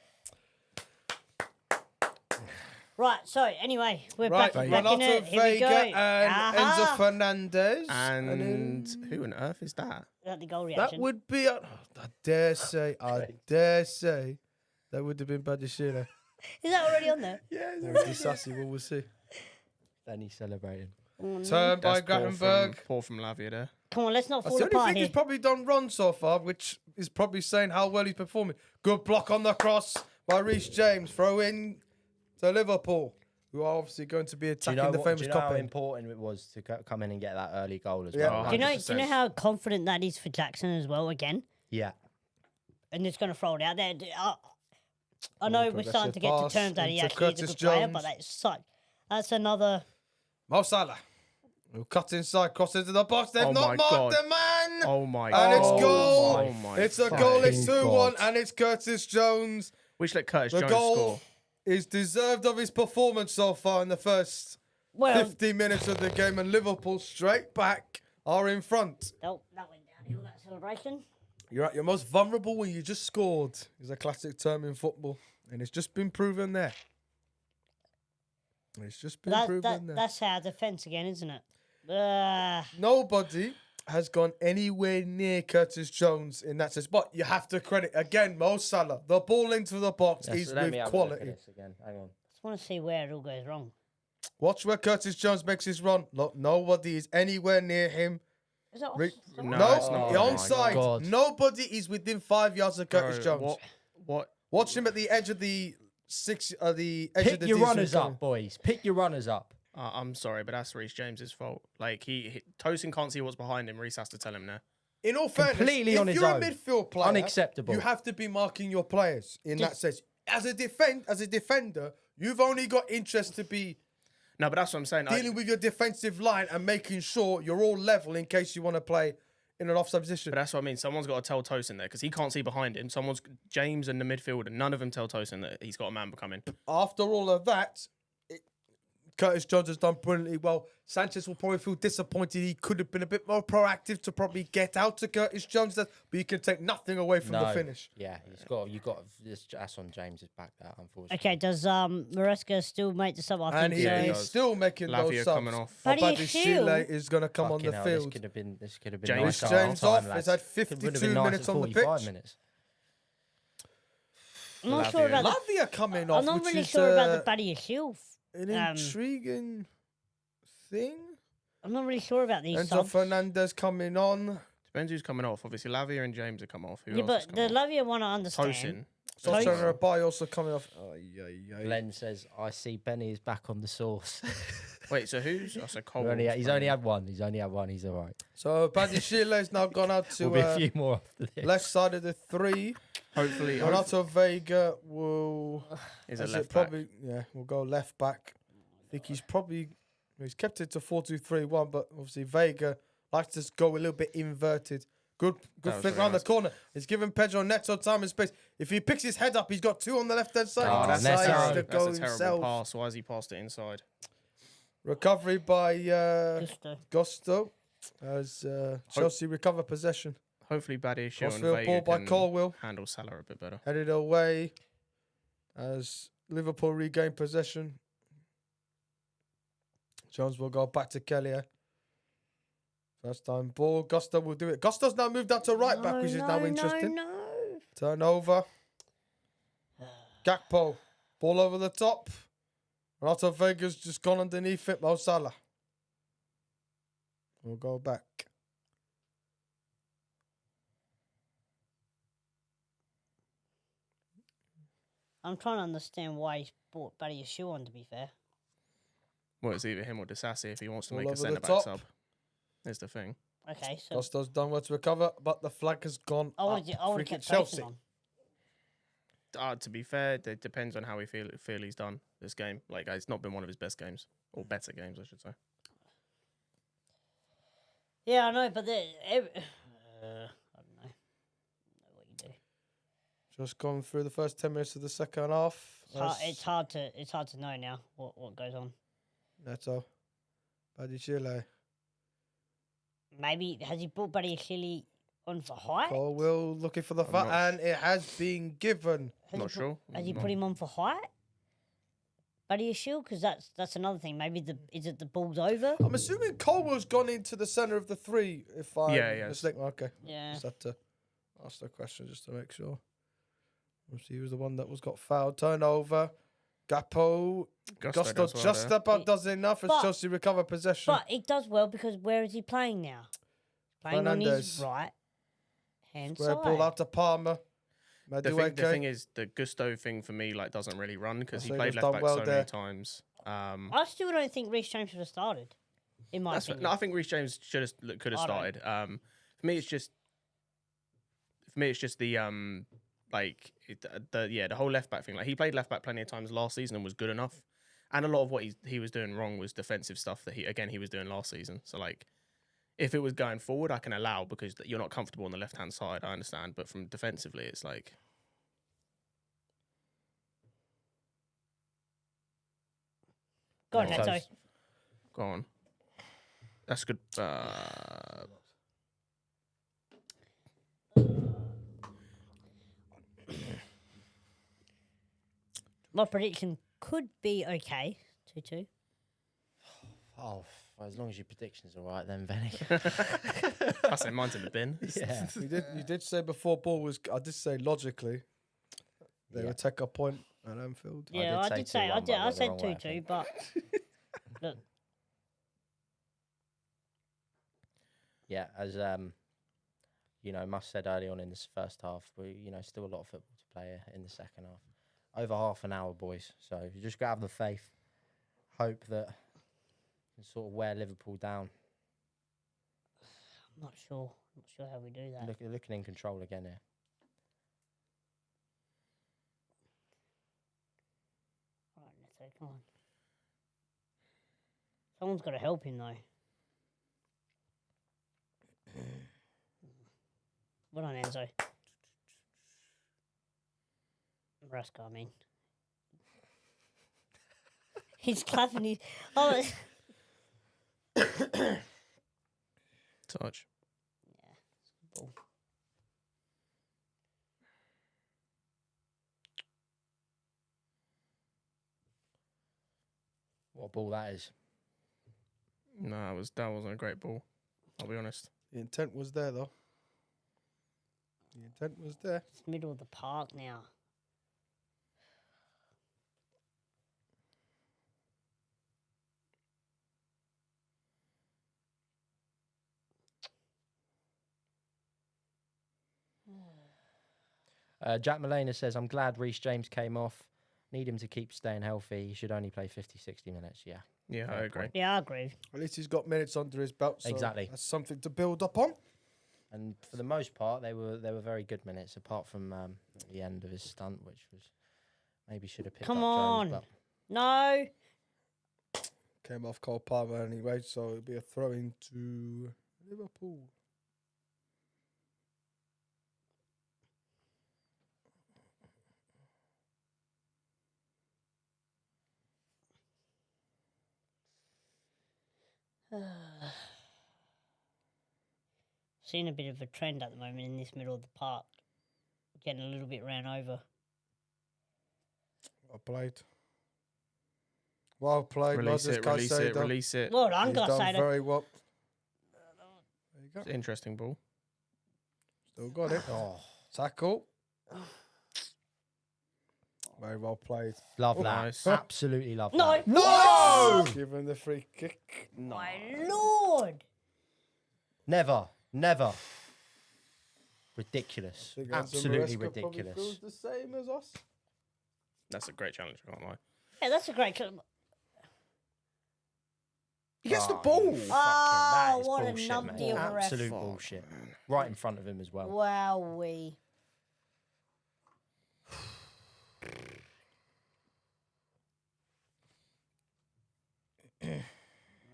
Right. So anyway, we're right, back in Renato it. Here we Vega go. and Enzo Aha. Fernandez. And who on earth is that? That the goal That reaction. would be, I dare say, that would have been Badishina. Is that already on there? Or Sassy, well, we'll see. Then he's celebrating. Turned by That's Grattenberg. Paul from Lavia there. Come on, let's not That's fall the only apart thing here. he's probably done wrong so far, which is probably saying how well he's performing. Good block on the cross by Reece James. Throw in to Liverpool, who are obviously going to be Do you attacking know, the do famous you know how cup end. important it was to come in and get that early goal as Yeah. well? Oh, Do you know 100%. how confident that is for Jackson as well again? Yeah. And it's going to throw it out there. I know we're starting to get to pass terms that he into actually is a Curtis good player, Jones. but that's another. Mo Salah, who cut inside, cross into the box. They've Oh not my marked God. the man. Oh my And it's God. goal. Oh my It's a goal. It's fucking 2-1, God. and it's Curtis Jones. We should let Curtis The Jones goal score. is deserved of his performance so far in the first Well, 50 minutes of the game, and Liverpool straight back are in front. that went downhill, that celebration. You're at your most vulnerable when you just scored, is a classic term in football, and it's just been proven there. It's just been proven there. That's our defence again, isn't it? Nobody has gone anywhere near Curtis Jones in that sense, but you have to credit again Mo Salah. The ball into the box is Let with me have a look at quality. this again. Hang on. Just want to see where it all goes wrong. Watch where Curtis Jones makes his run. Look, nobody is anywhere near him. Is that Re- offside? No, it's not. Oh my onside. God. Nobody is within 5 yards of Curtis Bro, Jones. What? Watch him at the edge of the the edge of Pick the your D zone runners coming. up, boys. Pick your runners up. I'm sorry, but that's Reece James's fault. Like Tosin can't see what's behind him. Reece has to tell him now. In all fairness, Completely if on his you're own. a midfield player, Unacceptable. you have to be marking your players in that sense. As a defender, you've only got interest to be No, but that's what I'm saying. dealing with your defensive line and making sure you're all level in case you want to play in an offside position. But that's what I mean. Someone's got to tell Tosin there because he can't see behind him. James and the midfield, and none of them tell Tosin that he's got a man coming. After all of that, Curtis Jones has done brilliantly well. Sanchez will probably feel disappointed. He could have been a bit more proactive to probably get out to Curtis Jones, but you can take nothing away from the finish. Yeah, you got that's on James's back. That unfortunately. Okay, does Maresca still make the sub? I And think so. he he's does. still making Lavia those subs. coming off. But Buddy he's Chile still- is going to come on Fucking the hell, field. This could have been James- Reece nice at James half-time, off. lads. He's had Could- would have 52 been nice minutes at on the 45 pitch. minutes. I'm not sure about the. Lavia coming off, I'm not which really is sure about the Buddy Shield. an intriguing thing. I'm not really sure about these Enzo subs. Fernandez coming on. Depends who's coming off. Obviously, Lavia and James are coming off. Who Yeah, else but is the coming off? Lavia one I understand. Tosin. Sosana Abai also coming off. Glenn says, "I see Benny is back on the sauce." Wait, so who's? Oh, so Cole. He's only had one. He's all right. So Buddy Chile's now gone out to There'll be a few more after this. left side of the three. Hopefully, Renato Vega will. is a Is left it probably? Yeah, we'll go left back. I think he's kept it to 4-2-3-1, but obviously Vega likes to go a little bit inverted. Good was flick very around nice. the corner. He's giving Pedro Neto time and space. If he picks his head up, he's got two on the left hand side. Oh, he that's decides terrible. to That's go a terrible himself. pass. Why has he passed it inside? Recovery by Gusto. Gusto as Chelsea recover possession. Hopefully, Badiashile and Crossfield ball Vega by can Colwill. handle Salah a bit better. Headed away as Liverpool regain possession. Jones will go back to Kelly. First time ball. Gusto will do it. Gusto's now moved out to right back, which is now interesting. No. Turnover. Gakpo. Ball over the top. Renato Vega's just gone underneath it. Mo Salah. We'll go back. I'm trying to understand why he's brought Buddy Shield on, to be fair. Well, it's either him or Disassi if he wants to All make a over the centre back top. sub. Is the thing. Okay, so Gusto's done well to recover, but the flag has gone I up. would Free have kick kept Chelsea. Tosin on. To be fair, it depends on how we feel he's done this game. Like, it's not been one of his best games. Or better games, I should say. Yeah, I know, but I don't know. I don't know what you do. Just gone through the first 10 minutes of the second half. It's hard to know now what goes on. Neto. Buddy Chile. Maybe has he brought Buddy Shield on for height? Colwill looking for the I'm foul, not and it has been given. Has Not he sure. Has he No. put him on for height? Buddy Shield, because that's another thing. Maybe is it the ball's over? I'm assuming Colwill's gone into the centre of the three, if I'm yes. mistaken. Okay. Yeah. Just had to ask the question just to make sure. Obviously, he was the one that got fouled. Turnover. Gakpo. Gusto does well just there. about does enough as But- Chelsea recover possession. But it does well because where is he playing now? Playing on his Fernandes. right hand Square side. ball out to Palmer. The thing is, the Gusto thing for me doesn't really run because he So he played was left done back well so there. many times. I still don't think Reece James should have started. In my opinion. No, I think Reece James could have I don't. started. For me, it's just the the whole left back thing. Like, he played left back plenty of times last season and was good enough. And a lot of what he was doing wrong was defensive stuff that he was doing last season. So, like, if it was going forward, I can allow because you're not comfortable on the left hand side. I understand, but from defensively, it's like. Go on, No, Neto. so- Go on. That's good. My prediction could be okay. 2-2. Oh, well, as long as your prediction's all right, then, Benny. I say mine's in the bin. Yeah. You did say before ball was. I did say logically they would take a point at Anfield. Yeah, I did say 2-1, but I I went the said wrong way, I 2-2, think. but look, yeah, as Musk said early on in this first half, still a lot of football to play in the second half. Over half an hour, boys. So you just got to have the faith. Hope that you can sort of wear Liverpool down. I'm not sure. Not sure how we do that. Looking in control again here. Right, Neto, come on. Someone's got to help him though. Well done, Enzo. Nebraska, I mean. He's clapping his... Oh, Touch. yeah, it's a good ball. What a ball that is. No, that wasn't a great ball. I'll be honest. The intent was there, though. The intent was there. It's middle of the park now. Jack Mullena says, I'm glad Reece James came off. Need him to keep staying healthy. He should only play 50, 60 minutes. Yeah. Yeah, I Fair agree. point. Yeah, I agree. At least he's got minutes under his belt. So Exactly. That's something to build up on. And for the most part, they were very good minutes, apart from the end of his stunt, which was maybe should have picked Come up on. Jones. No. Came off Cole Palmer anyway, so it'll be a throw in to Liverpool. Seeing a bit of a trend at the moment in this middle of the park. Getting a little bit ran over. Well played. Well played. Release Not it, just release it, Caicedo. release it. Well done, He's done Caicedo. very well. There you go. It's an interesting ball. Still got it. Oh, Tackle. Very well played. love Oh, that. nice. Absolutely love No. that. No! Give him the free kick. My lord. Never. Ridiculous. I think Enzo Absolutely Maresca probably ridiculous. feels the same as us. That's a great challenge, I can't lie. Yeah, that's a great club. He gets the Oh, ball. you fucking- that Oh, is what a bullshit, numpty mate. of a ref. Absolute Fuck, bullshit. man. Right in front of him as well. Wowee.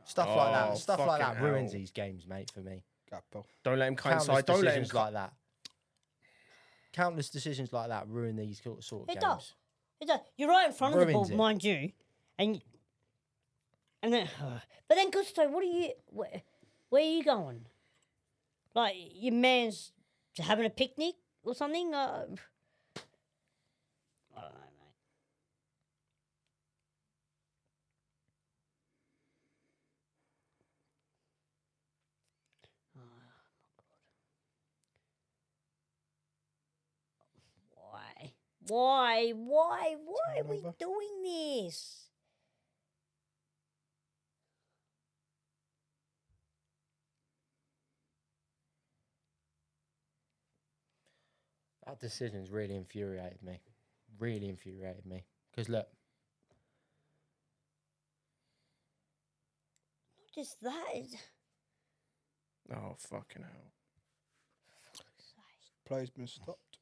Stuff like that. Oh, Stuff like that fucking ruins hell. these games, mate. For me. Capo. Don't let him cut Countless inside. Don't let him decisions cut. like that. Countless decisions like that ruin these sort of It games. does. It does. You're right in front of the ball, Ruins it. mind you, and then, but then Gusto, what are you? Where are you going? Like your man's having a picnic or something? I don't know, mate. Why are we Turnover. doing this? That decision's really infuriated me. Really infuriated me. Because look, Not just that. It's, Oh, fucking hell. Play's been stopped.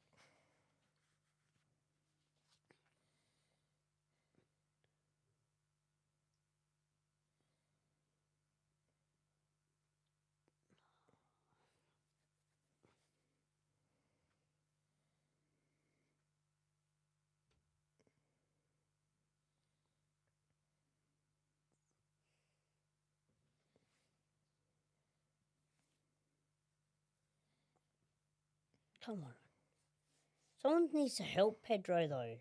come on. Someone needs to help Pedro though.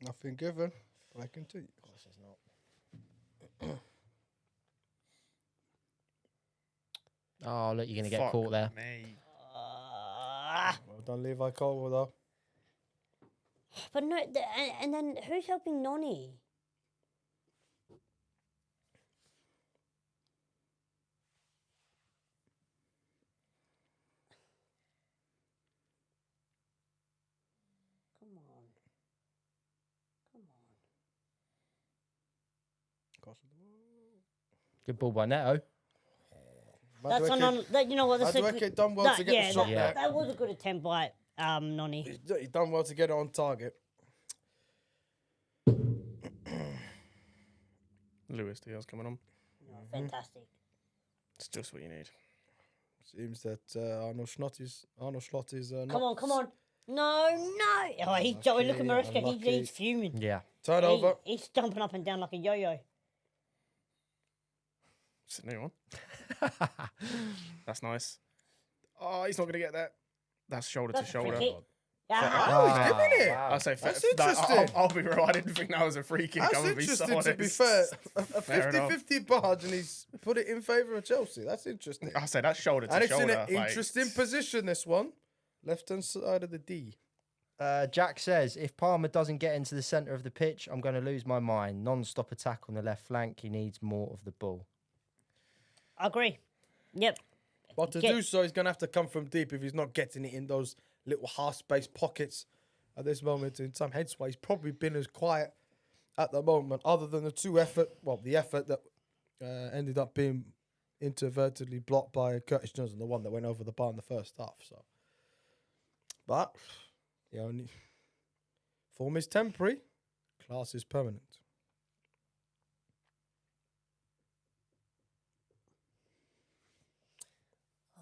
Nothing given. Play continue. of course it's not. Oh, look, you're going to get Fuck caught there. me. Well done, Levi Colwell, though. But no, and then who's helping Noni? Good ball by Neto. That's you know what? That's Madueke done well to get the shot there. that was a good attempt by Noni. He's done well to get it on target. Lewis Diaz coming on. Fantastic. It's just what you need. Seems that Arnold Slot is not. Come on. No. Oh, he's look at Maresca. He's fuming. Yeah. Turnover. He's jumping up and down like a yo-yo. It's a new one. That's nice. Oh, he's not going to get that. That's shoulder That's to a free shoulder. kick. Oh, he's giving it. I'll say That's fair. interesting. I'll be real. I didn't think that was a free kick. That's I'm gonna be so interesting, to be honest. fair. A Fair enough. 50-50 barge, and he's put it in favour of Chelsea. That's interesting. I say that's shoulder to And it's shoulder. in an interesting position, this one. Left-hand side of the D. Jack says, if Palmer doesn't get into the centre of the pitch, I'm going to lose my mind. Non-stop attack on the left flank. He needs more of the ball. I agree. Yep. But to do so, he's going to have to come from deep if he's not getting it in those little half-space pockets at this moment in time. Hence why he's probably been as quiet at the moment, other than the effort that ended up being inadvertently blocked by Curtis Johnson, the one that went over the bar in the first half. So, but the only form is temporary, class is permanent.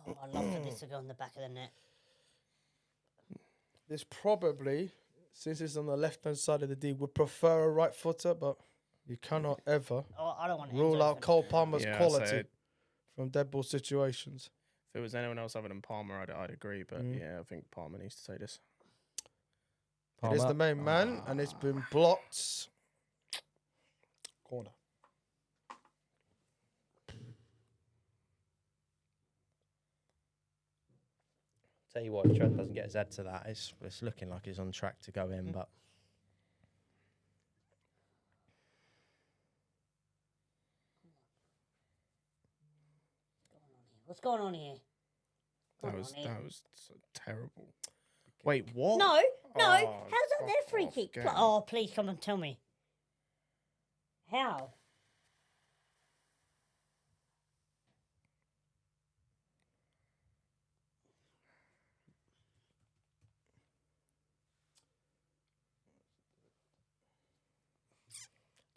Oh, I'd love for this to go in the back of the net. This probably, since it's on the left-hand side of the D, would prefer a right footer, but you cannot ever Oh, I don't want to rule out Cole Palmer's Yeah, quality so from dead ball situations. if it was anyone else other than Palmer, I'd agree. But yeah, I think Palmer needs to take this. It is the main man, and it's been blocked. Corner. Tell you what, if Trent doesn't get his head to that, it's looking like he's on track to go in, but... What's going on here? That was so terrible. Wait, what? No. Oh, How's that their fuck free off, kick? get out. Oh, please come and tell me. How? –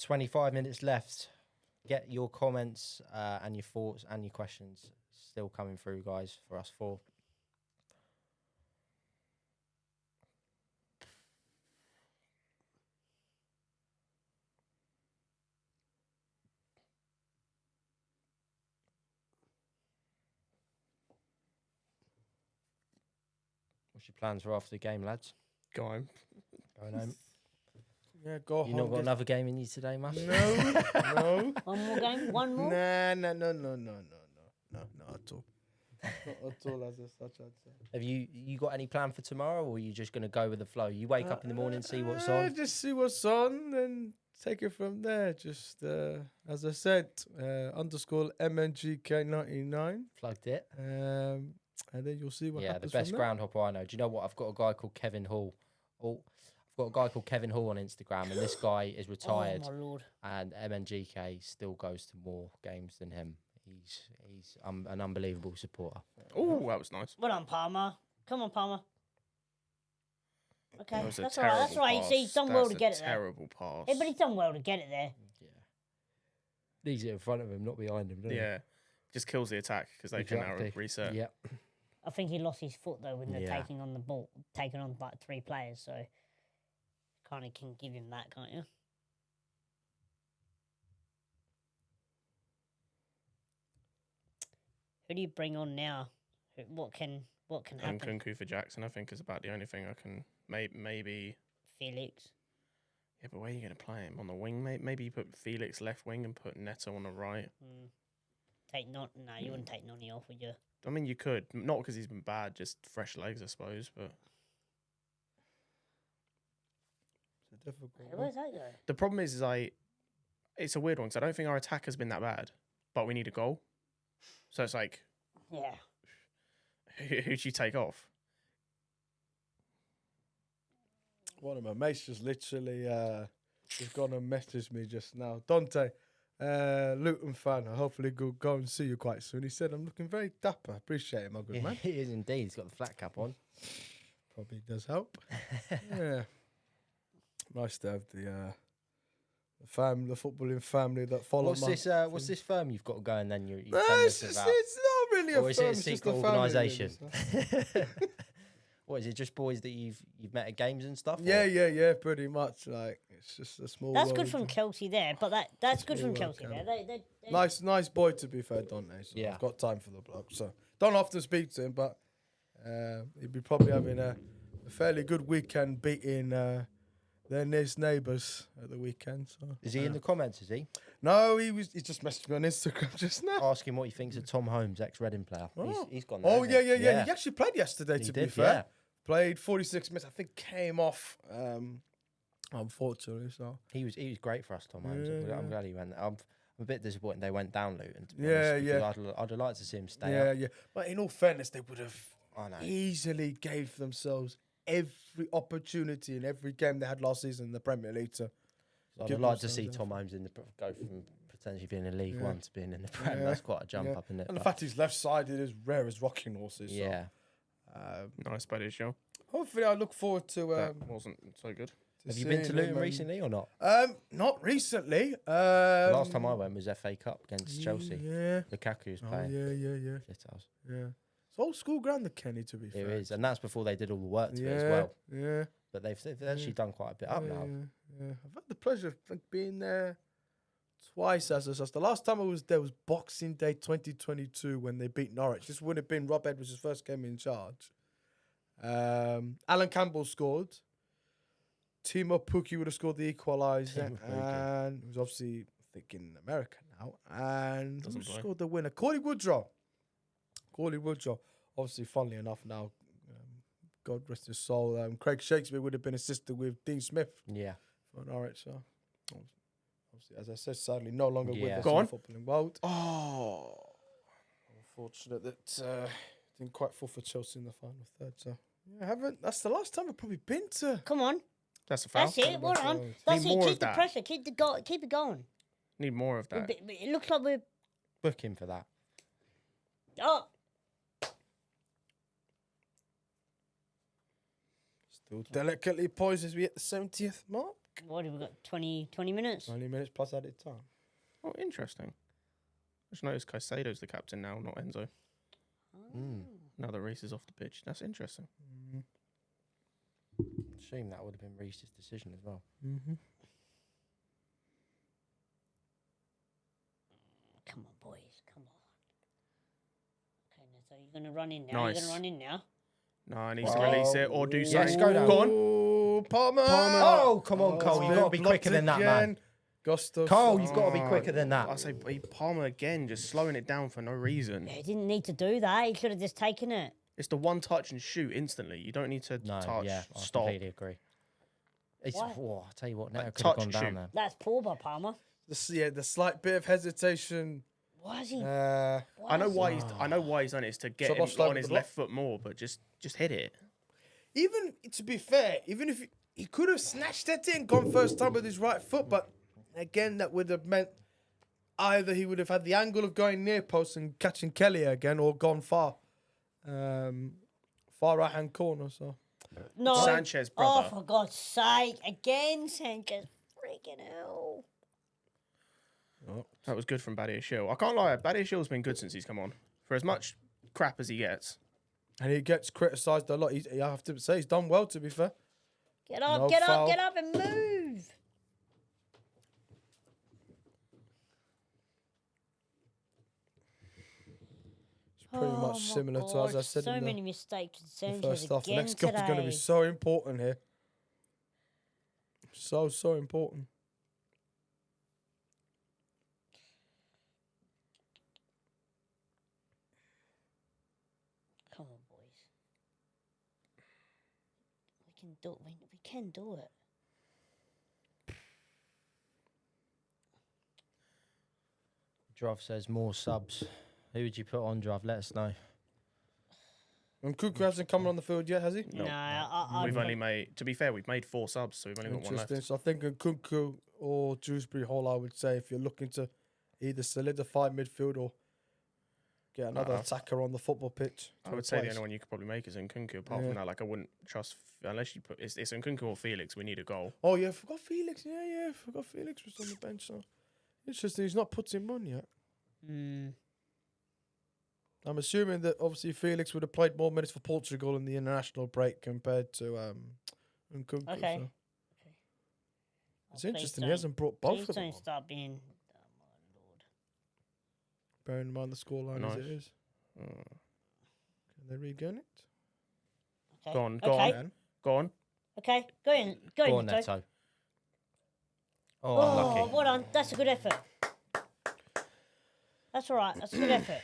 25 minutes left. Get your comments and your thoughts and your questions still coming through, guys, for us four. What's your plans for after the game, lads? Go on. Going home. Yeah, go You not got another game in you today, Mush? No. One more game? One more? No, not at all. Not at all, as such, I'd say. Have you got any plan for tomorrow, or are you just going to go with the flow? You wake up in the morning, see what's on? Just see what's on, and take it from there. Just, as I said, underscore MNGK99. Plugged it. And then you'll see what Yeah, happens the best from there. ground hopper I know. Do you know what? I've got a guy called Kevin Hall. Oh, I've got a guy called Kevin Hall on Instagram, and this guy is retired. Oh, my Lord. And MNGK still goes to more games than him. He's an unbelievable supporter. Oh, that was nice. Well done, Palmer. Come on, Palmer. Okay, That was a that's all right. That's terrible right. pass. He's done well to get it there. Terrible pass. Yeah, but he's done well to get it there. Yeah, needs it in front of him, not behind him. Yeah, just kills the attack because they can now reset. Yep. I think he lost his foot though when they're Yeah. taking on the ball, taking on like 3 players. So kind of can give him that, can't you? Who do you bring on now? What can And happen? Kunku for Jackson, I think, is about the only thing I can maybe. Felix. Yeah, but where are you going to play him on the wing? Maybe you put Felix left wing and put Neto on the right. No, you wouldn't take Noni off, would you? I mean, you could not because he's been bad, just fresh legs, I suppose. But It's a difficult Hey, one. where's that go? the problem is it's a weird one because I don't think our attack has been that bad, but we need a goal. So it's like, Yeah. who'd you take off? One of my mates just literally just gone and messaged me just now. Dante, Luton fan. I hopefully go and see you quite soon. He said I'm looking very dapper. Appreciate it, my good man. He is indeed. He's got the flat cap on. Probably does help. Yeah. Nice to have the footballing family that follow. What's this firm you've got going? Then you No, it's not really a or is firm. it a It's just secret a family, organisation? really, so. What is it? Just boys that you've met at games and stuff? Yeah, pretty much. Like it's just a small. That's good world. from Chelsea there, but that's good from Small Chelsea world, there. They Nice boy to be fair, Dante. So Yeah. I've got time for the bloke. So don't often speak to him, but he'd be probably having a fairly good weekend beating their nearest neighbours at the weekend. So Is he in the comments? Is he no, he just messaged me on Instagram just now. asking what he thinks of Tom Holmes, ex-Reading player? He's gone. Oh there, yeah. hasn't he? He actually played yesterday. He To be did, fair, yeah. played 46 minutes. I think came off. Unfortunately, so He was great for us, Tom Holmes. Yeah, I'm yeah. glad he went. I'm a bit disappointed they went down Luton. To be Yeah, honest, yeah. because I'd have liked to see him stay up. yeah. But in all fairness, they would have I know. easily gave themselves every opportunity in every game they had last season in the Premier League to. I'd give have liked to themselves see anything. Tom Holmes go from potentially being in League Yeah. One to being in the Prem. Yeah, That's quite a jump yeah. up, isn't it? And the But fact he's left-sided is rare as rocking horses. yeah. So, Nice buddy show. hopefully, I look forward to. That wasn't so good. Have you been to seeing Luton him, recently or not? Not recently. Last time I went was FA Cup against Chelsea. Yeah. Lukaku was Oh playing. yeah. Shithouse. Yeah. It's old school ground, the Kenny. To be It fair. is, and that's before they did all the work to Yeah. it as well. Yeah. But they've actually done quite a bit up now. Yeah. I've had the pleasure of being there twice as a The last time I was there was Boxing Day 2022 when they beat Norwich. This would have been Rob Edwards' first game in charge. Alan Campbell scored. Timo Pukki would have scored the equaliser, Timo Pukki. and he was obviously I think in America now. And Doesn't who play. scored the winner? Corley Woodrow. Obviously, funnily enough now, God rest his soul. Craig Shakespeare would have been assisted with Dean Smith Yeah. for Norwich. So, obviously, as I said, sadly, no longer with Yeah. us Go in on. the footballing world. Oh, Unfortunate that didn't quite fall for Chelsea in the final third. So, yeah, I haven't. That's the last time I've probably been to. come on, that's a foul. that's it. Well on. Need That's more it. of Keep the that. pressure. Keep it going. Need more of that. It looks like we're Book him for that. oh. Still delicately poised as we hit the 70th mark. What have we got? 20 minutes. 20 minutes plus added time. Oh, interesting. I just noticed Caicedo's the captain now, not Enzo. Mm. Now that Reece is off the pitch. That's interesting. Assume that would have been Reece's decision as well. Mm-hmm. Come on, boys. Come on. Okay, so you're gonna run in now. You're Nice. gonna run in now. No, he needs to release it or do Yes, something. go down. Go on. Oh, Palmer. Oh, come on, Oh, Cole. You've got to be blocked quicker than that, man. again. Gusto. Cole, you've got to be quicker than I that. say Palmer again, just slowing it down for no reason. Yeah, he didn't need to do that. He could have just taken it. It's the one touch and shoot instantly. You don't need to No, touch, yeah, I stop. completely agree. It's, Why? oh, I'll tell you what, now Like could have touch gone down shoot. there. That's poor by Palmer. The slight bit of hesitation. Why is he? Uh, I know is why he- he's. I know why he's done it. Is to get So him what's like on with his the left foot more, but just hit it. even to be fair, even if he could have snatched it in, gone first time with his right foot, but again, that would have meant either he would have had the angle of going near post and catching Kelly again, or gone far right hand corner. So No. Sanchez, Oh, brother. for God's sake. Again, Sanchez. Freaking hell. That was good from Badiashile. I can't lie, Badiashile's been good since he's come on. For as much crap as he gets. and he gets criticised a lot. I have to say he's done well. To be fair, Get up, No get foul. up, get up and move. it's pretty Oh much my similar to as I God, said so in many the mistakes and first Sanchez half. The again next goal is going to be today. so important here. So important. Come on, boys. We can do it. We can do it. Drav says more subs. Who would you put on, Drav? Let us know. And Cuckoo hasn't come on the field yet, has he? No. No, I We've only made, to be fair, we've made 4 subs, so we've only got one left. Interesting. So I think Nkunku or Dewsbury Hall, I would say, if you're looking to either solidify midfield or get another attacker on the football pitch. I would say the only one you could probably make is Nkunku. Apart from that, like I wouldn't trust unless you put it's Nkunku or Felix. We need a goal. Oh yeah, forgot Felix. Yeah, forgot Felix was on the bench. So interesting. He's not put him on yet. I'm assuming that obviously Felix would have played more minutes for Portugal in the international break compared to Nkunku. Okay. So. It's interesting. He hasn't brought both Please of them don't on. start being. Oh my lord. Bearing in mind the scoreline as it is. Can they regain it? Okay. Go on, Okay. go on. Okay. Go in. Go Go in, on, Neto. Neto. Oh, Unlucky. well done. That's a good effort. That's all right. That's a good effort.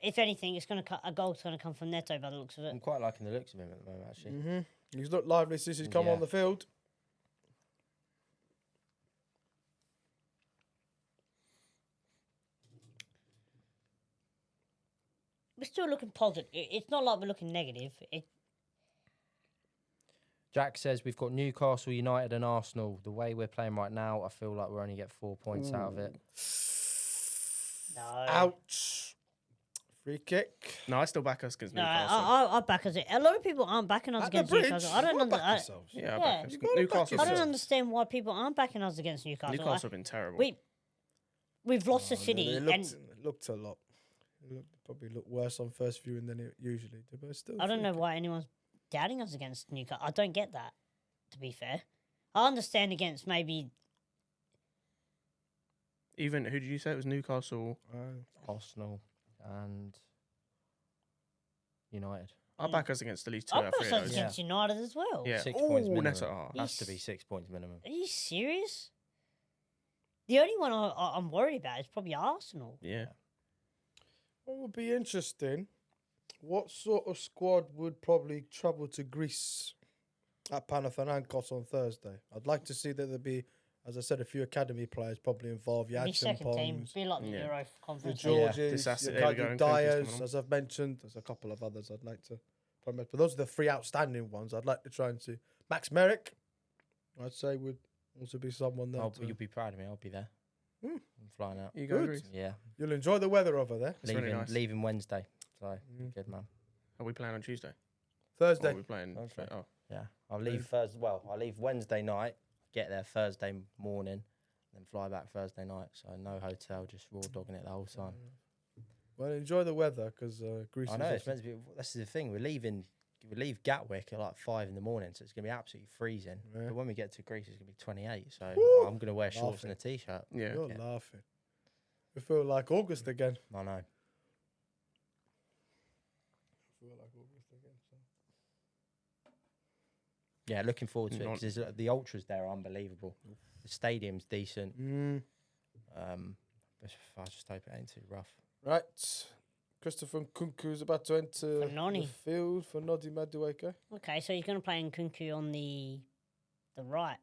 If anything, it's going to a goal's going to come from Neto by the looks of it. I'm quite liking the looks of him at the moment, actually. Mm-hmm. He's looked lively since he's come Yeah. on the field. We're still looking positive. It's not like we're looking negative. Jack says we've got Newcastle, United, and Arsenal. The way we're playing right now, I feel like we only get 4 points out of it. No. Ouch. Free kick. No, I still back us against No, Newcastle. I back us. A lot of people aren't backing us At the against bridge. Newcastle. I don't You've got to back understand. yourselves. Yeah, I Yeah. back us. You gotta back Newcastle. I don't yourself. understand why people aren't backing us against Newcastle. Newcastle have been terrible. We've lost to Oh, City, It and looked a lot. Probably looked worse on first viewing than it usually did, but still. I don't free know kick. why anyone's doubting us against Newcastle. I don't get that. To be fair, I understand against maybe Even who did you say it was? Newcastle. Arsenal and United. I back us against at least two I out of put three us of those. against United as well. Yeah. 6 points Ooh, minimum. Neto. Has to be 6 points minimum. Are you serious? The only one I'm worried about is probably Arsenal. Yeah. What would be interesting? What sort of squad would probably travel to Greece at Panathinaikos on Thursday? I'd like to see that there be, as I said, a few academy players probably involved. Be second team, Yachin, be like the Yeah. Euro the conference. Georges, This asset- your there we go, Kadu and Kunku's coming Dyers, on. as I've mentioned. There's a couple of others I'd like to promote. But those are the three outstanding ones I'd like to try and see. Max Merrick, I'd say, would also be someone that You'll be proud of me. I'll be there. Hmm. I'm flying out. You go, Good. Greece. Yeah. you'll enjoy the weather over there. It's really nice. Leaving Wednesday. So, good, man. Are we playing on Tuesday? Or Thursday. are we playing? Thursday. Oh, Yeah. I'll leave Thursday. Well, I'll leave Wednesday night, get there Thursday morning, then fly back Thursday night. So, no hotel, just raw dogging it the whole time. Well, enjoy the weather because Greece I know, is it's meant to be. This is the thing. We leave Gatwick at like 5 in the morning, so it's going to be absolutely freezing. Yeah. But when we get to Greece, it's going to be 28. So, Woo! I'm going to wear shorts and a Laughing. t-shirt. yeah. You're Yeah. laughing. We feel like August again. I know. Feel like August again. So. Yeah, looking forward to it Not- because the ultras there are unbelievable. The stadium's decent. But I just hope it ain't too rough. Right. Christopher Nkunku is about to enter For Noni. the field for Nodi Madueke. Okay, so he's going to play Nkunku on the right.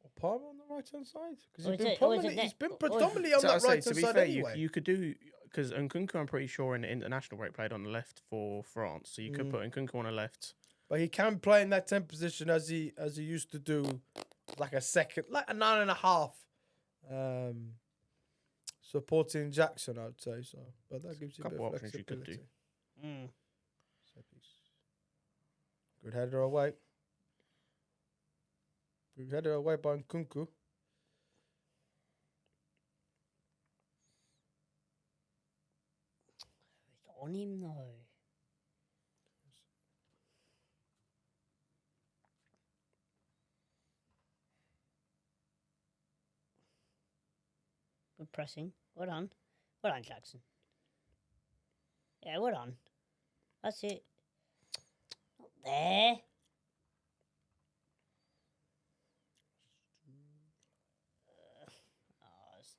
Or Palmer on the right hand side? Because Or he's is been, it- or is it he's next- been or is- predominantly on So I'd that say, right to hand be side fair, anyway. you could do because Nkunku, I'm pretty sure in the international break played on the left for France, so you could put Nkunku on the left. But he can play in that 10 position as he used to do, like a 9.5. Supporting Jackson, I'd say so. But that gives you a bit Couple of options you could do. flexibility. Mm. Good header away. Good header away by Nkunku. It's on him though. Good pressing. Well done. Well done, Jackson. Yeah, well done. That's it. Not there. Oh, it's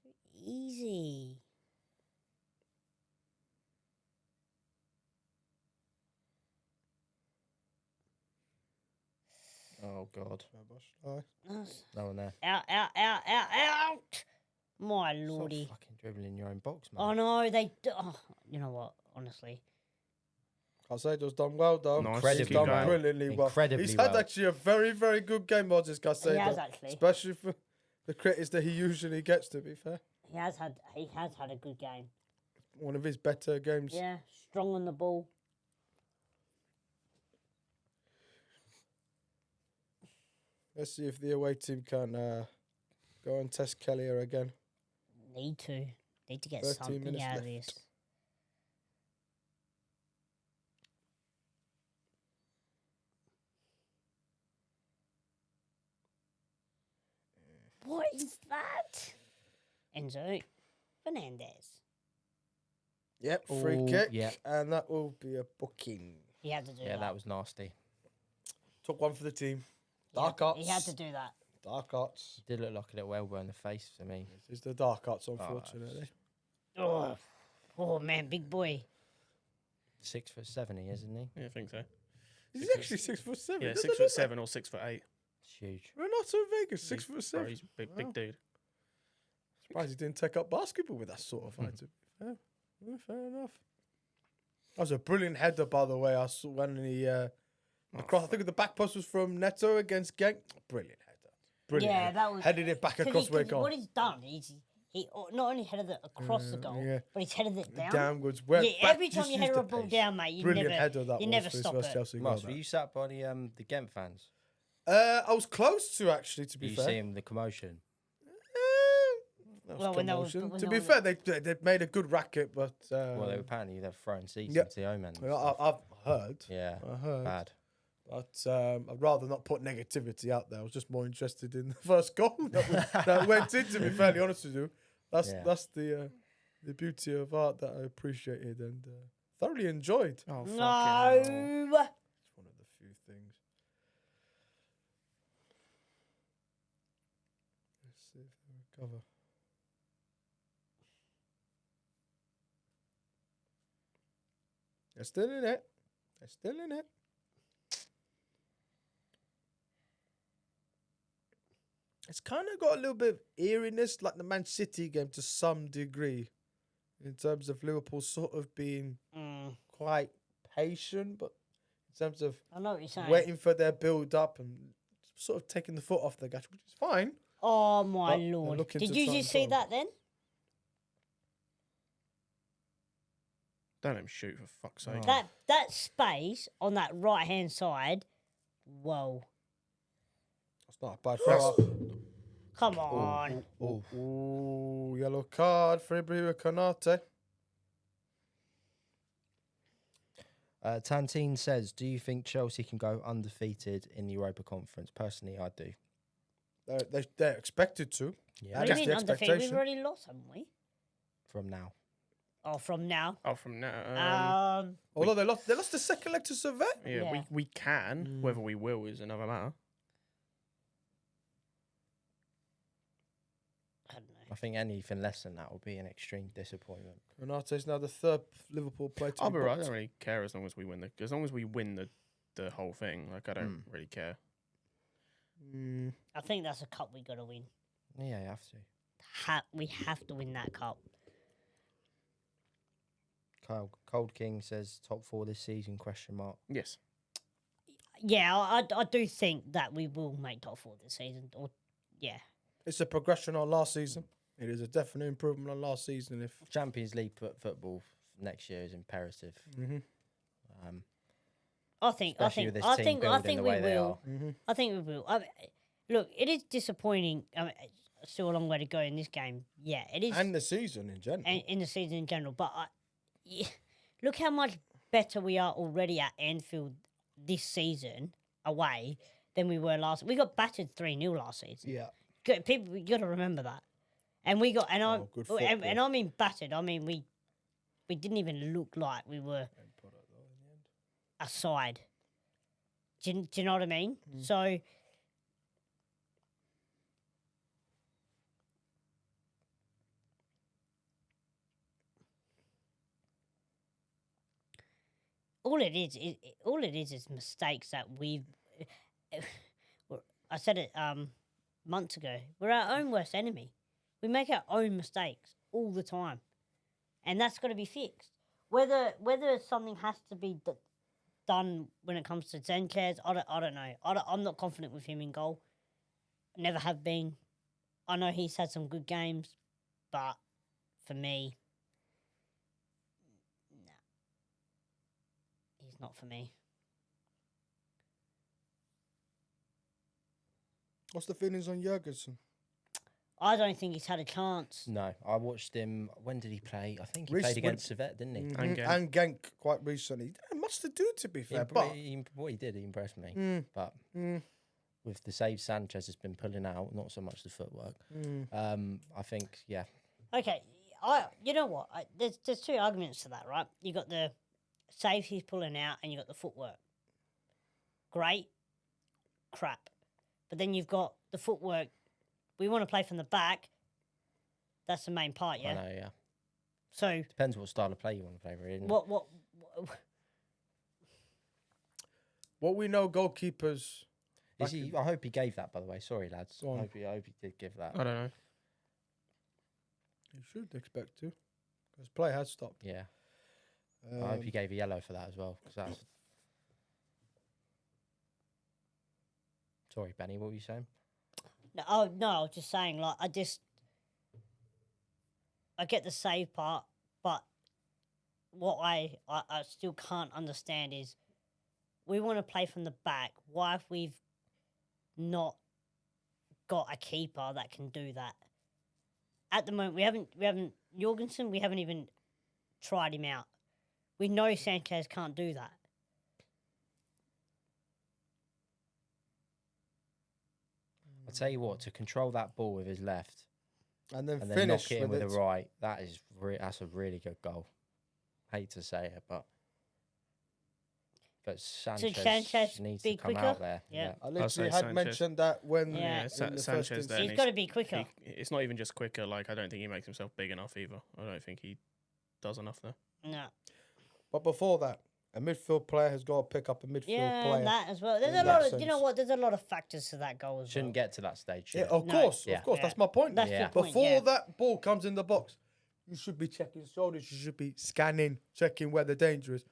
too easy. Oh God, Aye. Nice. no one there. Out, out, out, out, out. My Stop lordy. fucking dribbling your own box, man. Oh no, they. Oh, you know what? Honestly, Casado's done well though. Nice. Incredibly He's done well. brilliantly well. Incredibly He's had well. actually a very, very good game, Moses Casado. he has actually. Especially for the credits that he usually gets. To be fair, He has had a good game. one of his better games. Yeah, strong on the ball. Let's see if the away team can go and test Kellier again. Need to get 13 something minutes out of left. this. What is that? Enzo Fernandez. Yep, free Ooh, kick, yeah. and that will be a booking. He had to do Yeah, that. that was nasty. Took one for the team. He Dark had, arts. He had to do that. Dark arts. Did look like a little elbow in the face to me. It's the dark arts, unfortunately. Oh man, big boy. 6'7", he isn't he? Yeah, I think so. He's actually 6'7". Yeah, doesn't 6'7" he? or 6'8". It's huge. Renato Vegas, 6'7". Bro, he's a big, Wow. big dude. Surprised he didn't take up basketball with that sort of height. To be fair. Yeah, fair enough. That was a brilliant header, by the way. I saw when he across. I think the back post was from Neto against Genk. Brilliant header. Brilliant. Yeah, header. that was Headed it back across where it What gone. he's done, he not only headed it across the goal, yeah. but he's headed it down. Downwards. Went Yeah, back, every time just you used head the a ball pace. down, mate, you Brilliant never, header that you was never for his stop first it. Chelsea goal. Ross, were you sat by the Ghent fans? I was close to actually. To Did be you fair. see him the commotion? That was Well, when that was- commotion. when To that be was- fair, they made a good racket, but Well, they were apparently they're throwing seats yeah. into the Omen. and well, stuff. I've heard. Yeah, I heard. bad. But I'd rather not put negativity out there. I was just more interested in the first goal that went in. To be fairly honest with you, that's the beauty of art that I appreciated and thoroughly enjoyed. Oh, fucking No. It's one of the few things. Let's see if they recover. They're still in it. They're still in it. It's kind of got a little bit of eeriness, like the Man City game to some degree, in terms of Liverpool sort of being quite patient, but in terms of I know what you're saying. waiting for their build up and sort of taking the foot off the gas, which is fine. Oh my But they're lord! looking Did to you try just and see go. that then? Don't let him shoot, for fuck's sake. Oh. That space on that right hand side. Whoa! It's not a bad foul. Come on. Ooh, yellow card for Ibrahima Konate. Tantine says, "Do you think Chelsea can go undefeated in the Europa Conference?" Personally, I do. They're expected to. Yeah, What do That's you the mean undefeated? We've expectation. already lost, haven't we? from now. Oh, from now. Oh, from now. Although they lost the second leg to Servette. Yeah, Yeah. we can. Whether we will is another matter. I don't know. I think anything less than that will be an extreme disappointment. Konate's now the third Liverpool player to I'll be be right. I booked. don't really care as long as we win the whole thing. Like I don't really care. I think that's a cup we got to win. Yeah, you have to. We have to win that cup. Cold King says top 4 this season? Question mark. Yes. Yeah, I do think that we will make top 4 this season. Or yeah, It's a progression on last season. It is a definite improvement on last season. If Champions League football next year is imperative. I think Especially with this I team think building the we way they will. are. I think we will. Look, it is disappointing. It's still a long way to go in this game. Yeah, it is. and the season in general. In the season in general. But look how much better we are already at Anfield this season away than we were last. We got battered 3-0 last season. Yeah. People, you got to remember that. And we got and I good and football. I mean battered. I mean we didn't even look like we were a side. Do you know what I mean? So. All it is mistakes that we've. I said it months ago. We're our own worst enemy. We make our own mistakes all the time, and that's got to be fixed. Whether something has to be done when it comes to Zenchez, I don't know. I'm not confident with him in goal. Never have been. I know he's had some good games, but for me, nah, he's not for me. What's the feelings on Jurgensen? I don't think he's had a chance. No, I watched him. When did he play? I think he Recent- played against Servette, didn't he? And Genk. And Genk quite recently. He didn't have much to do, to be fair. What he did, he impressed me. Mm. But with the save Sanchez has been pulling out, not so much the footwork. I think, yeah. Okay, you know what? There's two arguments to that, right? You got the save he's pulling out, and you got the footwork. Great, crap, but then you've got the footwork. We want to play from the back. That's the main part, yeah. I know, yeah. So Depends what style of play you want to play, really. Isn't it? What we know, goalkeepers. Is he? I hope he gave that. By the way, sorry lads. Go on. I hope he did give that. I don't know. You should expect to, because play has stopped. Yeah. I hope he gave a yellow for that as well, because that's. Sorry, Benny. What were you saying? no, I was just saying, like, I get the save part, but what I still can't understand is we want to play from the back. Why have we not got a keeper that can do that? At the moment, we haven't Jorgensen. We haven't even tried him out. We know Sanchez can't do that. I'll tell you what. To control that ball with his left and then and then finish knock it in with it. the right, that's a really good goal. Hate to say it, but Sanchez needs to be come quicker? out there. Yeah. I I'll literally say had Sanchez. mentioned that when Yeah. in the Sanchez first there instance. He's needs- got to be quicker. It's not even just quicker. Like, I don't think he makes himself big enough either. I don't think he does enough there. No. But before that, a midfield player has got to pick up a midfield Yeah, player. and that as well. There's in a that lot of, you know sense. what? There's a lot of factors to that goal as Shouldn't well. get to that stage. Yeah, should of it? course, Yeah. of course. Yeah. That's my point. That's Yeah. your point. Before Yeah. that ball comes in the box, you should be checking shoulders. You should be scanning, checking where the danger is.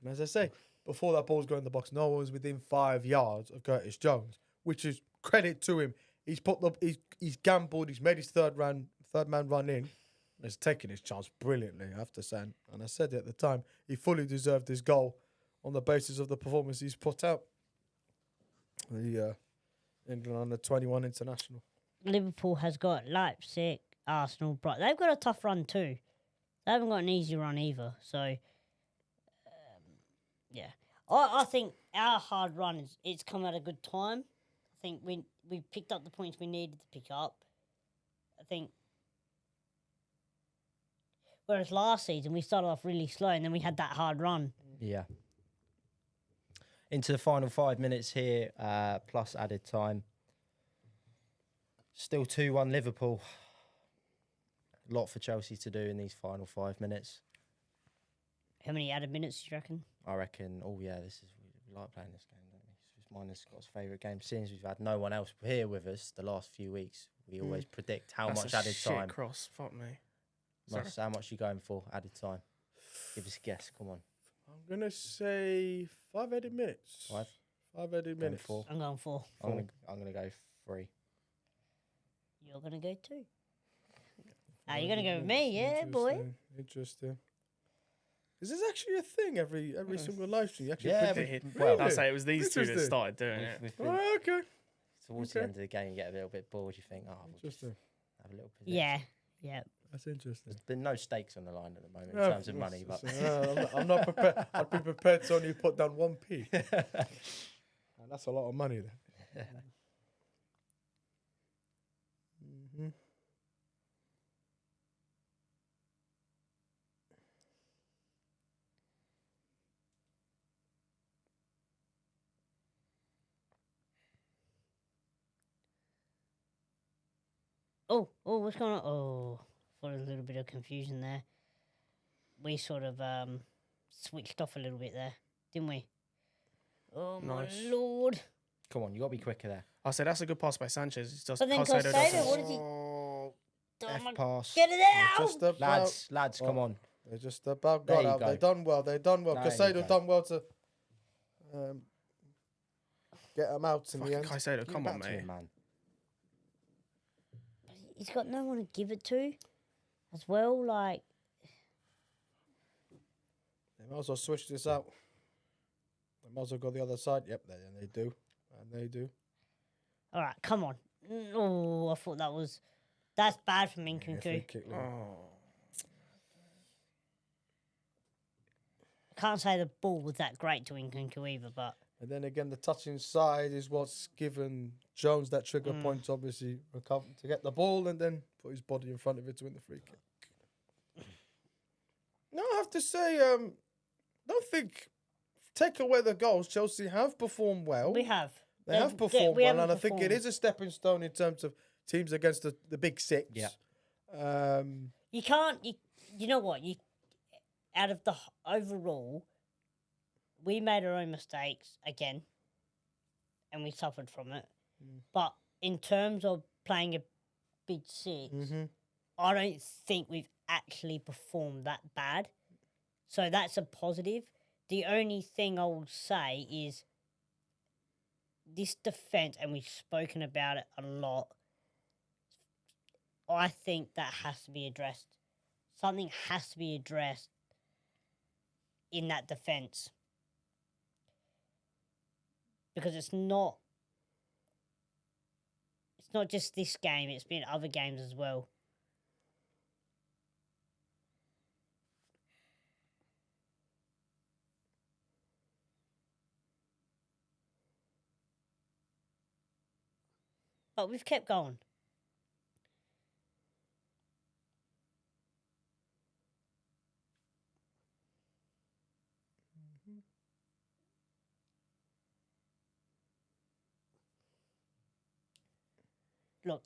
And as I say, before that ball's going in the box, no one's within 5 yards of Curtis Jones, which is credit to him. He's he's gambled. He's made his third man run in. And he's taken his chance brilliantly, I have to say. And I said it at the time, he fully deserved his goal on the basis of the performance he's put out. The England under 21 international. Liverpool has got Leipzig, Arsenal, Brighton. They've got a tough run too. They haven't got an easy run either. So, yeah, I think our hard run it's come at a good time. I think we picked up the points we needed to pick up. I think. Whereas last season we started off really slow and then we had that hard run. Yeah. Into the final 5 minutes here, plus added time. Still 2-1 Liverpool. A lot for Chelsea to do in these final 5 minutes. How many added minutes do you reckon? I reckon, we like playing this game, don't we? It's mine and Scott's favourite game. Since we've had no one else here with us the last few weeks, we always predict how That's much a added shit time. cross. Fuck me. Sorry. How much you going for added time? Give us a guess, come on. I'm going to say 5 added minutes. 5? 5 added Going minutes. 4? I'm going 4. I'm gonna go 3. You're going to go 2. You're going to go with me, yeah, boy. Interesting. Is this actually a thing every single live stream? You actually Yeah, predict- well, I'd say it was these two that Interesting. started doing it. We've been, Oh, okay. towards the end of the game, you get a little bit bored. You think, we'll just Interesting. have a little prediction. Yeah. That's interesting. There's been no stakes on the line at the moment in Yeah, terms of money, but I'm not prepared. I'd be prepared to only put down 1p. And that's a lot of money then. Mm-hmm. Oh, what's going on? Oh, got a little bit of confusion there. We sort of switched off a little bit there, didn't we? Oh, Nice. my Lord. come on, you got to be quicker there. I said that's a good pass by Sanchez. It's just But then Caicedo Caicedo, doesn't- what is he? Oh, F Oh, pass. get it out! just about, Lads, come on. they just about There got you out. go. They done well. They done well. There you Caicedo go. done well to get them out in the Fucking end. Caicedo, Give come it on, back to mate. him, man. he's got no one to give it to as well. Like, They might as well switch this out. They might as well go the other side. Yep, they do. And they do. all right, come on. Oh, I thought that's bad from Yeah, free Nkunku. kick, Liverpool. Oh. I can't say the ball was that great to Nkunku either, but And then again, the touch inside is what's given Jones that trigger point to obviously recover to get the ball and then put his body in front of it to win the free kick. No, I have to say, don't think, take away the goals, Chelsea have performed well. we have. They have performed we well, haven't and I think it performed. is a stepping stone in terms of teams against the big six. Yeah. You can't. You know what? Out of the overall, we made our own mistakes again, and we suffered from it. But in terms of playing a big 6, I don't think we've actually performed that bad. So that's a positive. The only thing I would say is this defense, and we've spoken about it a lot. I think that has to be addressed. Something has to be addressed in that defense. Because it's not just this game, it's been other games as well. But we've kept going. Look,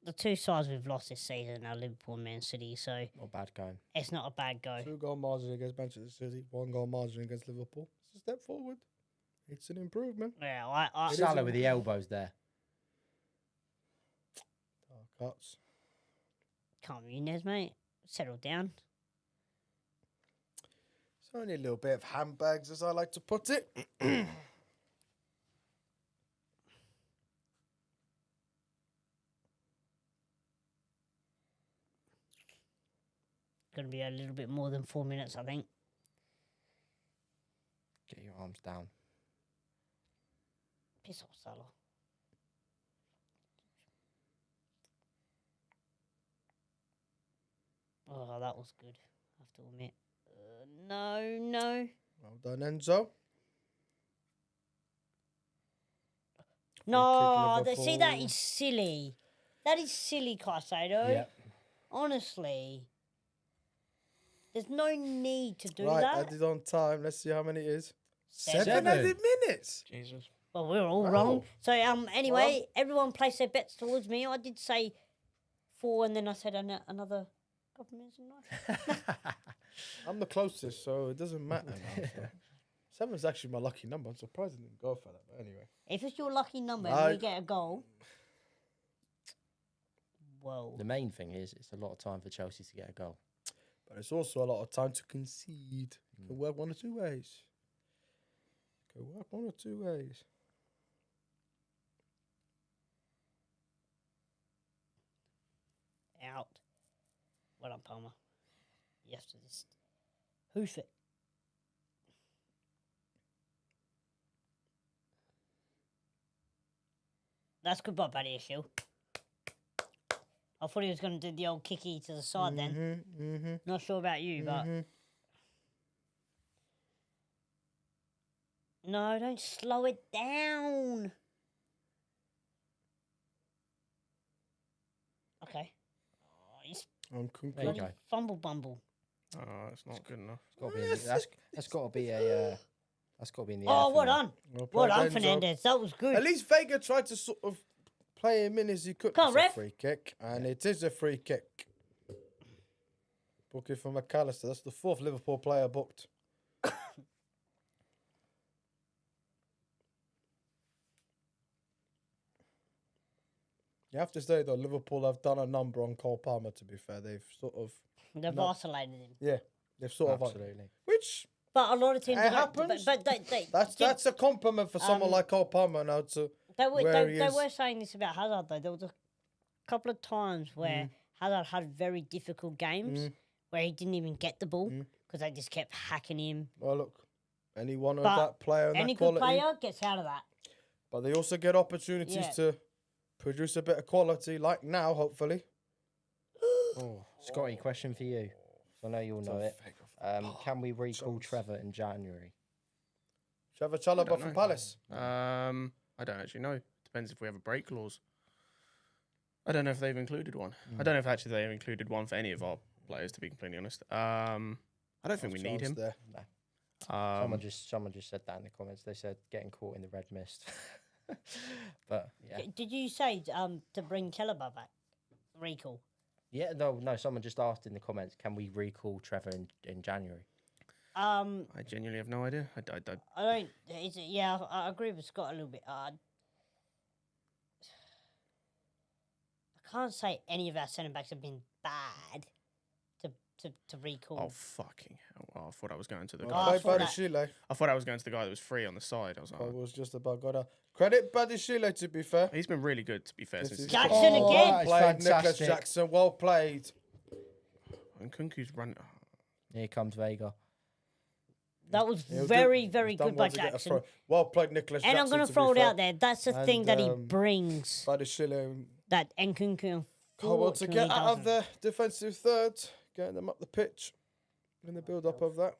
the two sides we've lost this season are Liverpool and Man City, so Not bad going. it's not a bad go. 2-goal margin against Manchester City, 1-goal margin against Liverpool. It's a step forward. It's an improvement. Yeah, I Salah with the elbows there. Cuts. can't be Nez, mate. Settle down. It's only a little bit of handbags, as I like to put it. Going to be a little bit more than 4 minutes, I think. Get your arms down. Piss off, Salah. Oh, that was good. I have to admit. No. Well done, Enzo. No, kick, see, that Liverpool. is silly. That is silly, Caicedo. Yeah. Honestly. There's no need to do Right, that. added on time. Let's see how many it is. Seven. 7 added minutes. Jesus. Well, we were all Wow. wrong. So, anyway, everyone placed their bets towards me. I did say 4, and then I said another couple minutes in life. I'm the closest, so it doesn't matter now. So. 7's actually my lucky number. I'm surprised I didn't go for that. But anyway. If it's your lucky number I- and we get a goal, whoa. The main thing is it's a lot of time for Chelsea to get a goal. But it's also a lot of time to concede. Can work one or two ways. Out. Well done, Palmer. You have to just hoof it. That's goodbye, Paddy Issue. I thought he was going to do the old kicky to the side then. Not sure about you, but... No, don't slow it down. Okay. Oh, he's I'm There you bloody go. fumble bumble. Oh, it's not good enough. Gotta be in the, that's got to be a. That's got to be in the. Oh, air well for me. done. Well done, Fernandez. That was good. At least Vega tried to sort of play him in as he could. Come on, It's a ref. free kick, and it is a free kick. Book it from McAllister. That's the 4th Liverpool player booked. You have to say, though, Liverpool have done a number on Cole Palmer, to be fair. They've sort of... They've No. isolated him. Yeah, they've sort of... Absolutely. Which... But a lot of teams... It don't- happens. But That's a compliment for someone like Cole Palmer now to... They where he were is. saying this about Hazard, though. There was a couple of times where Hazard had very difficult games where he didn't even get the ball because they just kept hacking him. Well, look, any one of But that player and Any that good quality, player gets out of that. but they also get opportunities Yeah. to produce a bit of quality, like now, hopefully. Oh, Scotty, question for you. So I know you'll know it. Can we recall Trevor in January? Trevor Chalobah from Palace. I don't actually know. Depends if we have a break clause. I don't know if they've included one. I don't know if actually they've included one for any of our players, to be completely honest. I don't think we need him. There. Someone just said that in the comments. They said getting caught in the red mist. But yeah, Did you say to bring Chalobah back? Recall. yeah, no. Someone just asked in the comments, can we recall Trevor in January? I genuinely have no idea. I I don't. Yeah, I agree with Scott a little bit. I can't say any of our centre backs have been bad to recall. Oh fucking hell! Oh, I thought I was going to the Well, guy. I play saw that. Badishile. I thought I was going to the guy that was free on the side. I was like, I was just about got to credit Badishile, to be fair. he's been really good, to be fair. This Since is- he's Jackson come. Oh, again. well played, Nicholas Fantastic. Jackson. Well played. And Kunku's run. Here comes Vega. That was He'll do- very, he's very done good by well to get a Jackson. throw. Well played, Nicholas And Jackson. I'm going to to be throw it fair. out there. That's the And, thing that he brings. Badishile That Nkunku. Cobalt to get out of doesn't. the defensive third, getting them up the pitch in the build-up of that.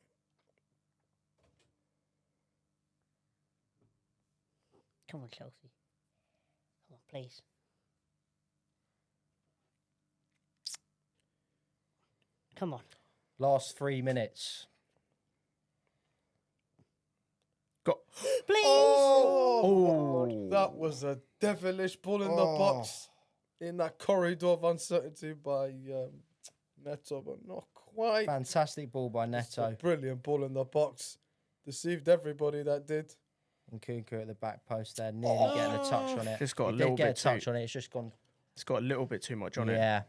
Come on, Chelsea. Come on, please. Come on. Last 3 minutes. Got. Please. Oh, that was a devilish ball in the box in that corridor of uncertainty by Neto, but not quite. Fantastic ball by It's a Neto. brilliant ball in the box. Deceived everybody that did. And Kunku at the back post there, nearly getting a touch on it. Just got a He little did get bit a touch too- on it. It's just gone. It's got a little bit too much on it. Yeah.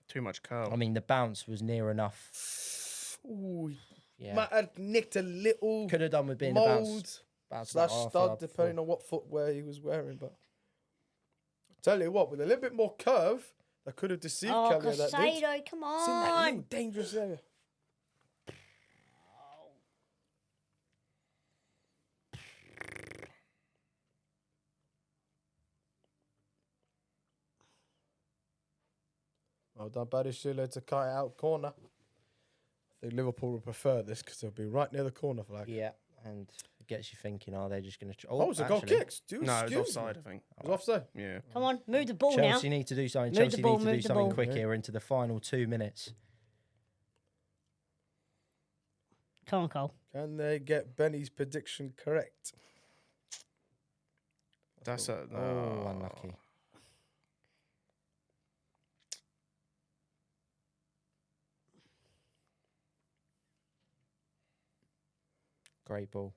Too much curl. I mean, the bounce was near enough. Ooh, Yeah. might have nicked a little Could have done with being a bounce. mould Bounce slash about half stud, yard depending on what footwear he was wearing. But I tell you what, with a little bit more curve, that could have deceived Oh, Kelly. That did. Casado, come It's in that little on. dangerous area. Well done, Badishile, to cut it out corner. I think Liverpool would prefer this because they'll be right near the corner flag. Yeah, and it gets you thinking, are they just going to... Oh, it's a goal kick. Dude, no, it's excuse offside, me. I think. It was offside. Yeah. Come on, move the ball Chelsea now. need to do something. Move the Chelsea ball, need to do move the something ball. quick Yeah. here into the final 2 minutes. Come on, Cole. Can they get Benny's prediction correct? That's a. Oh, unlucky. Great ball.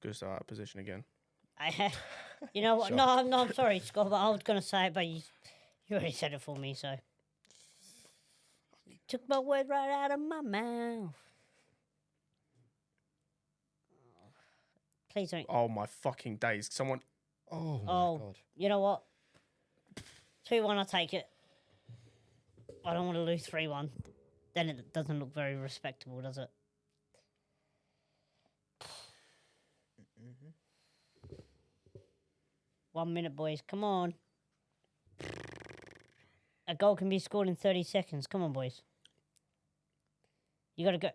Good start out of position again. You know what? No, I'm sorry, Scott, but I was going to say it, but you already said it for me, so. You took my word right out of my mouth. Please don't. Oh my fucking days! Someone. Oh, my Oh, God. you know what? 2-1, I'll take it. I don't want to lose 3-1. Then it doesn't look very respectable, does it? Mm-hmm. 1 minute, boys. Come on. A goal can be scored in 30 seconds. Come on, boys. You got to go.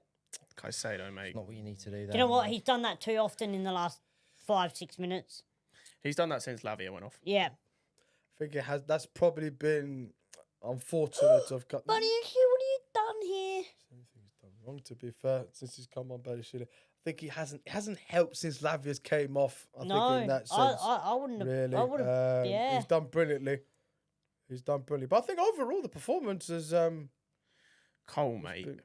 Caicedo, mate. Not what you need to do there. Do you know what? He's done that too often in the last 5-6 minutes. He's done that since Lavia went off. Yeah. I think it has. That's probably been unfortunate to have cut. Buddy, what have you done here? Anything's done wrong, to be fair, since he's come on Badishile. I think he hasn't. It hasn't helped since Lavia's came off. I No, think in that sense, I wouldn't have. really, I would have. Yeah. he's done brilliantly. He's done brilliantly. But I think overall the performance has Cole, mate. been-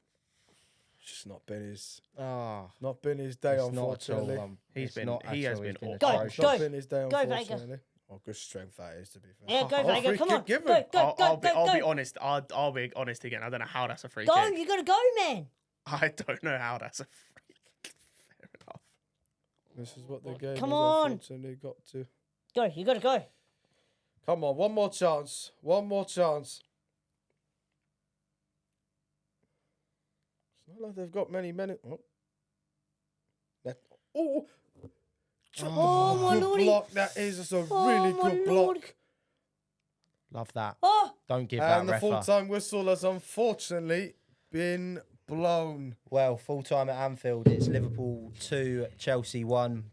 it's just not been his Oh, not been his day, it's not at unfortunately. all. He's It's been- not he at has all. been He's been awful. Go, atrocious. It's not been his day, Go, Vega. unfortunately. Oh, good strength that is, to be fair. Yeah, go, Oh, Vega. free Come kick on. given. Go, go, I'll go, go, be go. honest. I'll be honest again. I don't know how that's a free Go, kick. you got to go, man. I don't know how that's a free kick. Fair enough. This is what the game Come has on. unfortunately got to. Go, you got to go. Come on, one more chance. One more chance. It's not like they've got many minutes. Oh, Oh, my good lordy. block. That is just a Oh, really my good lord. block. Love that. Oh, Don't give that And the refa. full-time whistle has unfortunately been blown. Well, full time at Anfield, it's Liverpool 2, Chelsea 1.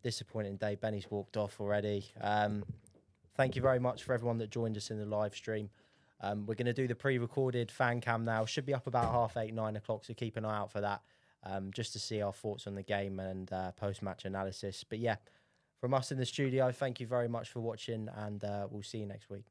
Disappointing day. Benny's walked off already. Thank you very much for everyone that joined us in the live stream. We're going to do the pre-recorded fan cam now. Should be up about 8:30, 9 o'clock, so keep an eye out for that, just to see our thoughts on the game and post-match analysis. But yeah, from us in the studio, thank you very much for watching, and we'll see you next week.